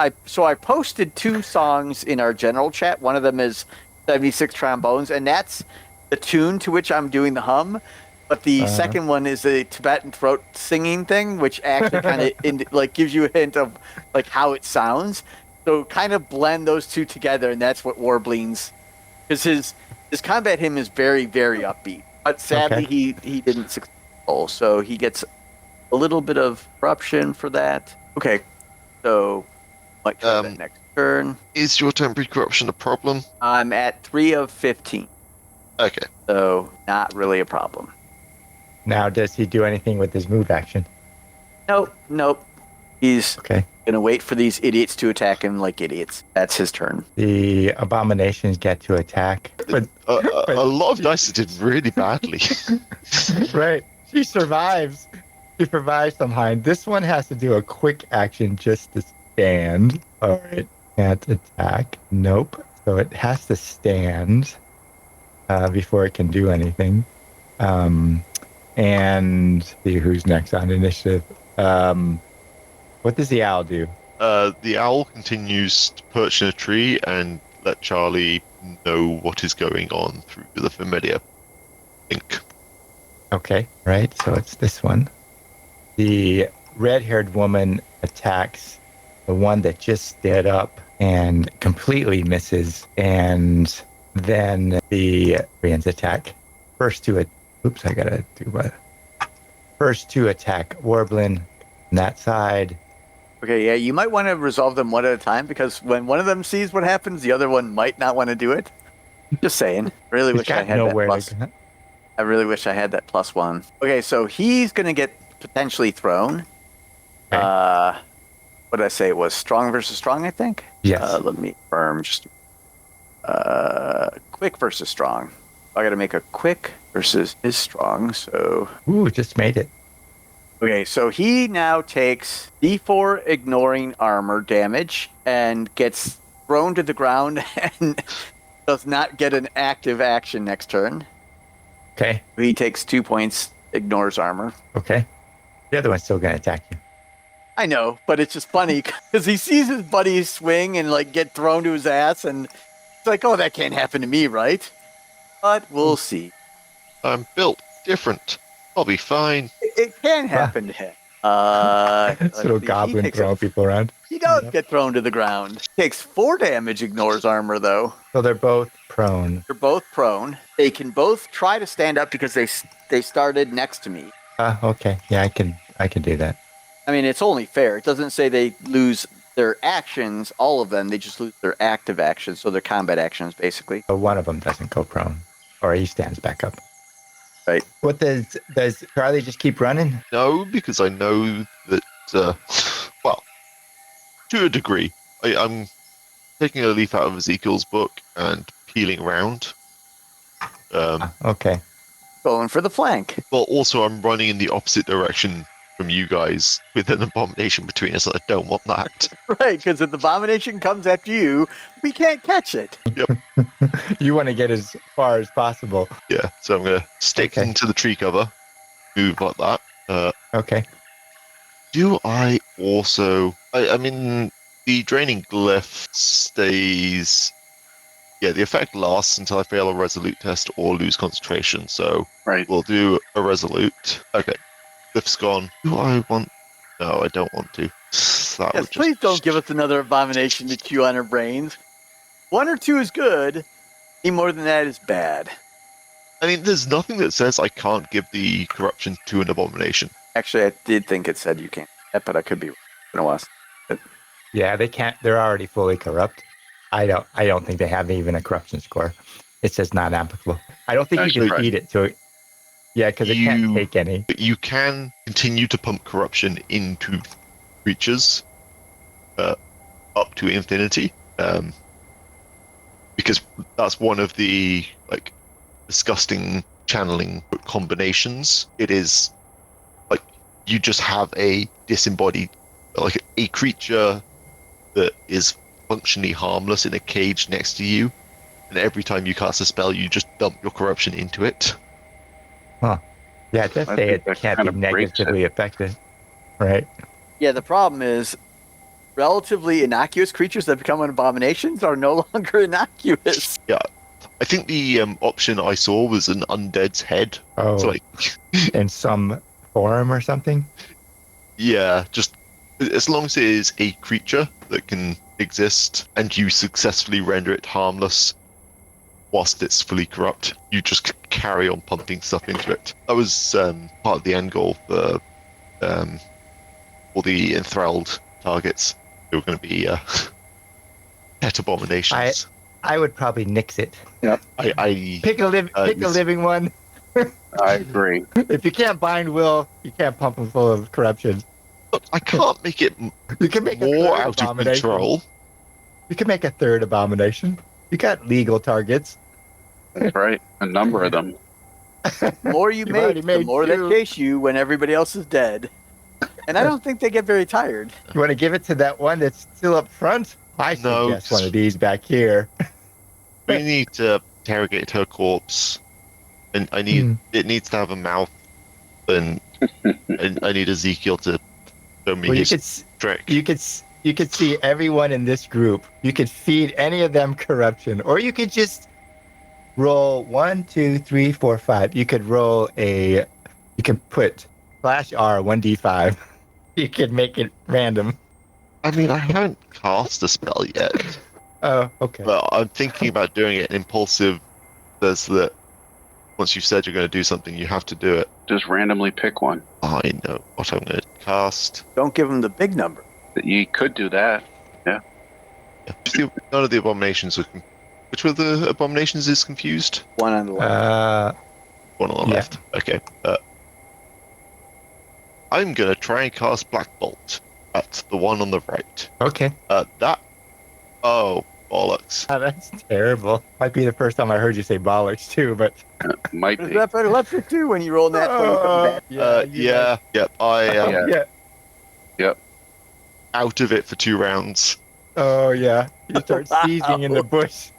2 songs in our general chat. One of them is 76 trombones, and that's the tune to which I'm doing the hum. But the second one is a Tibetan throat singing thing, which actually kind of gives you a hint of like how it sounds. So kind of blend those 2 together, and that's what Warbleen's, because his combat hymn is very, very upbeat. But sadly, he didn't succeed. So he gets a little bit of corruption for that. Okay, so might try that next turn. Is your temporary corruption a problem? I'm at 3 of 15. Okay. So not really a problem. Now, does he do anything with his move action? Nope. He's Okay. gonna wait for these idiots to attack him like idiots. That's his turn. The abominations get to attack. But a lot of dice did really badly. right. She survives. She survives somehow. This one has to do a quick action just to stand. All right. Can't attack. Nope. So it has to stand before it can do anything. And see who's next on initiative. What does the owl do? The owl continues to perch in a tree and let Charly know what is going on through the familiar ink. Okay, right. So it's this one. The red-haired woman attacks the one that just stood up and completely misses. And then the Koreans attack. First 2. Oops, I gotta do what? first two attack Warbleen on that side. Okay, yeah, you might want to resolve them one at a time because when one of them sees what happens, the other one might not want to do it. Just saying. Really He's wish I got had that nowhere plus. to go. I really wish I had that +1. Okay, so he's gonna get potentially thrown. Okay. What did I say? It was strong versus strong, I think. Yes. Let me confirm. Just quick versus strong. I got to make a quick versus his strong. So Ooh, just made it. okay, so he now takes D4 ignoring armor damage and gets thrown to the ground and does not get an active action next turn. Okay. He takes 2 points, ignores armor. Okay. The other one's still going to attack you. I know, but it's just funny because he sees his buddy swing and like get thrown to his ass, and it's like, oh, that can't happen to me, right? But we'll see. I'm built different. I'll be fine. It can happen to him. This little goblin throwing people around. He does get thrown to the ground. Takes 4 damage, ignores armor though. So they're both prone. They're both prone. They can both try to stand up because they started next to me. Okay. Yeah, I can do that. I mean, it's only fair. It doesn't say they lose their actions, all of them. They just lose their active actions, so their combat actions, basically. But one of them doesn't go prone, or he stands back up. Right. What does Charly just keep running? No, because I know that, well, to a degree. I'm taking a leaf out of Ezekiel's book and peeling around. Okay. Going for the flank. Well, also I'm running in the opposite direction from you guys with an abomination between us. I don't want that. Right, because if the abomination comes after you, we can't catch it. You want to get as far as possible. Yeah, so I'm going to stick Okay. into the tree cover, move like that. Okay. Do I also... I mean, the draining glyph stays... Yeah, the effect lasts until I fail a resolute test or lose concentration, so Right. we'll do a resolute. Okay, glyph's gone. Do I want... No, I don't want to. That Yes, would please just... don't give us another abomination to chew on our brains. 1 or 2 is good. Any more than that is bad. I mean, there's nothing that says I can't give the corruption to an abomination. Actually, I did think it said you can't, but I could be wrong. It's been a while. Yeah, they can't. They're already fully corrupt. I don't think they have even a corruption score. It says not applicable. I don't think you Actually, can right. feed it to it. Yeah, because it can't take any. But you can continue to pump corruption into creatures up to infinity, because that's one of the like disgusting channeling combinations. It is like you just have a disembodied, like a creature that is functionally harmless in a cage next to you, and every time you cast a spell, you just dump your corruption into it. Yeah, it does I say think it that can't kind be of breaks negatively affected. Right. Yeah, the problem is relatively innocuous creatures that become abominations are no longer innocuous. I think the option I saw was an undead's head. Oh, So like, in some form or something? yeah, just as long as it is a creature that can exist and you successfully render it harmless whilst it's fully corrupt, you just carry on pumping stuff into it. That was part of the end goal for all the enthralled targets. They were going to be pet abominations. I would probably nix it. I Pick a living one. I agree. If you can't bind will, you can't pump them full of corruption. but I can't make it You can make a more third out of abomination. control. You can make a third abomination. You got legal targets. That's right. A number of them. The more you You've already make, the made more they 2. chase you when everybody else is dead. And I don't think they get very tired. You want to give it to that one that's still up front? I No, suggest one of these back here. We need to interrogate her corpse, and it needs to have a mouth, and I need Ezekiel to show me Well, his trick. you could see everyone in this group. You could feed any of them corruption, or you could just roll 1, 2, 3, 4, 5. You could roll you could put /R 1d5. You could make it random. I mean, I haven't cast a spell yet, Oh, okay. but I'm thinking about doing it. Impulsive says that once you've said you're going to do something, you have to do it. Just randomly pick one. I know what I'm going to cast. Don't give him the big number. You could do that. Yeah. None of the abominations are. Which of the abominations is confused? One on the left. One on the left. Okay. I'm going to try and cast Black Bolt at the one on the right. Okay. Oh, bollocks. Oh, that's terrible. Might be the first time I heard you say bollocks too, but Might Is be. that better left for two when you roll that 20 back? Yep. I am yeah. out of it for 2 rounds. Oh yeah. You start seizing in the bush.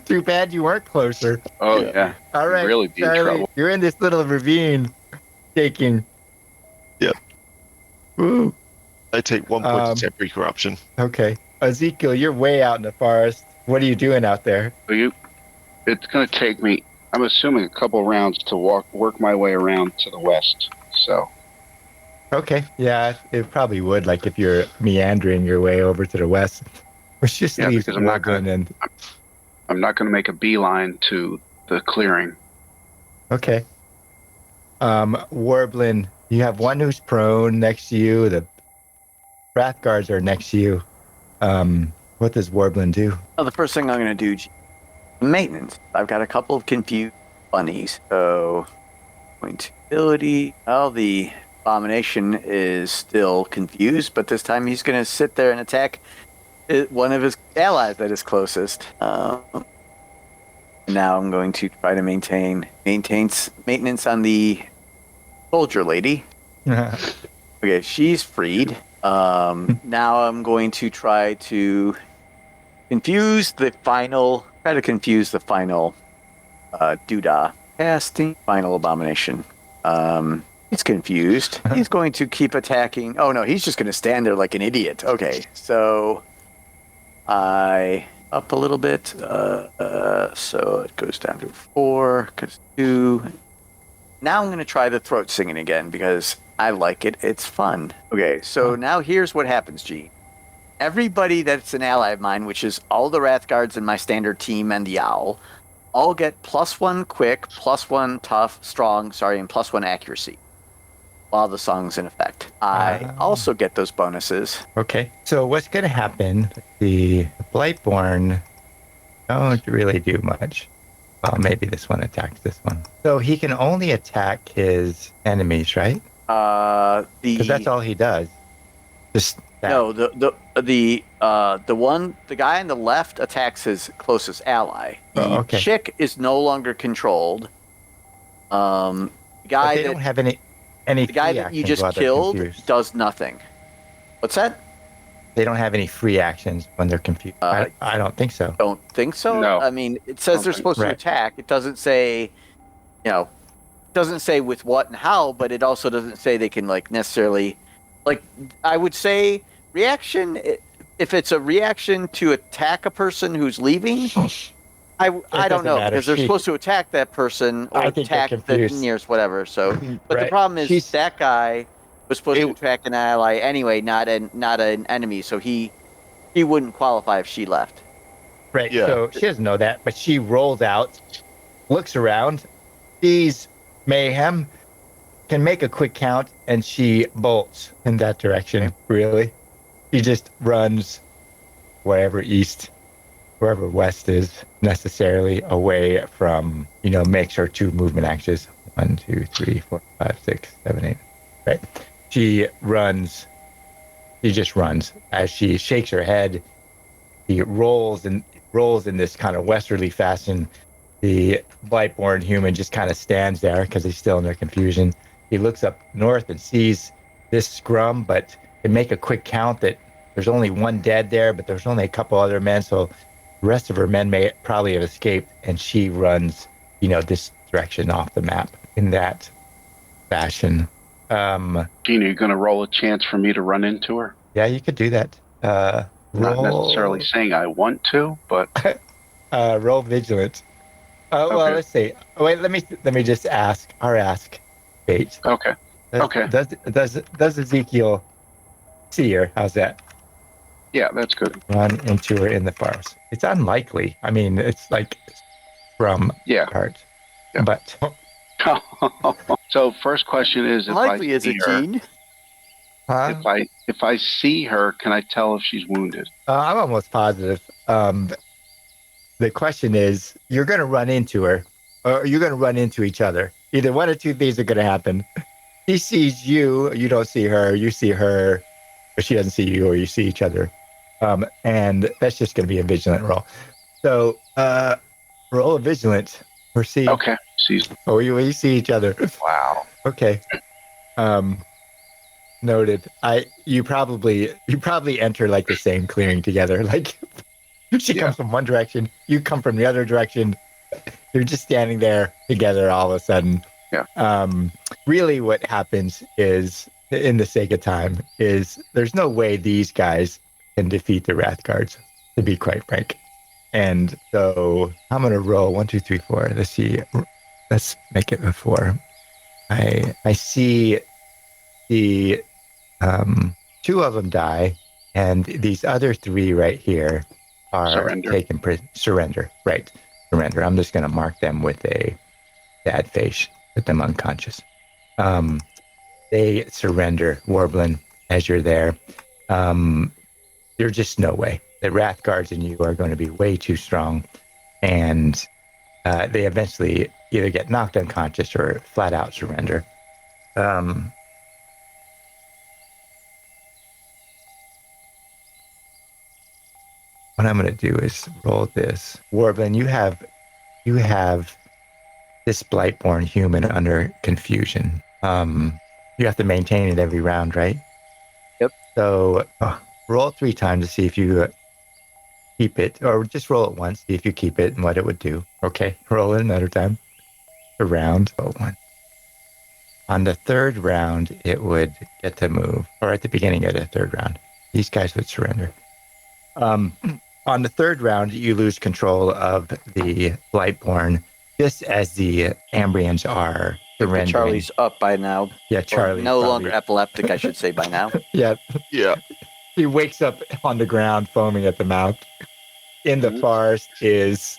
Too bad you weren't closer. Oh yeah. All right, You'd really be in Charly, trouble. you're in this little ravine, taking. Yep. Woo. I take 1 point of temporary corruption. Okay, Ezekiel, you're way out in the forest. What are you doing out there? It's going to take me, I'm assuming, a couple rounds to work my way around to the west. So. Okay, yeah, it probably would. Like if you're meandering your way over to the west, which just leaves because I'm not Warbleen and. I'm not going to make a beeline to the clearing. Okay. Warbleen, you have one who's prone next to you. The Wrathguards are next to you. What does Warbleen do? The first thing I'm going to do, maintenance. I've got a couple of confused bunnies. So, going to ability. Well, the abomination is still confused, but this time he's going to sit there and attack one of his allies that is closest. Now I'm going to try to maintain maintenance on the soldier lady. Okay, she's freed. Now I'm going to try to confuse the final doodah. Casting final abomination. He's confused. He's going to keep attacking. Oh no, he's just going to stand there like an idiot. Okay, so I up a little bit. So it goes down to 4, because 2. Now I'm going to try the throat singing again because I like it. It's fun. Okay, so now here's what happens, G. Everybody that's an ally of mine, which is all the Wrathguards in my standard team and the owl, all get +1 quick, +1 tough, strong, and +1 accuracy while the song's in effect. I also get those bonuses. Okay, so what's going to happen? The Blightborn don't really do much. Well, maybe this one attacks this one. So he can only attack his enemies, right? Because that's all he does. Just that. No, the guy on the left attacks his closest ally. The chick is no longer controlled. The guy but they don't have any the guy that you just killed does nothing. What's that? They don't have any free actions when they're confused. I don't think so. Don't think so? No. I mean, it says they're supposed to attack. It doesn't say, doesn't say with what and how, but it also doesn't say they can necessarily, I would say reaction, if it's a reaction to attack a person who's leaving, I don't know, because they're supposed to attack that person or attack the nearest whatever. So, but the problem is that guy was supposed to attack an ally anyway, not an enemy. So he wouldn't qualify if she left. Right. Yeah. So she doesn't know that, but she rolls out, looks around, sees mayhem, can make a quick count, and she bolts in that direction. Really, she just runs wherever west is necessarily away from, makes her 2 movement actions. 1, 2, 3, 4, 5, 6, 7, 8. Right. She just runs as she shakes her head. She rolls in this kind of westerly fashion. The Blightborn human just kind of stands there because he's still in their confusion. He looks up north and sees this scrum, but can make a quick count that there's only 1 dead there, but there's only a couple other men, so the rest of her men may probably have escaped, and she runs, this direction off the map in that fashion. Gina, you're going to roll a chance for me to run into her? Yeah, you could do that. Not necessarily saying I want to, but roll vigilant. Well, let's see. Wait, let me just ask Bates. Okay. Does Ezekiel see her? How's that? Yeah, that's good. Run into her in the forest. It's unlikely. I mean, it's from cards. Yeah. But So first question is, if Likely I is see it, her, Gene. Huh? if I see her, can I tell if she's wounded? I'm almost positive. The question is, you're going to run into her, or you're going to run into each other. Either one or two things are going to happen. She sees you, you don't see her. You see her, or she doesn't see you, or you see each other. And that's just going to be a vigilant roll. So, roll a vigilant. Or see. Okay. She's Oh, you see each other. wow. Okay. Noted. You probably enter like the same clearing together. Like she comes from one direction, you come from the other direction. You're just standing there together all of a sudden. Yeah. Really what happens is, in the sake of time, is there's no way these guys can defeat the Wrath Guards, to be quite frank. And so I'm gonna roll 1, 2, 3, 4. Let's see. Let's make it a 4. I see the two of them die, and these other 3 right here are taken prison. Surrender. Right. Surrender. I'm just going to mark them with a sad face, put them unconscious. They surrender, Warbleen, as you're there. There's just no way. The Wrath Guards and you are going to be way too strong, and they eventually either get knocked unconscious or flat out surrender. What I'm going to do is roll this. Warbleen, you have this Blightborn human under confusion. You have to maintain it every round, right? Yep. So roll 3 times to see if you keep it, or just roll it once, see if you keep it and what it would do. Okay, roll it another time. A round. Roll 1. On the 3rd round, it would get to move, or at the beginning of the 3rd round, these guys would surrender. On the 3rd round, you lose control of the Blightborn, just as the Ambrians are surrendering. Charlie's up by now. Yeah, Charlie. No longer epileptic, I should say, by now. Yeah. Yeah. He wakes up on the ground, foaming at the mouth. In the forest is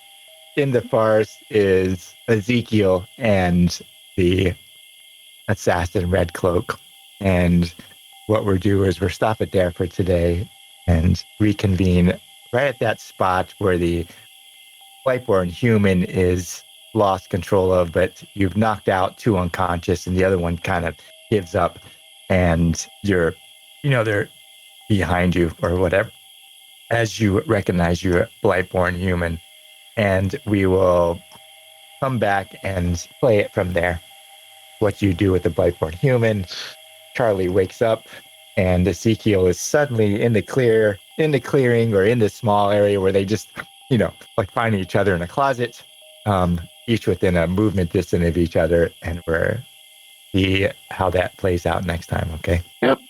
Ezekial and the assassin Red Cloak. And what we're doing is we're stopping there for today and reconvene right at that spot where the Blightborn human is lost control of, but you've knocked out 2 unconscious and the other one kind of gives up, and they're behind you or whatever as you recognize your Blightborn human, and we will come back and play it from there. What you do with the Blightborn human. Charly wakes up, and Ezekiel is suddenly in the clearing or in the small area where they just, like finding each other in a closet, each within a movement distance of each other, and we'll see how that plays out next time. Okay. Yep.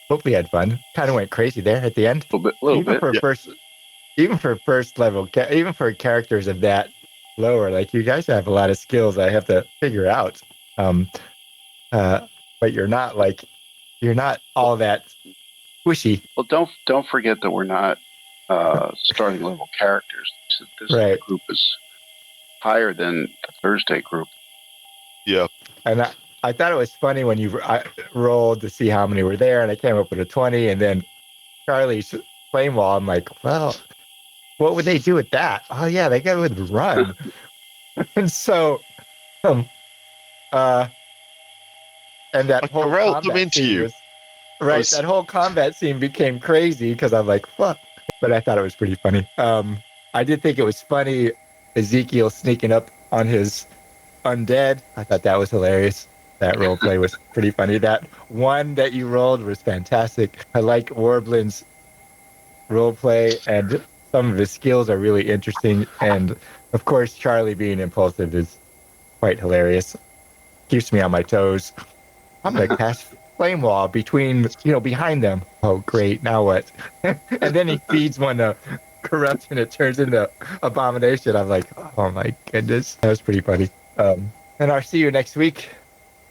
Hope we had fun. Kind of went crazy there at the end. Little bit. Even for first level, even for characters of that lower, like you guys have a lot of skills I have to figure out. But you're not all that squishy. Well, don't forget that we're not starting level characters. This Right. group is higher than the Thursday group. Yeah. And I thought it was funny when I rolled to see how many were there, and I came up with a 20, and then Charlie's flame wall. I'm like, well, what would they do with that? Oh yeah, they would run. And so, and that whole corralled them combat into scene you. was, right, that whole combat scene became crazy because I'm like, fuck. But I thought it was pretty funny. I did think it was funny, Ezekiel sneaking up on his undead. I thought that was hilarious. That role play was pretty funny. That one that you rolled was fantastic. I like Warbleen's role play, and some of his skills are really interesting. And of course, Charly being impulsive is quite hilarious. Keeps me on my toes. I'm gonna cast flame wall behind them. Oh, great! Now what? And then he feeds one to corruption. It turns into abomination. I'm like, oh my goodness, that was pretty funny. And I'll see you next week.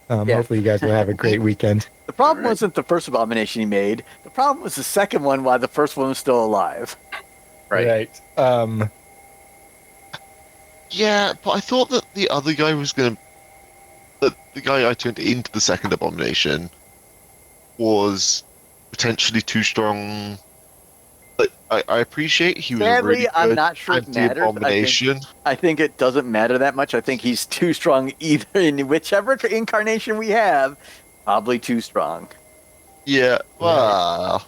Hopefully you guys will have a great weekend. The problem wasn't the first abomination he made. The problem was the second one while the first one was still alive. Right. Yeah, but I thought that the other guy was going to the guy I turned into the second abomination was potentially too strong. But I appreciate he was a Sadly, really I'm good not sure it matters. anti-abomination. I think it doesn't matter that much. I think he's too strong either in whichever incarnation we have. Probably too strong. Yeah, well,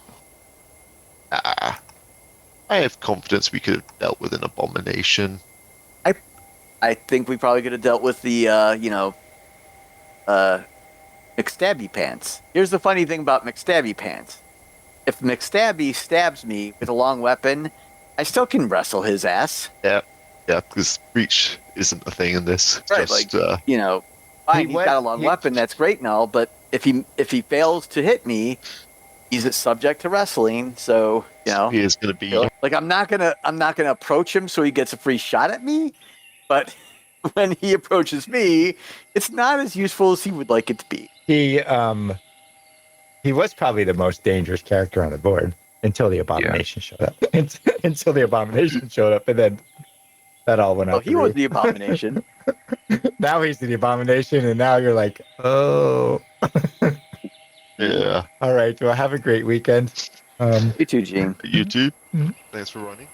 I have confidence we could have dealt with an abomination. I think we probably could have dealt with the, McStabby Pants. Here's the funny thing about McStabby Pants. If McStabby stabs me with a long weapon, I still can wrestle his ass. Yeah, because reach isn't a thing in this. It's Right, just, fine, He he's got a long weapon, that's great and all, but if he fails to hit me, he's subject to wrestling, so, he is going to be. like I'm not gonna approach him so he gets a free shot at me, but when he approaches me, it's not as useful as he would like it to be. He was probably the most dangerous character on the board until the abomination showed up. Until the abomination showed up, and then that all went Oh, out. he was the abomination. Now he's the abomination, and now you're like, oh. Yeah. All right. Well, have a great weekend. You too, Gene. YouTube. Mhm. Thanks for running.